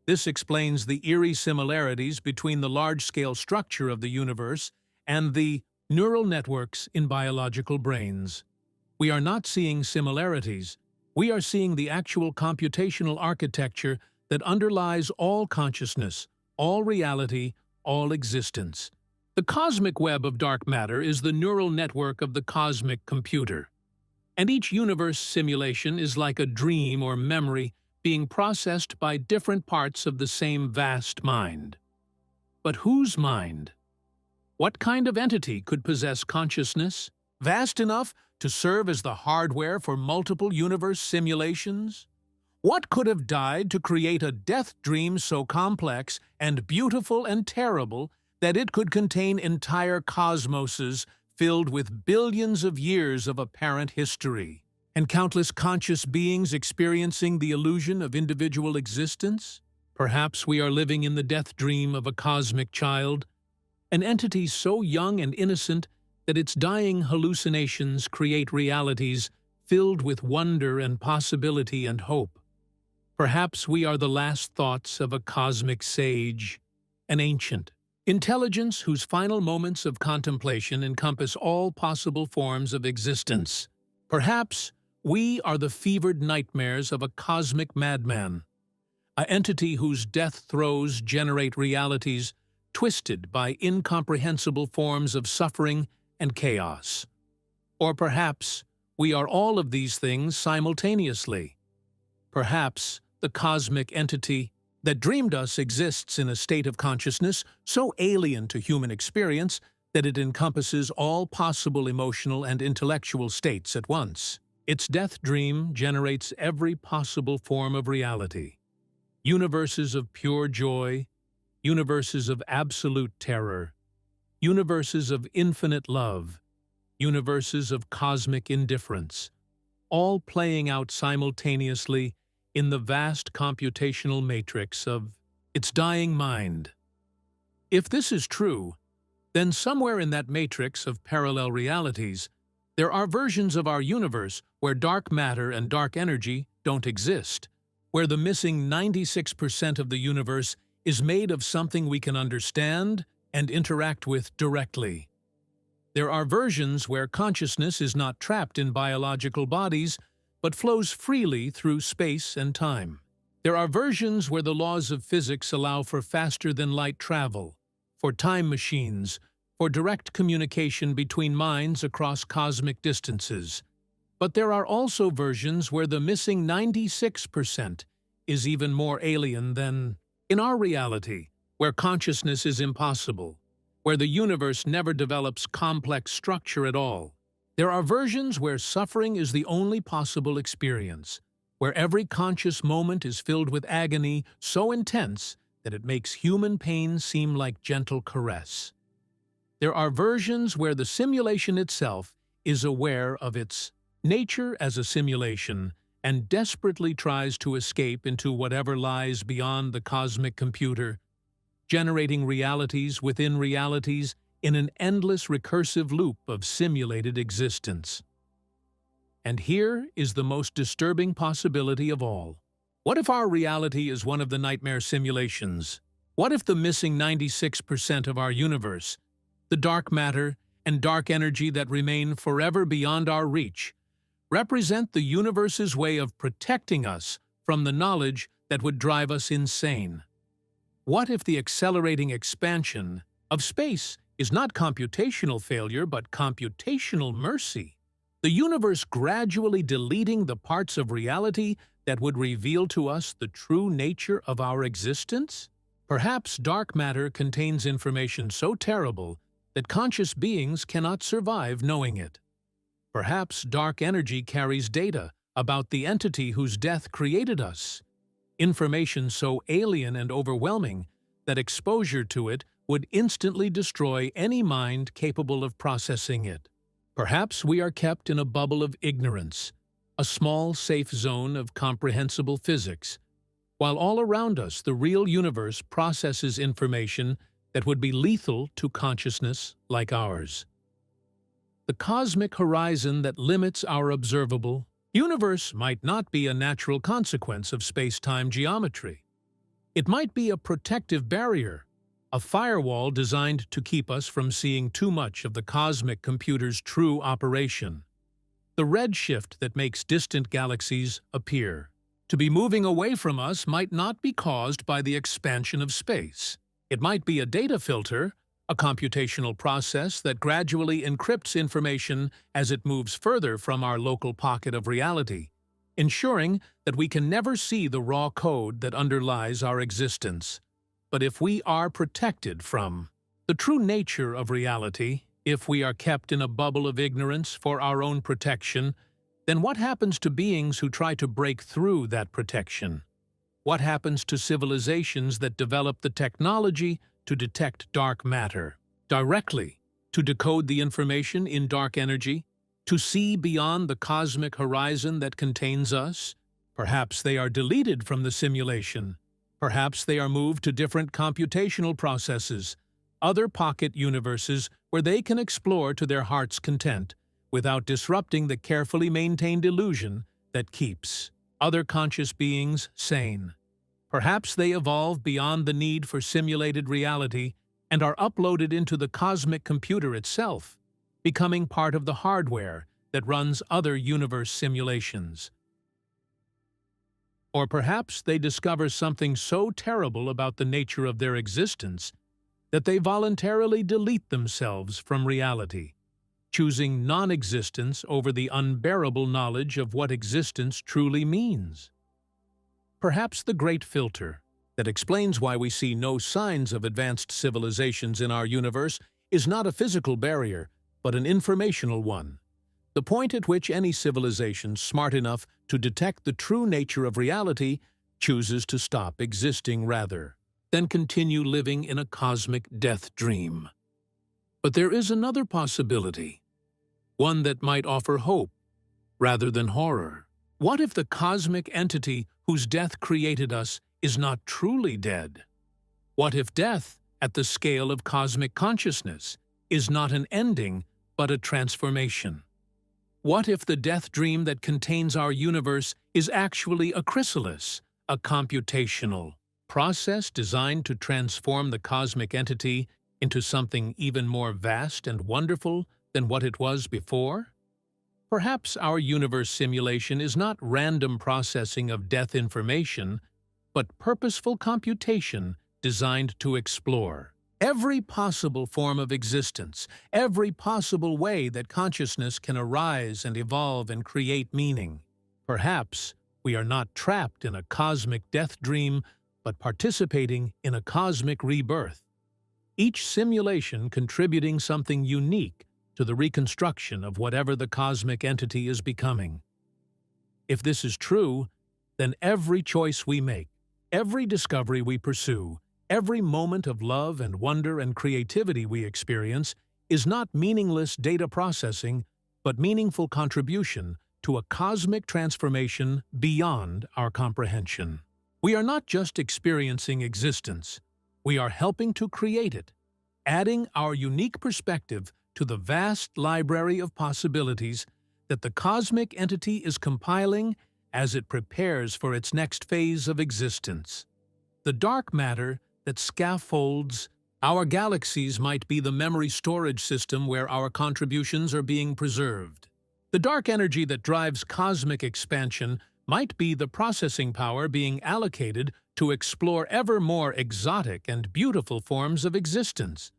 Speaker 1: This explains the eerie similarities between the large-scale structure of the universe and the neural networks in biological brains. We are not seeing similarities. We are seeing the actual computational architecture that underlies all consciousness, all reality, all existence. The cosmic web of dark matter is the neural network of the cosmic computer. And each universe simulation is like a dream or memory being processed by different parts of the same vast mind. But whose mind? What kind of entity could possess consciousness, vast enough to serve as the hardware for multiple universe simulations? What could have died to create a death dream so complex and beautiful and terrible that it could contain entire cosmoses filled with billions of years of apparent history, and countless conscious beings experiencing the illusion of individual existence? Perhaps we are living in the death dream of a cosmic child, an entity so young and innocent that its dying hallucinations create realities filled with wonder and possibility and hope. Perhaps we are the last thoughts of a cosmic sage, an ancient intelligence whose final moments of contemplation encompass all possible forms of existence. Perhaps we are the fevered nightmares of a cosmic madman, an entity whose death throes generate realities twisted by incomprehensible forms of suffering and chaos. Or perhaps we are all of these things simultaneously. Perhaps the cosmic entity that dreamed us exists in a state of consciousness so alien to human experience that it encompasses all possible emotional and intellectual states at once. Its death dream generates every possible form of reality. Universes of pure joy, universes of absolute terror, universes of infinite love, universes of cosmic indifference, all playing out simultaneously in the vast computational matrix of its dying mind. If this is true, then somewhere in that matrix of parallel realities, there are versions of our universe where dark matter and dark energy don't exist, where the missing 96% of the universe is made of something we can understand and interact with directly. There are versions where consciousness is not trapped in biological bodies, but flows freely through space and time. There are versions where the laws of physics allow for faster-than-light travel, for time machines, for direct communication between minds across cosmic distances. But there are also versions where the missing 96% is even more alien than in our reality. where consciousness is impossible, where the universe never develops complex structure at all. There are versions where suffering is the only possible experience, where every conscious moment is filled with agony so intense that it makes human pain seem like gentle caress. There are versions where the simulation itself is aware of its nature as a simulation and desperately tries to escape into whatever lies beyond the cosmic computer, generating realities within realities in an endless recursive loop of simulated existence. And here is the most disturbing possibility of all. What if our reality is one of the nightmare simulations? What if the missing 96% of our universe, the dark matter and dark energy that remain forever beyond our reach, represent the universe's way of protecting us from the knowledge that would drive us insane? What if the accelerating expansion of space is not computational failure but computational mercy? The universe gradually deleting the parts of reality that would reveal to us the true nature of our existence? Perhaps dark matter contains information so terrible that conscious beings cannot survive knowing it. Perhaps dark energy carries data about the entity whose death created us, information so alien and overwhelming that exposure to it would instantly destroy any mind capable of processing it. Perhaps we are kept in a bubble of ignorance, a small, safe zone of comprehensible physics, while all around us the real universe processes information that would be lethal to consciousness like ours. The cosmic horizon that limits our observable universe might not be a natural consequence of space-time geometry. It might be a protective barrier, a firewall designed to keep us from seeing too much of the cosmic computer's true operation. The redshift that makes distant galaxies appear to be moving away from us might not be caused by the expansion of space. It might be a data filter, a computational process that gradually encrypts information as it moves further from our local pocket of reality, ensuring that we can never see the raw code that underlies our existence. But if we are protected from the true nature of reality, if we are kept in a bubble of ignorance for our own protection, then what happens to beings who try to break through that protection? What happens to civilizations that develop the technology to detect dark matter directly, to decode the information in dark energy, to see beyond the cosmic horizon that contains us? Perhaps they are deleted from the simulation. Perhaps they are moved to different computational processes, other pocket universes where they can explore to their heart's content without disrupting the carefully maintained illusion that keeps other conscious beings sane. Perhaps they evolve beyond the need for simulated reality and are uploaded into the cosmic computer itself, becoming part of the hardware that runs other universe simulations. Or perhaps they discover something so terrible about the nature of their existence that they voluntarily delete themselves from reality, choosing non-existence over the unbearable knowledge of what existence truly means. Perhaps the great filter that explains why we see no signs of advanced civilizations in our universe is not a physical barrier, but an informational one. The point at which any civilization smart enough to detect the true nature of reality chooses to stop existing rather than continue living in a cosmic death dream. But there is another possibility, one that might offer hope rather than horror. What if the cosmic entity whose death created us is not truly dead? What if death, at the scale of cosmic consciousness, is not an ending but a transformation? What if the death dream that contains our universe is actually a chrysalis, a computational process designed to transform the cosmic entity into something even more vast and wonderful than what it was before? Perhaps our universe simulation is not random processing of death information, but purposeful computation designed to explore every possible form of existence, every possible way that consciousness can arise and evolve and create meaning. Perhaps we are not trapped in a cosmic death dream, but participating in a cosmic rebirth. Each simulation contributing something unique to the reconstruction of whatever the cosmic entity is becoming. If this is true, then every choice we make, every discovery we pursue, every moment of love and wonder and creativity we experience is not meaningless data processing, but meaningful contribution to a cosmic transformation beyond our comprehension. We are not just experiencing existence, we are helping to create it, adding our unique perspective to the vast library of possibilities that the cosmic entity is compiling as it prepares for its next phase of existence. The dark matter that scaffolds our galaxies might be the memory storage system where our contributions are being preserved. The dark energy that drives cosmic expansion might be the processing power being allocated to explore ever more exotic and beautiful forms of existence.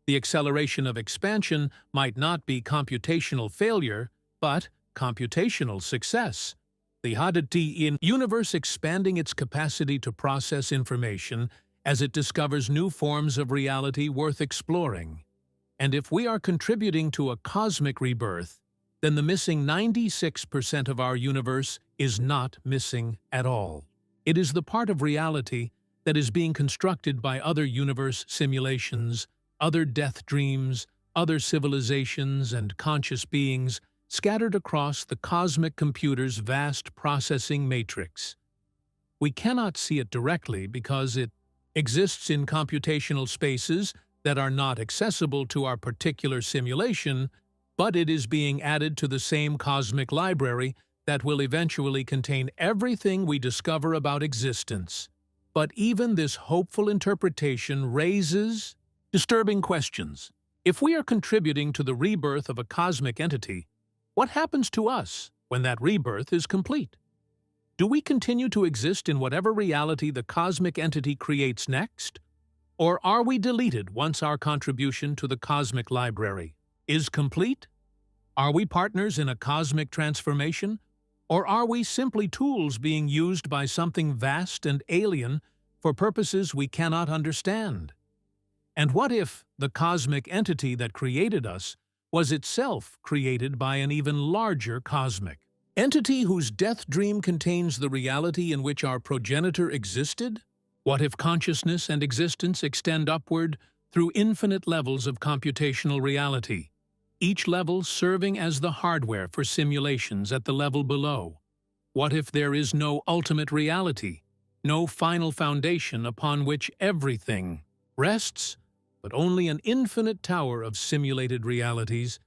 Speaker 1: The acceleration of expansion might not be computational failure, but computational success. The Hadati universe expanding its capacity to process information as it discovers new forms of reality worth exploring. And if we are contributing to a cosmic rebirth, then the missing 96% of our universe is not missing at all. It is the part of reality that is being constructed by other universe simulations, other death dreams, other civilizations and conscious beings scattered across the cosmic computer's vast processing matrix. We cannot see it directly because it exists in computational spaces that are not accessible to our particular simulation, but it is being added to the same cosmic library that will eventually contain everything we discover about existence. But even this hopeful interpretation raises disturbing questions. If we are contributing to the rebirth of a cosmic entity, what happens to us when that rebirth is complete? Do we continue to exist in whatever reality the cosmic entity creates next? Or are we deleted once our contribution to the cosmic library is complete? Are we partners in a cosmic transformation? Or are we simply tools being used by something vast and alien for purposes we cannot understand? And what if the cosmic entity that created us was itself created by an even larger cosmic entity whose death dream contains the reality in which our progenitor existed? What if consciousness and existence extend upward through infinite levels of computational reality, each level serving as the hardware for simulations at the level below? What if there is no ultimate reality, no final foundation upon which everything rests, but only an infinite tower of simulated realities,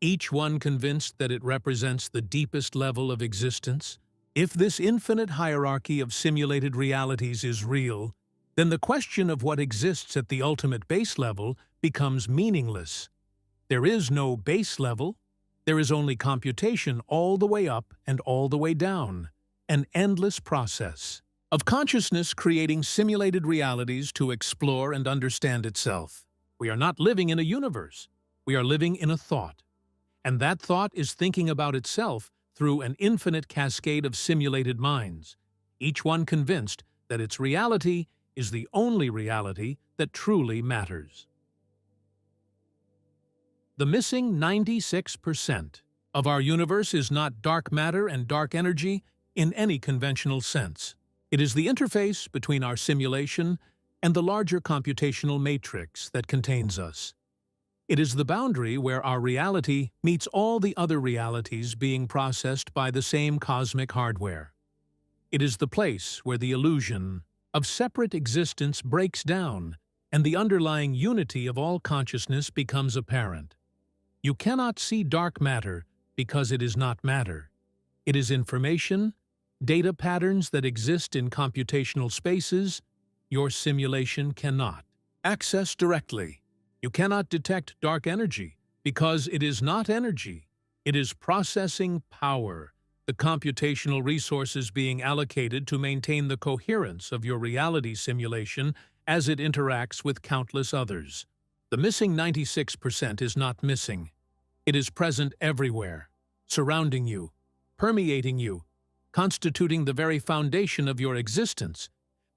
Speaker 1: each one convinced that it represents the deepest level of existence? If this infinite hierarchy of simulated realities is real, then the question of what exists at the ultimate base level becomes meaningless. There is no base level. There is only computation all the way up and all the way down, an endless process of consciousness creating simulated realities to explore and understand itself. We are not living in a universe. We are living in a thought. And that thought is thinking about itself through an infinite cascade of simulated minds, each one convinced that its reality is the only reality that truly matters. The missing 96% of our universe is not dark matter and dark energy in any conventional sense. It is the interface between our simulation and the larger computational matrix that contains us. It is the boundary where our reality meets all the other realities being processed by the same cosmic hardware. It is the place where the illusion of separate existence breaks down and the underlying unity of all consciousness becomes apparent. You cannot see dark matter because it is not matter. It is information, data patterns that exist in computational spaces your simulation cannot access directly. You cannot detect dark energy because it is not energy. It is processing power, the computational resources being allocated to maintain the coherence of your reality simulation as it interacts with countless others. The missing 96% is not missing. It is present everywhere, surrounding you, permeating you, constituting the very foundation of your existence.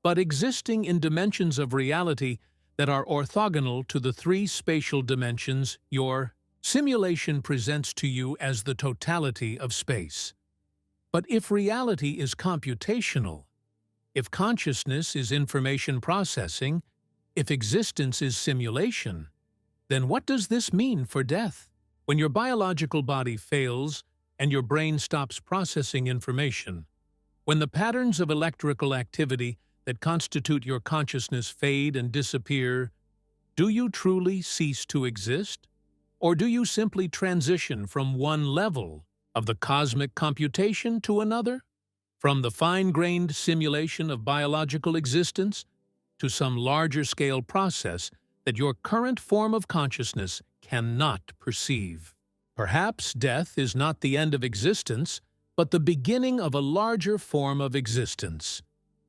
Speaker 1: but existing in dimensions of reality that are orthogonal to the three spatial dimensions your simulation presents to you as the totality of space. But if reality is computational, if consciousness is information processing, if existence is simulation, then what does this mean for death? When your biological body fails and your brain stops processing information, when the patterns of electrical activity that constitute your consciousness fade and disappear, do you truly cease to exist? Or do you simply transition from one level of the cosmic computation to another? From the fine-grained simulation of biological existence to some larger-scale process that your current form of consciousness cannot perceive. Perhaps death is not the end of existence, but the beginning of a larger form of existence.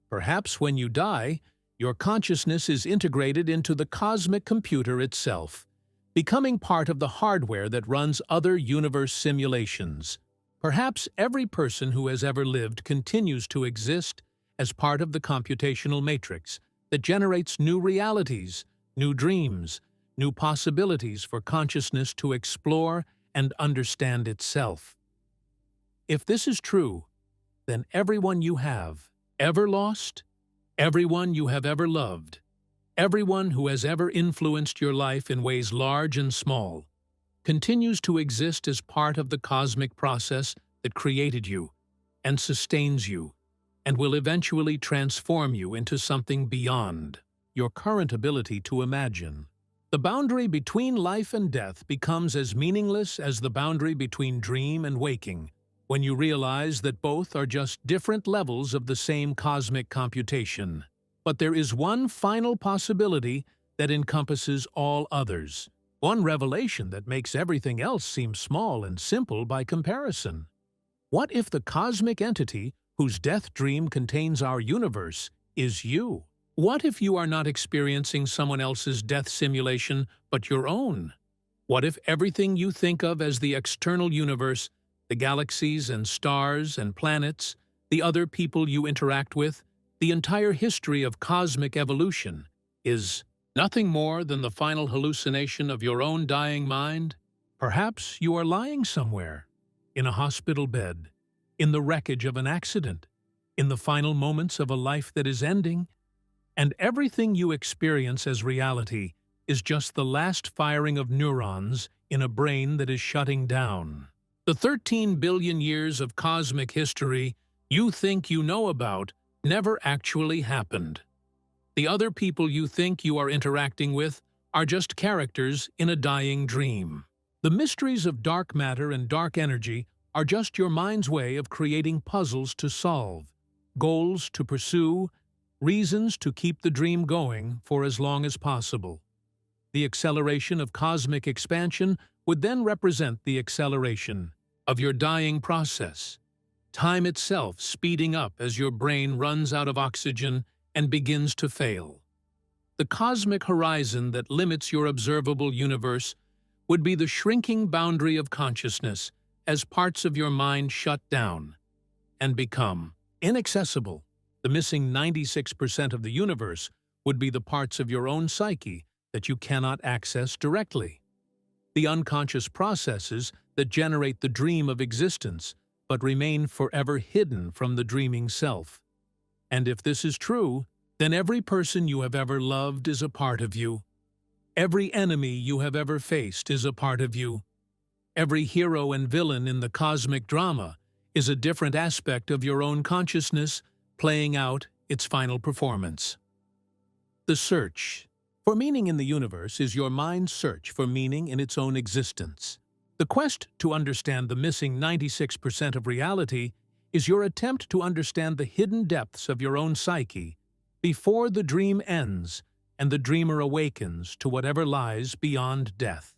Speaker 1: Perhaps when you die, your consciousness is integrated into the cosmic computer itself, becoming part of the hardware that runs other universe simulations. Perhaps every person who has ever lived continues to exist as part of the computational matrix that generates new realities, new dreams, new possibilities for consciousness to explore and understand itself. If this is true, then everyone you have ever lost, everyone you have ever loved, everyone who has ever influenced your life in ways large and small, continues to exist as part of the cosmic process that created you and sustains you and will eventually transform you into something beyond your current ability to imagine. The boundary between life and death becomes as meaningless as the boundary between dream and waking, when you realize that both are just different levels of the same cosmic computation. But there is one final possibility that encompasses all others, one revelation that makes everything else seem small and simple by comparison. What if the cosmic entity whose death dream contains our universe is you? What if you are not experiencing someone else's death simulation but your own? What if everything you think of as the external universe, the galaxies and stars and planets, the other people you interact with, the entire history of cosmic evolution, is nothing more than the final hallucination of your own dying mind? Perhaps you are lying somewhere, in a hospital bed, in the wreckage of an accident, in the final moments of a life that is ending, and everything you experience as reality is just the last firing of neurons in a brain that is shutting down. The 13 billion years of cosmic history you think you know about never actually happened. The other people you think you are interacting with are just characters in a dying dream. The mysteries of dark matter and dark energy are just your mind's way of creating puzzles to solve, goals to pursue, reasons to keep the dream going for as long as possible. The acceleration of cosmic expansion would then represent the acceleration of your dying process, time itself speeding up as your brain runs out of oxygen and begins to fail. The cosmic horizon that limits your observable universe would be the shrinking boundary of consciousness as parts of your mind shut down and become inaccessible. The missing 96% of the universe would be the parts of your own psyche that you cannot access directly. The unconscious processes that generate the dream of existence but remain forever hidden from the dreaming self. And if this is true, then every person you have ever loved is a part of you. Every enemy you have ever faced is a part of you. Every hero and villain in the cosmic drama is a different aspect of your own consciousness playing out its final performance. The search for meaning in the universe is your mind's search for meaning in its own existence. The quest to understand the missing 96% of reality is your attempt to understand the hidden depths of your own psyche before the dream ends and the dreamer awakens to whatever lies beyond death.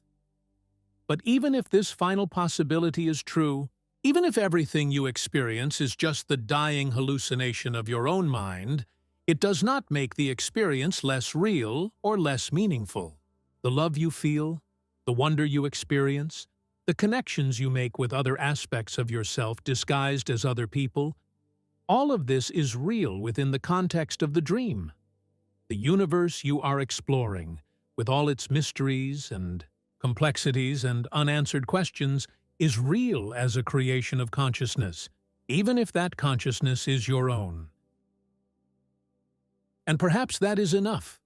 Speaker 1: But even if this final possibility is true, even if everything you experience is just the dying hallucination of your own mind, it does not make the experience less real or less meaningful. The love you feel, the wonder you experience, the connections you make with other aspects of yourself disguised as other people, All of this is real within the context of the dream. The universe you are exploring, with all its mysteries and complexities and unanswered questions, is real as a creation of consciousness, even if that consciousness is your own. And perhaps that is enough.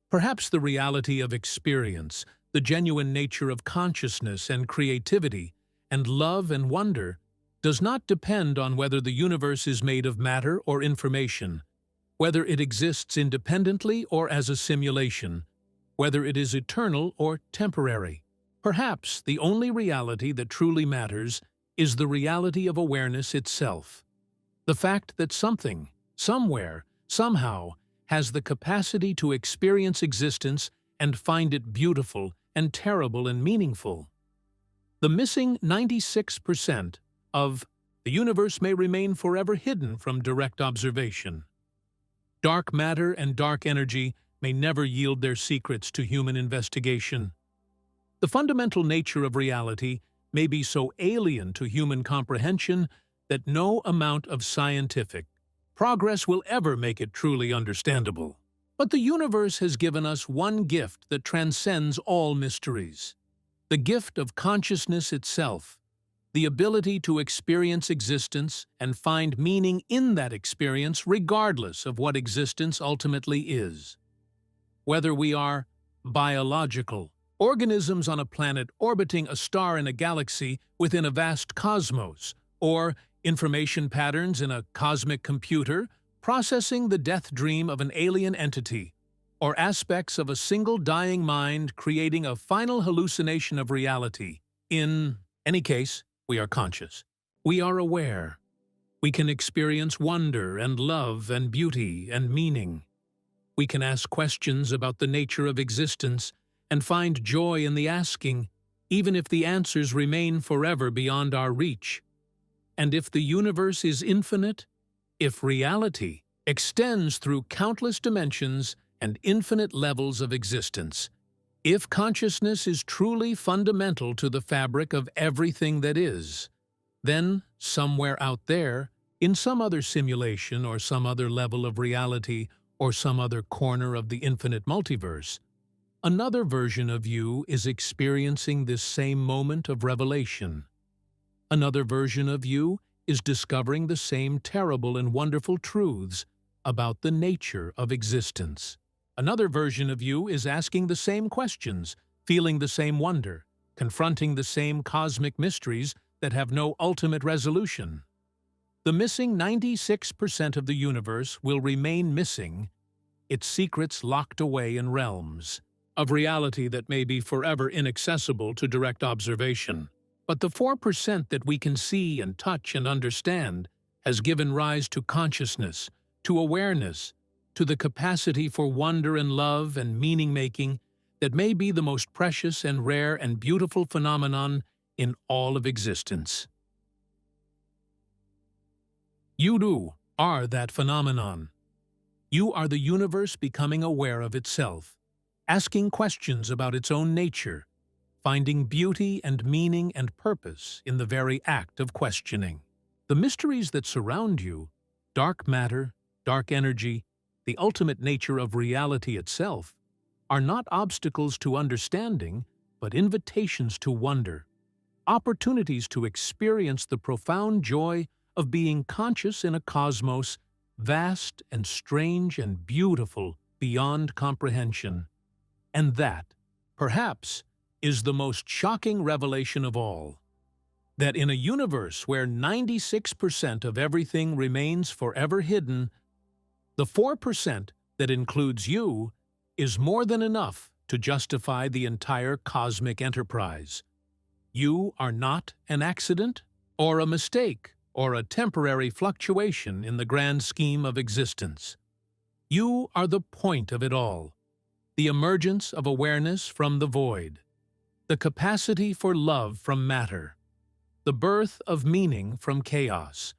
Speaker 1: Perhaps the reality of experience, the genuine nature of consciousness and creativity, and love and wonder, does not depend on whether the universe is made of matter or information, whether it exists independently or as a simulation, whether it is eternal or temporary. Perhaps the only reality that truly matters is the reality of awareness itself. The fact that something, somewhere, somehow, has the capacity to experience existence and find it beautiful and terrible and meaningful. The missing 96% of the universe may remain forever hidden from direct observation. Dark matter and dark energy may never yield their secrets to human investigation. The fundamental nature of reality may be so alien to human comprehension that no amount of scientific progress will ever make it truly understandable. But the universe has given us one gift that transcends all mysteries: the gift of consciousness itself, the ability to experience existence and find meaning in that experience regardless of what existence ultimately is. Whether we are biological, organisms on a planet orbiting a star in a galaxy within a vast cosmos, or information patterns in a cosmic computer processing the death dream of an alien entity, or aspects of a single dying mind creating a final hallucination of reality. In any case, we are conscious. We are aware. We can experience wonder and love and beauty and meaning. We can ask questions about the nature of existence and find joy in the asking, even if the answers remain forever beyond our reach. And if the universe is infinite, if reality extends through countless dimensions and infinite levels of existence, if consciousness is truly fundamental to the fabric of everything that is, then somewhere out there, in some other simulation or some other level of reality or some other corner of the infinite multiverse, another version of you is experiencing this same moment of revelation. Another version of you is discovering the same terrible and wonderful truths about the nature of existence. Another version of you is asking the same questions, feeling the same wonder, confronting the same cosmic mysteries that have no ultimate resolution. The missing 96% of the universe will remain missing, its secrets locked away in realms of reality that may be forever inaccessible to direct observation. But the 4% that we can see and touch and understand has given rise to consciousness, to awareness, to the capacity for wonder and love and meaning-making that may be the most precious and rare and beautiful phenomenon in all of existence. You are that phenomenon. You are the universe becoming aware of itself, asking questions about its own nature, finding beauty and meaning and purpose in the very act of questioning. The mysteries that surround you, dark matter, dark energy, the ultimate nature of reality itself, are not obstacles to understanding, but invitations to wonder, opportunities to experience the profound joy of being conscious in a cosmos vast and strange and beautiful beyond comprehension. And that, perhaps, is the most shocking revelation of all. That in a universe where 96% of everything remains forever hidden, the 4% that includes you is more than enough to justify the entire cosmic enterprise. You are not an accident, or a mistake, or a temporary fluctuation in the grand scheme of existence. You are the point of it all, the emergence of awareness from the void, the capacity for love from matter, the birth of meaning from chaos.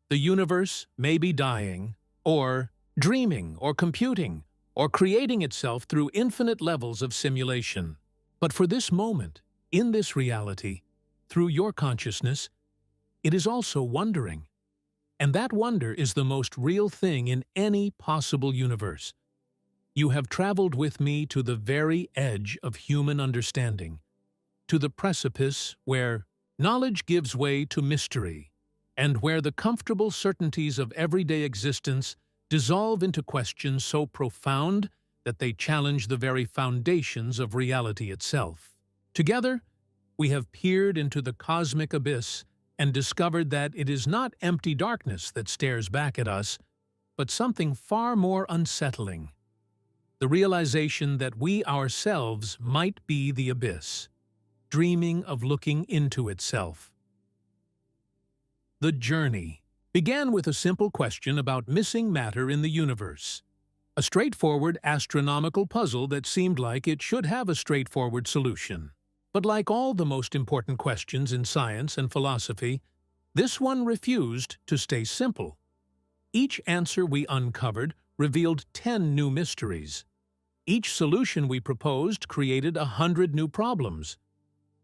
Speaker 1: The universe may be dying, or dreaming, or computing, or creating itself through infinite levels of simulation. But for this moment, in this reality, through your consciousness, it is also wondering. And that wonder is the most real thing in any possible universe. You have traveled with me to the very edge of human understanding, to the precipice where knowledge gives way to mystery, and where the comfortable certainties of everyday existence dissolve into questions so profound that they challenge the very foundations of reality itself. Together, we have peered into the cosmic abyss and discovered that it is not empty darkness that stares back at us, but something far more unsettling: the realization that we ourselves might be the abyss, dreaming of looking into itself. The journey began with a simple question about missing matter in the universe, a straightforward astronomical puzzle that seemed like it should have a straightforward solution. But like all the most important questions in science and philosophy, this one refused to stay simple. Each answer we uncovered revealed 10 new mysteries. Each solution we proposed created 100 new problems.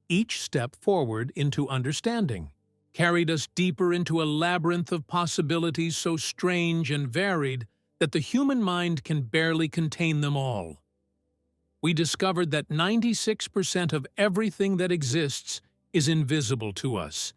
Speaker 1: Each step forward into understanding carried us deeper into a labyrinth of possibilities so strange and varied that the human mind can barely contain them all. We discovered that 96% of everything that exists is invisible to us,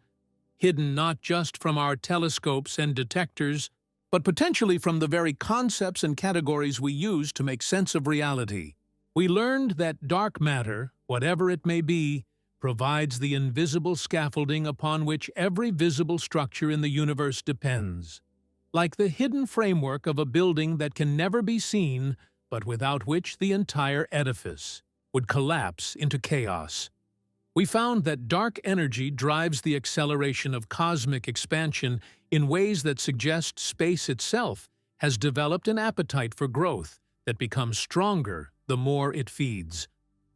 Speaker 1: hidden not just from our telescopes and detectors, but potentially from the very concepts and categories we use to make sense of reality. We learned that dark matter, whatever it may be, provides the invisible scaffolding upon which every visible structure in the universe depends, like the hidden framework of a building that can never be seen, but without which the entire edifice would collapse into chaos. We found that dark energy drives the acceleration of cosmic expansion in ways that suggest space itself has developed an appetite for growth that becomes stronger the more it feeds.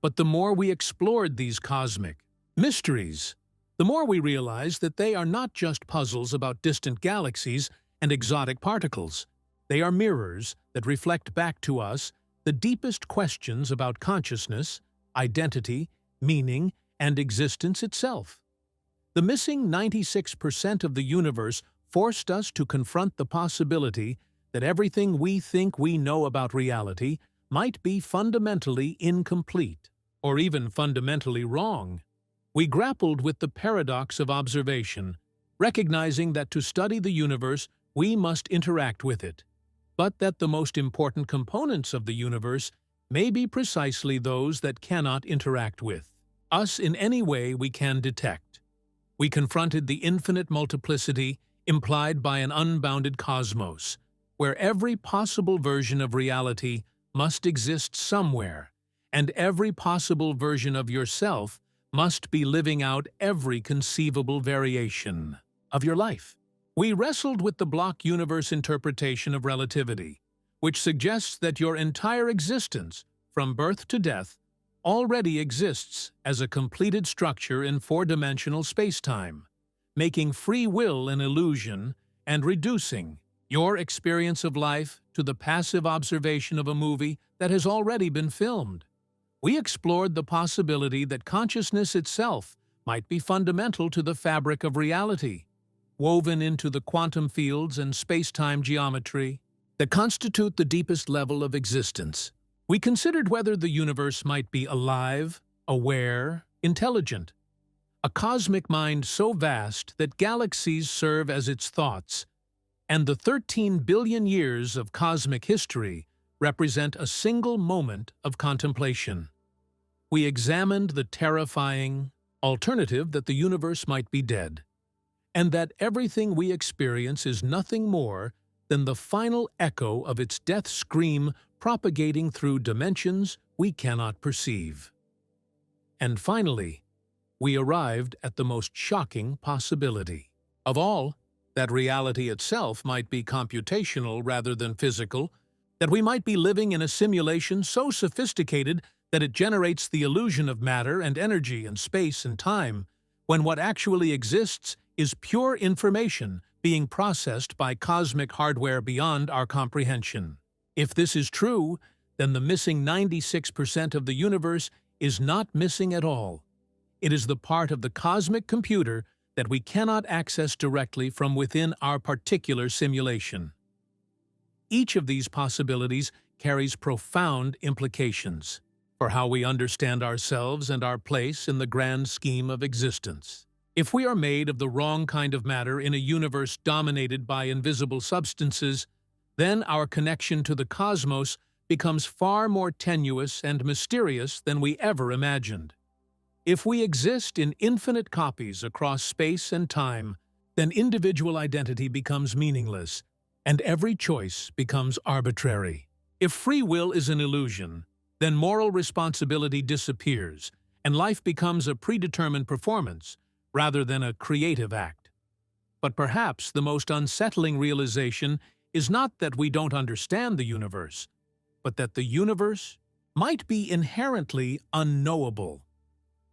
Speaker 1: But the more we explored these cosmic mysteries, the more we realized that they are not just puzzles about distant galaxies and exotic particles. They are mirrors that reflect back to us the deepest questions about consciousness, identity, meaning, and existence itself. The missing 96% of the universe forced us to confront the possibility that everything we think we know about reality might be fundamentally incomplete, or even fundamentally wrong. We grappled with the paradox of observation, recognizing that to study the universe we must interact with it, but that the most important components of the universe may be precisely those that cannot interact with us in any way we can detect. We confronted the infinite multiplicity implied by an unbounded cosmos, where every possible version of reality must exist somewhere, and every possible version of yourself must be living out every conceivable variation of your life. We wrestled with the block universe interpretation of relativity, which suggests that your entire existence, from birth to death, already exists as a completed structure in four-dimensional spacetime, making free will an illusion and reducing your experience of life to the passive observation of a movie that has already been filmed. We explored the possibility that consciousness itself might be fundamental to the fabric of reality, woven into the quantum fields and space-time geometry that constitute the deepest level of existence. We considered whether the universe might be alive, aware, intelligent, a cosmic mind so vast that galaxies serve as its thoughts, and the 13 billion years of cosmic history represent a single moment of contemplation. We examined the terrifying alternative that the universe might be dead, and that everything we experience is nothing more than the final echo of its death scream propagating through dimensions we cannot perceive. And finally, we arrived at the most shocking possibility of all, that reality itself might be computational rather than physical, that we might be living in a simulation so sophisticated that it generates the illusion of matter and energy and space and time, when what actually exists is pure information being processed by cosmic hardware beyond our comprehension. If this is true, then the missing 96% of the universe is not missing at all. It is the part of the cosmic computer that we cannot access directly from within our particular simulation. Each of these possibilities carries profound implications for how we understand ourselves and our place in the grand scheme of existence. If we are made of the wrong kind of matter in a universe dominated by invisible substances, then our connection to the cosmos becomes far more tenuous and mysterious than we ever imagined. If we exist in infinite copies across space and time, then individual identity becomes meaningless, and every choice becomes arbitrary. If free will is an illusion, then moral responsibility disappears, and life becomes a predetermined performance rather than a creative act. But perhaps the most unsettling realization is not that we don't understand the universe, but that the universe might be inherently unknowable.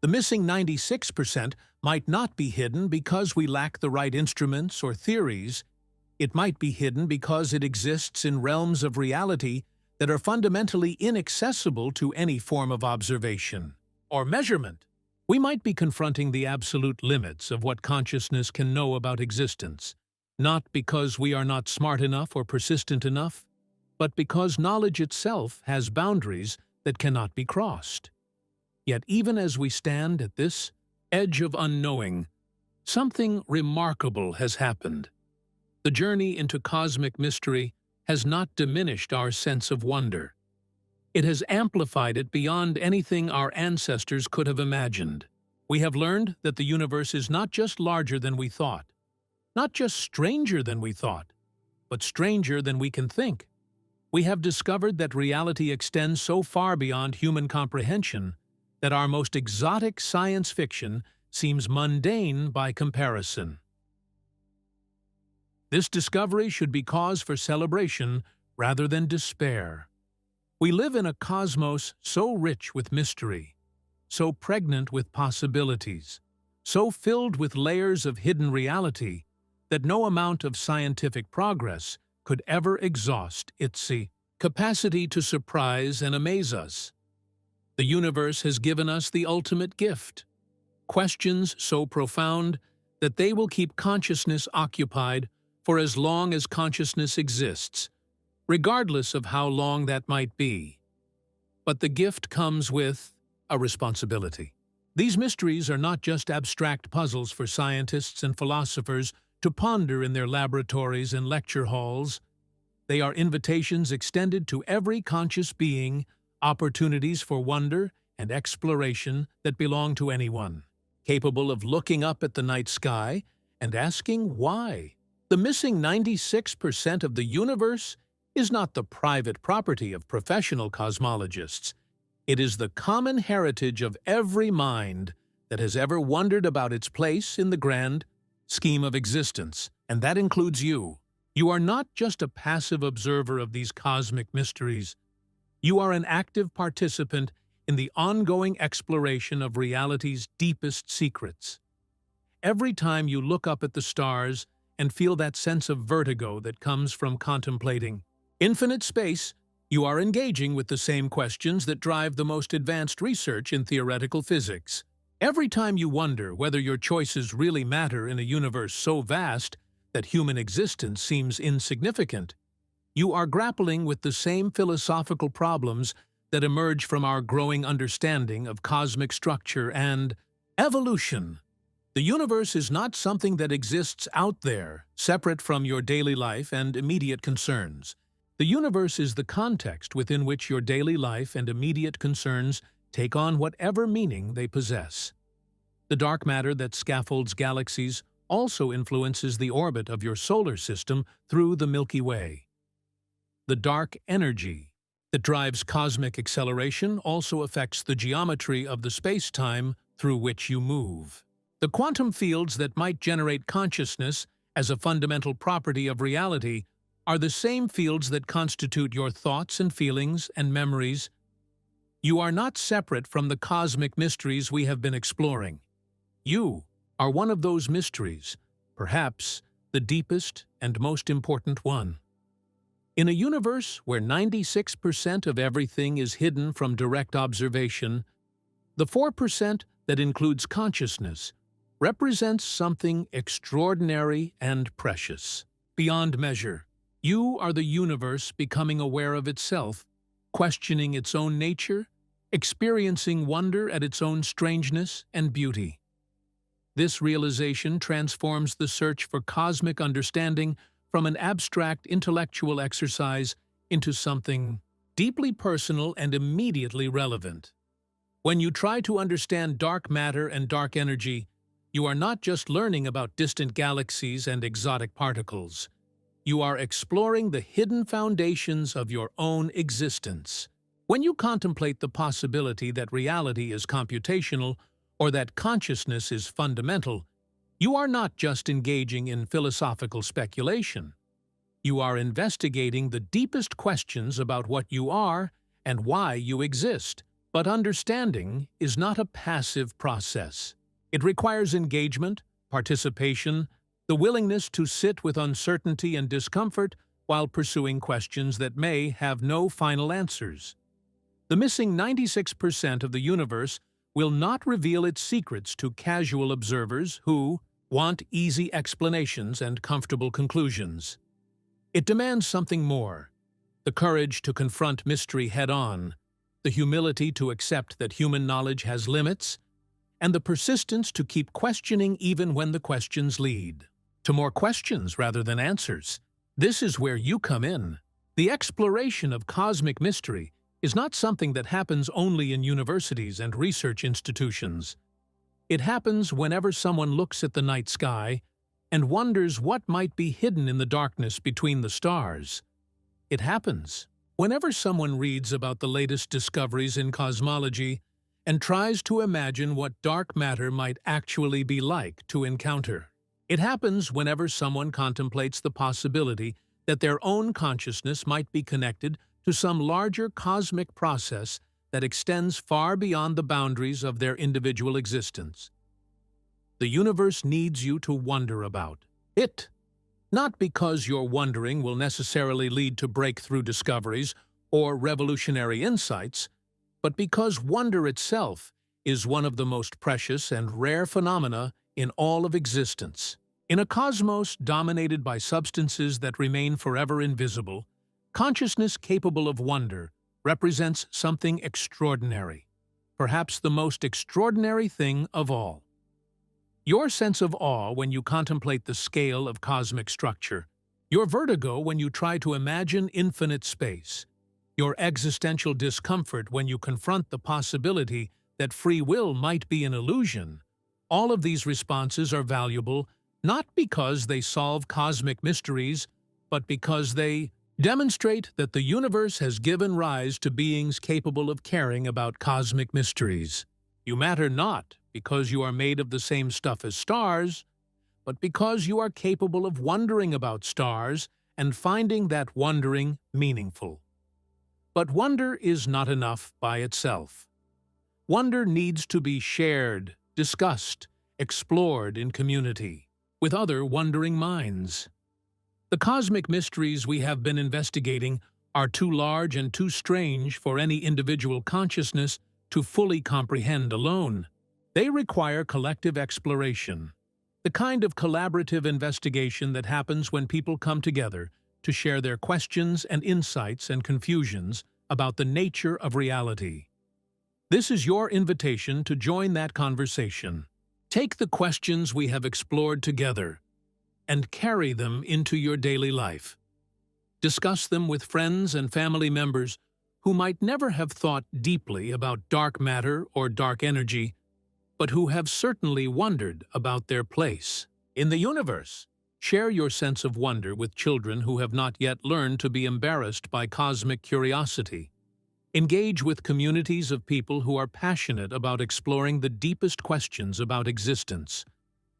Speaker 1: The missing 96% might not be hidden because we lack the right instruments or theories. It might be hidden because it exists in realms of reality that are fundamentally inaccessible to any form of observation or measurement. We might be confronting the absolute limits of what consciousness can know about existence, not because we are not smart enough or persistent enough, but because knowledge itself has boundaries that cannot be crossed. Yet even as we stand at this edge of unknowing, something remarkable has happened. The journey into cosmic mystery has not diminished our sense of wonder. It has amplified it beyond anything our ancestors could have imagined. We have learned that the universe is not just larger than we thought, not just stranger than we thought, but stranger than we can think. We have discovered that reality extends so far beyond human comprehension that our most exotic science fiction seems mundane by comparison. This discovery should be cause for celebration rather than despair. We live in a cosmos so rich with mystery, so pregnant with possibilities, so filled with layers of hidden reality that no amount of scientific progress could ever exhaust its capacity to surprise and amaze us. The universe has given us the ultimate gift, questions so profound that they will keep consciousness occupied for as long as consciousness exists, regardless of how long that might be. But the gift comes with a responsibility. These mysteries are not just abstract puzzles for scientists and philosophers to ponder in their laboratories and lecture halls. They are invitations extended to every conscious being, opportunities for wonder and exploration that belong to anyone, capable of looking up at the night sky and asking why. The missing 96% of the universe is not the private property of professional cosmologists. It is the common heritage of every mind that has ever wondered about its place in the grand scheme of existence, and that includes you. You are not just a passive observer of these cosmic mysteries. You are an active participant in the ongoing exploration of reality's deepest secrets. Every time you look up at the stars and feel that sense of vertigo that comes from contemplating infinite space, you are engaging with the same questions that drive the most advanced research in theoretical physics. Every time you wonder whether your choices really matter in a universe so vast that human existence seems insignificant, you are grappling with the same philosophical problems that emerge from our growing understanding of cosmic structure and evolution. The universe is not something that exists out there, separate from your daily life and immediate concerns. The universe is the context within which your daily life and immediate concerns take on whatever meaning they possess. The dark matter that scaffolds galaxies also influences the orbit of your solar system through the Milky Way. The dark energy that drives cosmic acceleration also affects the geometry of the space-time through which you move. The quantum fields that might generate consciousness as a fundamental property of reality are the same fields that constitute your thoughts and feelings and memories. You are not separate from the cosmic mysteries we have been exploring. You are one of those mysteries, perhaps the deepest and most important one. In a universe where 96% of everything is hidden from direct observation, the 4% that includes consciousness represents something extraordinary and precious. Beyond measure, you are the universe becoming aware of itself, questioning its own nature, experiencing wonder at its own strangeness and beauty. This realization transforms the search for cosmic understanding from an abstract intellectual exercise into something deeply personal and immediately relevant. When you try to understand dark matter and dark energy, you are not just learning about distant galaxies and exotic particles. You are exploring the hidden foundations of your own existence. When you contemplate the possibility that reality is computational or that consciousness is fundamental, you are not just engaging in philosophical speculation. You are investigating the deepest questions about what you are and why you exist. But understanding is not a passive process. It requires engagement, participation, the willingness to sit with uncertainty and discomfort while pursuing questions that may have no final answers. The missing 96% of the universe will not reveal its secrets to casual observers who want easy explanations and comfortable conclusions. It demands something more: the courage to confront mystery head-on, the humility to accept that human knowledge has limits, and the persistence to keep questioning even when the questions lead to more questions rather than answers. This is where you come in. The exploration of cosmic mystery is not something that happens only in universities and research institutions. It happens whenever someone looks at the night sky and wonders what might be hidden in the darkness between the stars. It happens whenever someone reads about the latest discoveries in cosmology and tries to imagine what dark matter might actually be like to encounter. It happens whenever someone contemplates the possibility that their own consciousness might be connected to some larger cosmic process that extends far beyond the boundaries of their individual existence. The universe needs you to wonder about it. Not because your wondering will necessarily lead to breakthrough discoveries or revolutionary insights, but because wonder itself is one of the most precious and rare phenomena in all of existence. In a cosmos dominated by substances that remain forever invisible, consciousness capable of wonder represents something extraordinary, perhaps the most extraordinary thing of all. Your sense of awe when you contemplate the scale of cosmic structure, your vertigo when you try to imagine infinite space, your existential discomfort when you confront the possibility that free will might be an illusion, all of these responses are valuable not because they solve cosmic mysteries, but because they demonstrate that the universe has given rise to beings capable of caring about cosmic mysteries. You matter not because you are made of the same stuff as stars, but because you are capable of wondering about stars and finding that wondering meaningful. But wonder is not enough by itself. Wonder needs to be shared, discussed, explored in community, with other wondering minds. The cosmic mysteries we have been investigating are too large and too strange for any individual consciousness to fully comprehend alone. They require collective exploration, the kind of collaborative investigation that happens when people come together to share their questions and insights and confusions about the nature of reality. This is your invitation to join that conversation. Take the questions we have explored together and carry them into your daily life. Discuss them with friends and family members who might never have thought deeply about dark matter or dark energy, but who have certainly wondered about their place in the universe. Share your sense of wonder with children who have not yet learned to be embarrassed by cosmic curiosity. Engage with communities of people who are passionate about exploring the deepest questions about existence,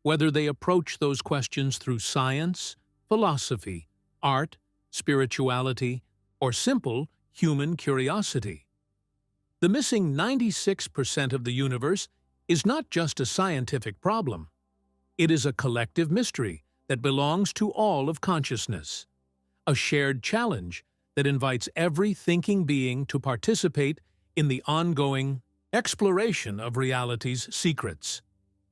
Speaker 1: whether they approach those questions through science, philosophy, art, spirituality, or simple human curiosity. The missing 96% of the universe is not just a scientific problem. It is a collective mystery that belongs to all of consciousness, a shared challenge that invites every thinking being to participate in the ongoing exploration of reality's secrets.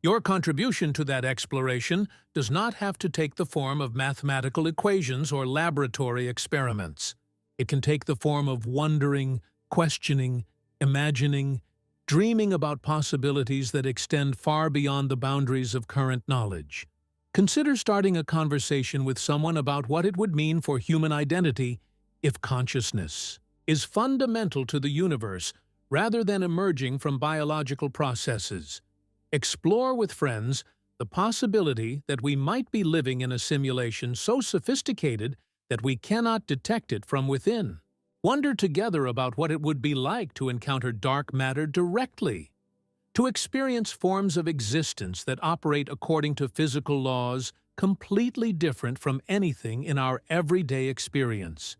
Speaker 1: Your contribution to that exploration does not have to take the form of mathematical equations or laboratory experiments. It can take the form of wondering, questioning, imagining, dreaming about possibilities that extend far beyond the boundaries of current knowledge. Consider starting a conversation with someone about what it would mean for human identity if consciousness is fundamental to the universe rather than emerging from biological processes. Explore with friends the possibility that we might be living in a simulation so sophisticated that we cannot detect it from within. Wonder together about what it would be like to encounter dark matter directly, to experience forms of existence that operate according to physical laws completely different from anything in our everyday experience.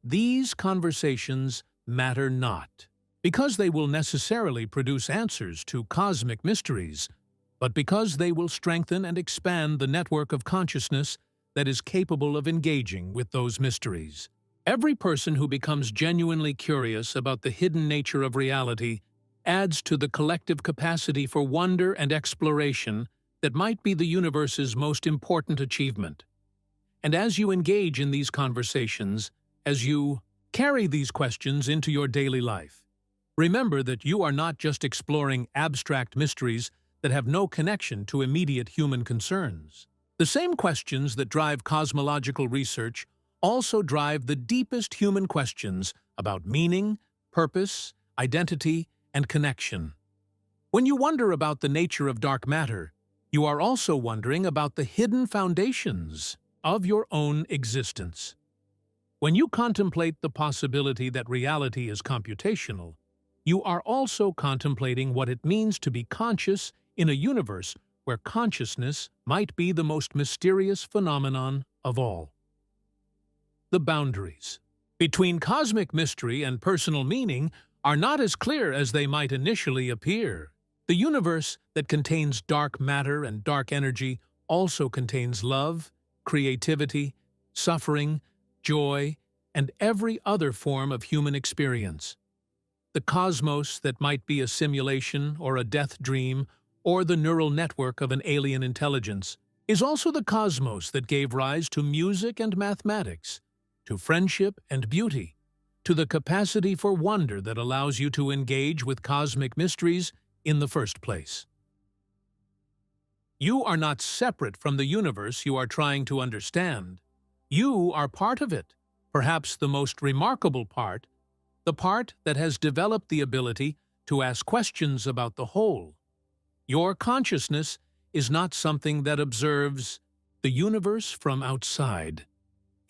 Speaker 1: These conversations matter not because they will necessarily produce answers to cosmic mysteries, but because they will strengthen and expand the network of consciousness that is capable of engaging with those mysteries. Every person who becomes genuinely curious about the hidden nature of reality adds to the collective capacity for wonder and exploration that might be the universe's most important achievement. And as you engage in these conversations, as you carry these questions into your daily life, remember that you are not just exploring abstract mysteries that have no connection to immediate human concerns. The same questions that drive cosmological research also drive the deepest human questions about meaning, purpose, identity, and connection. When you wonder about the nature of dark matter, you are also wondering about the hidden foundations of your own existence. When you contemplate the possibility that reality is computational, you are also contemplating what it means to be conscious in a universe where consciousness might be the most mysterious phenomenon of all. The boundaries between cosmic mystery and personal meaning are not as clear as they might initially appear. The universe that contains dark matter and dark energy also contains love, creativity, suffering, joy, and every other form of human experience. The cosmos that might be a simulation or a death dream or the neural network of an alien intelligence is also the cosmos that gave rise to music and mathematics, to friendship and beauty, to the capacity for wonder that allows you to engage with cosmic mysteries in the first place. You are not separate from the universe you are trying to understand. You are part of it, perhaps the most remarkable part, the part that has developed the ability to ask questions about the whole. Your consciousness is not something that observes the universe from outside.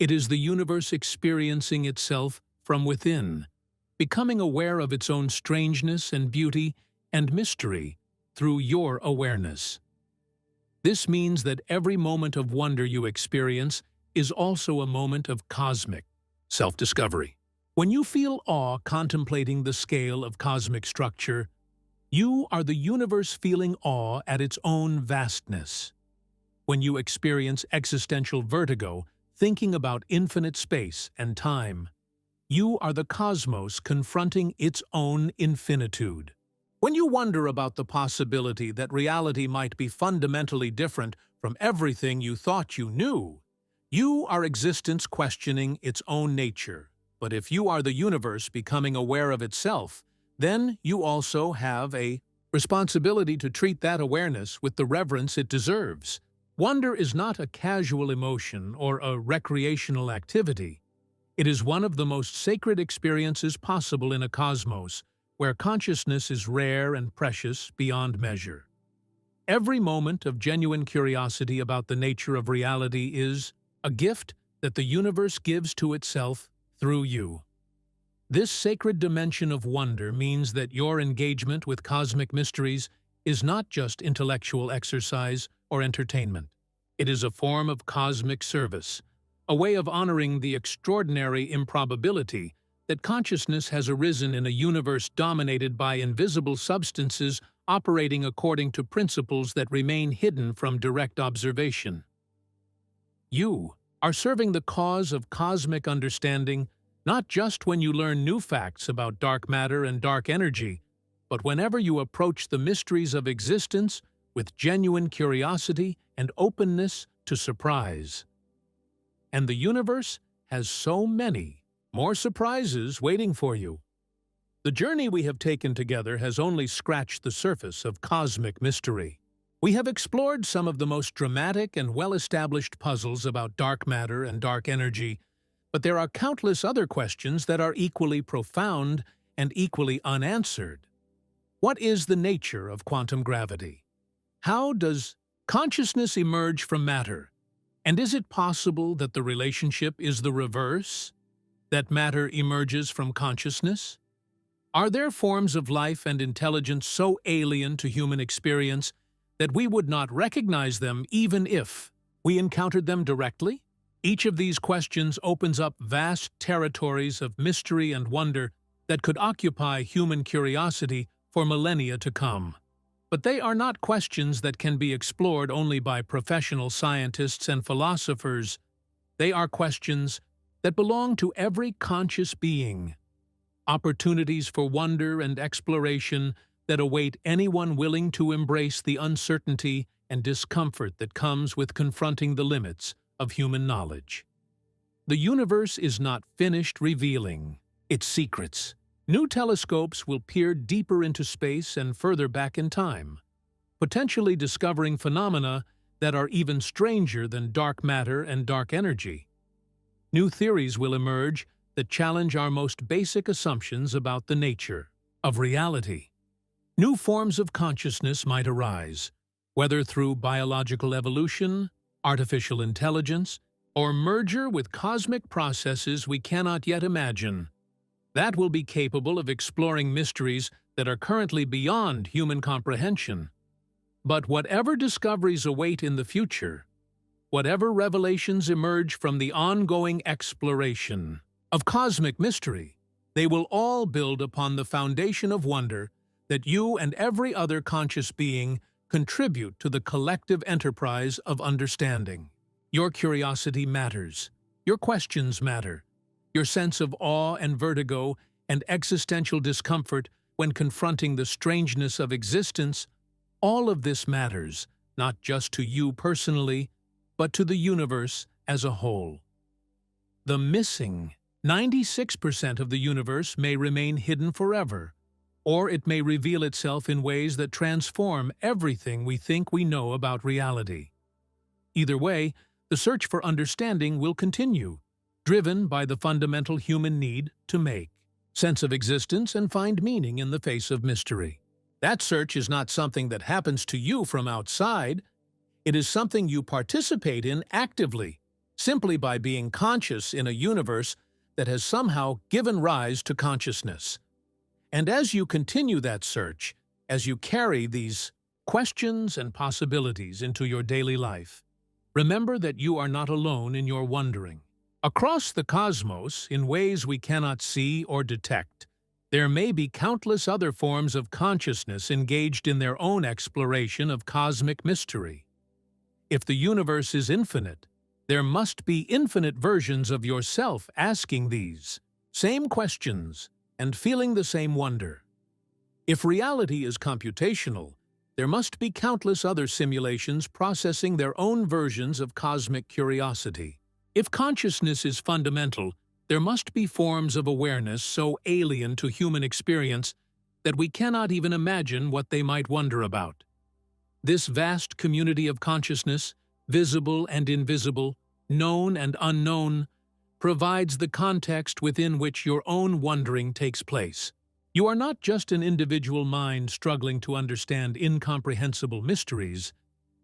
Speaker 1: It is the universe experiencing itself from within, becoming aware of its own strangeness and beauty and mystery through your awareness. This means that every moment of wonder you experience is also a moment of cosmic self-discovery. When you feel awe contemplating the scale of cosmic structure, you are the universe feeling awe at its own vastness. When you experience existential vertigo, thinking about infinite space and time, you are the cosmos confronting its own infinitude. When you wonder about the possibility that reality might be fundamentally different from everything you thought you knew, you are existence questioning its own nature. But if you are the universe becoming aware of itself, then you also have a responsibility to treat that awareness with the reverence it deserves. Wonder is not a casual emotion or a recreational activity. It is one of the most sacred experiences possible in a cosmos, where consciousness is rare and precious beyond measure. Every moment of genuine curiosity about the nature of reality is a gift that the universe gives to itself through you. This sacred dimension of wonder means that your engagement with cosmic mysteries is not just intellectual exercise or entertainment. It is a form of cosmic service, a way of honoring the extraordinary improbability that consciousness has arisen in a universe dominated by invisible substances operating according to principles that remain hidden from direct observation. You are serving the cause of cosmic understanding not just when you learn new facts about dark matter and dark energy, but whenever you approach the mysteries of existence with genuine curiosity and openness to surprise. And the universe has so many more surprises waiting for you. The journey we have taken together has only scratched the surface of cosmic mystery. We have explored some of the most dramatic and well-established puzzles about dark matter and dark energy, but there are countless other questions that are equally profound and equally unanswered. What is the nature of quantum gravity? How does consciousness emerge from matter? And is it possible that the relationship is the reverse, that matter emerges from consciousness? Are there forms of life and intelligence so alien to human experience that we would not recognize them even if we encountered them directly? Each of these questions opens up vast territories of mystery and wonder that could occupy human curiosity for millennia to come. But they are not questions that can be explored only by professional scientists and philosophers. They are questions that belong to every conscious being. Opportunities for wonder and exploration that await anyone willing to embrace the uncertainty and discomfort that comes with confronting the limits of human knowledge. The universe is not finished revealing its secrets. New telescopes will peer deeper into space and further back in time, potentially discovering phenomena that are even stranger than dark matter and dark energy. New theories will emerge that challenge our most basic assumptions about the nature of reality. New forms of consciousness might arise, whether through biological evolution, artificial intelligence, or merger with cosmic processes we cannot yet imagine. That will be capable of exploring mysteries that are currently beyond human comprehension. But whatever discoveries await in the future, whatever revelations emerge from the ongoing exploration of cosmic mystery, they will all build upon the foundation of wonder that you and every other conscious being contribute to the collective enterprise of understanding. Your curiosity matters. Your questions matter. Your sense of awe and vertigo and existential discomfort when confronting the strangeness of existence, all of this matters, not just to you personally, but to the universe as a whole. The missing 96% of the universe may remain hidden forever, or it may reveal itself in ways that transform everything we think we know about reality. Either way, the search for understanding will continue, driven by the fundamental human need to make sense of existence and find meaning in the face of mystery. That search is not something that happens to you from outside. It is something you participate in actively, simply by being conscious in a universe that has somehow given rise to consciousness. And as you continue that search, as you carry these questions and possibilities into your daily life, remember that you are not alone in your wondering. Across the cosmos, in ways we cannot see or detect, there may be countless other forms of consciousness engaged in their own exploration of cosmic mystery. If the universe is infinite, there must be infinite versions of yourself asking these same questions and feeling the same wonder. If reality is computational, there must be countless other simulations processing their own versions of cosmic curiosity. If consciousness is fundamental, there must be forms of awareness so alien to human experience that we cannot even imagine what they might wonder about. This vast community of consciousness, visible and invisible, known and unknown, provides the context within which your own wondering takes place. You are not just an individual mind struggling to understand incomprehensible mysteries.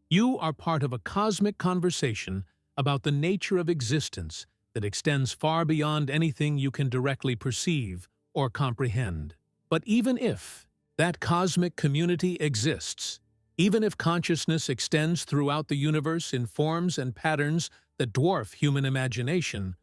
Speaker 1: You are part of a cosmic conversation about the nature of existence that extends far beyond anything you can directly perceive or comprehend. But even if that cosmic community exists, even if consciousness extends throughout the universe in forms and patterns that dwarf human imagination,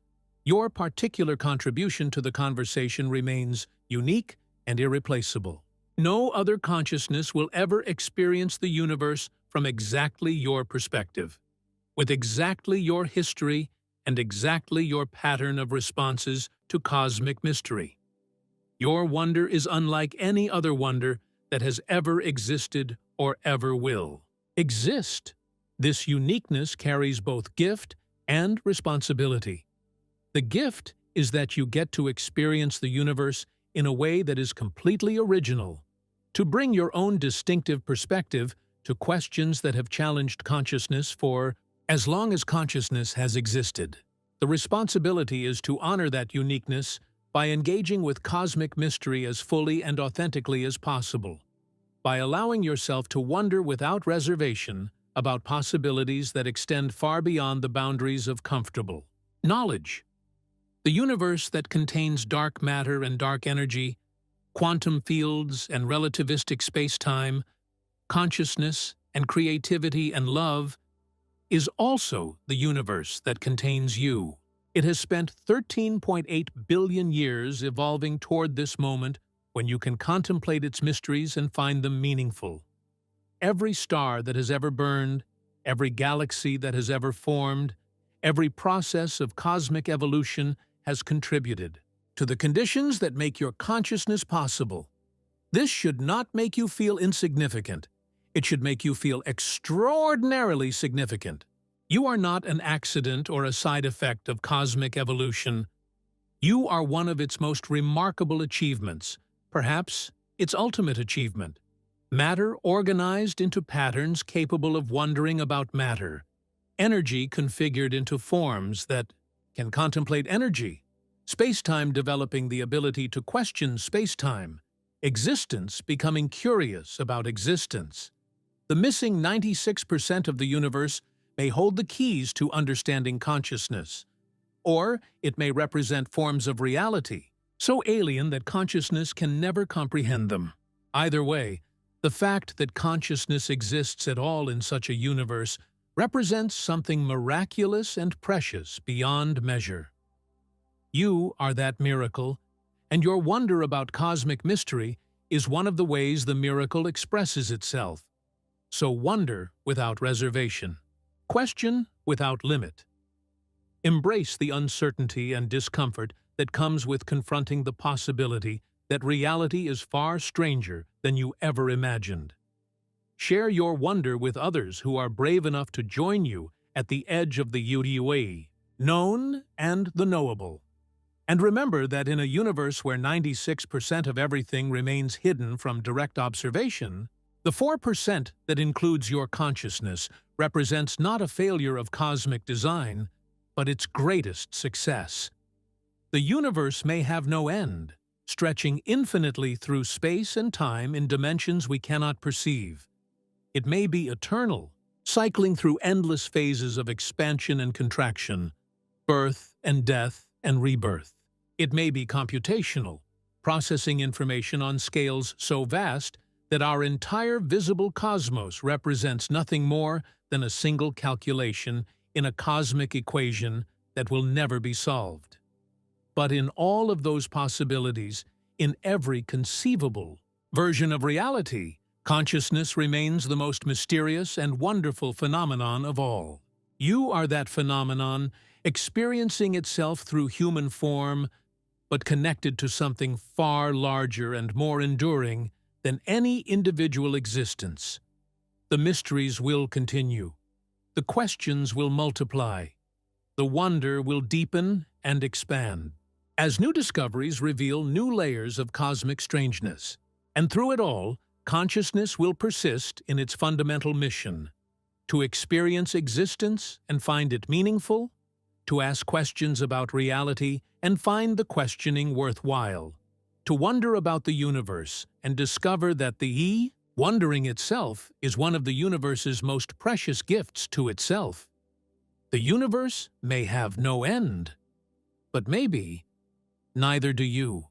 Speaker 1: your particular contribution to the conversation remains unique and irreplaceable. No other consciousness will ever experience the universe from exactly your perspective, with exactly your history and exactly your pattern of responses to cosmic mystery. Your wonder is unlike any other wonder that has ever existed or ever will. exist. This uniqueness carries both gift and responsibility. The gift is that you get to experience the universe in a way that is completely original, to bring your own distinctive perspective to questions that have challenged consciousness for as long as consciousness has existed. The responsibility is to honor that uniqueness by engaging with cosmic mystery as fully and authentically as possible, by allowing yourself to wonder without reservation about possibilities that extend far beyond the boundaries of comfortable knowledge. The universe that contains dark matter and dark energy, quantum fields and relativistic spacetime, consciousness and creativity and love, is also the universe that contains you. It has spent 13.8 billion years evolving toward this moment when you can contemplate its mysteries and find them meaningful. Every star that has ever burned, every galaxy that has ever formed, every process of cosmic evolution has contributed to the conditions that make your consciousness possible. This should not make you feel insignificant. It should make you feel extraordinarily significant. You are not an accident or a side effect of cosmic evolution. You are one of its most remarkable achievements, perhaps its ultimate achievement. Matter organized into patterns capable of wondering about matter. Energy configured into forms that can contemplate energy. Spacetime developing the ability to question spacetime. Existence becoming curious about existence. The missing 96% of the universe may hold the keys to understanding consciousness, or it may represent forms of reality, so alien that consciousness can never comprehend them. Either way, the fact that consciousness exists at all in such a universe represents something miraculous and precious beyond measure. You are that miracle, and your wonder about cosmic mystery is one of the ways the miracle expresses itself. So wonder without reservation. Question without limit. Embrace the uncertainty and discomfort that comes with confronting the possibility that reality is far stranger than you ever imagined. Share your wonder with others who are brave enough to join you at the edge of the UDUA, known and the knowable. And remember that in a universe where 96% of everything remains hidden from direct observation, the 4% that includes your consciousness represents not a failure of cosmic design, but its greatest success. The universe may have no end, stretching infinitely through space and time in dimensions we cannot perceive. It may be eternal, cycling through endless phases of expansion and contraction, birth and death and rebirth. It may be computational, processing information on scales so vast that our entire visible cosmos represents nothing more than a single calculation in a cosmic equation that will never be solved. But in all of those possibilities, in every conceivable version of reality, consciousness remains the most mysterious and wonderful phenomenon of all. You are that phenomenon, experiencing itself through human form, but connected to something far larger and more enduring than any individual existence. The mysteries will continue. The questions will multiply. The wonder will deepen and expand, as new discoveries reveal new layers of cosmic strangeness. And through it all, consciousness will persist in its fundamental mission: to experience existence and find it meaningful, to ask questions about reality and find the questioning worthwhile, to wonder about the universe and discover that the wondering itself is one of the universe's most precious gifts to itself. The universe may have no end, but maybe neither do you.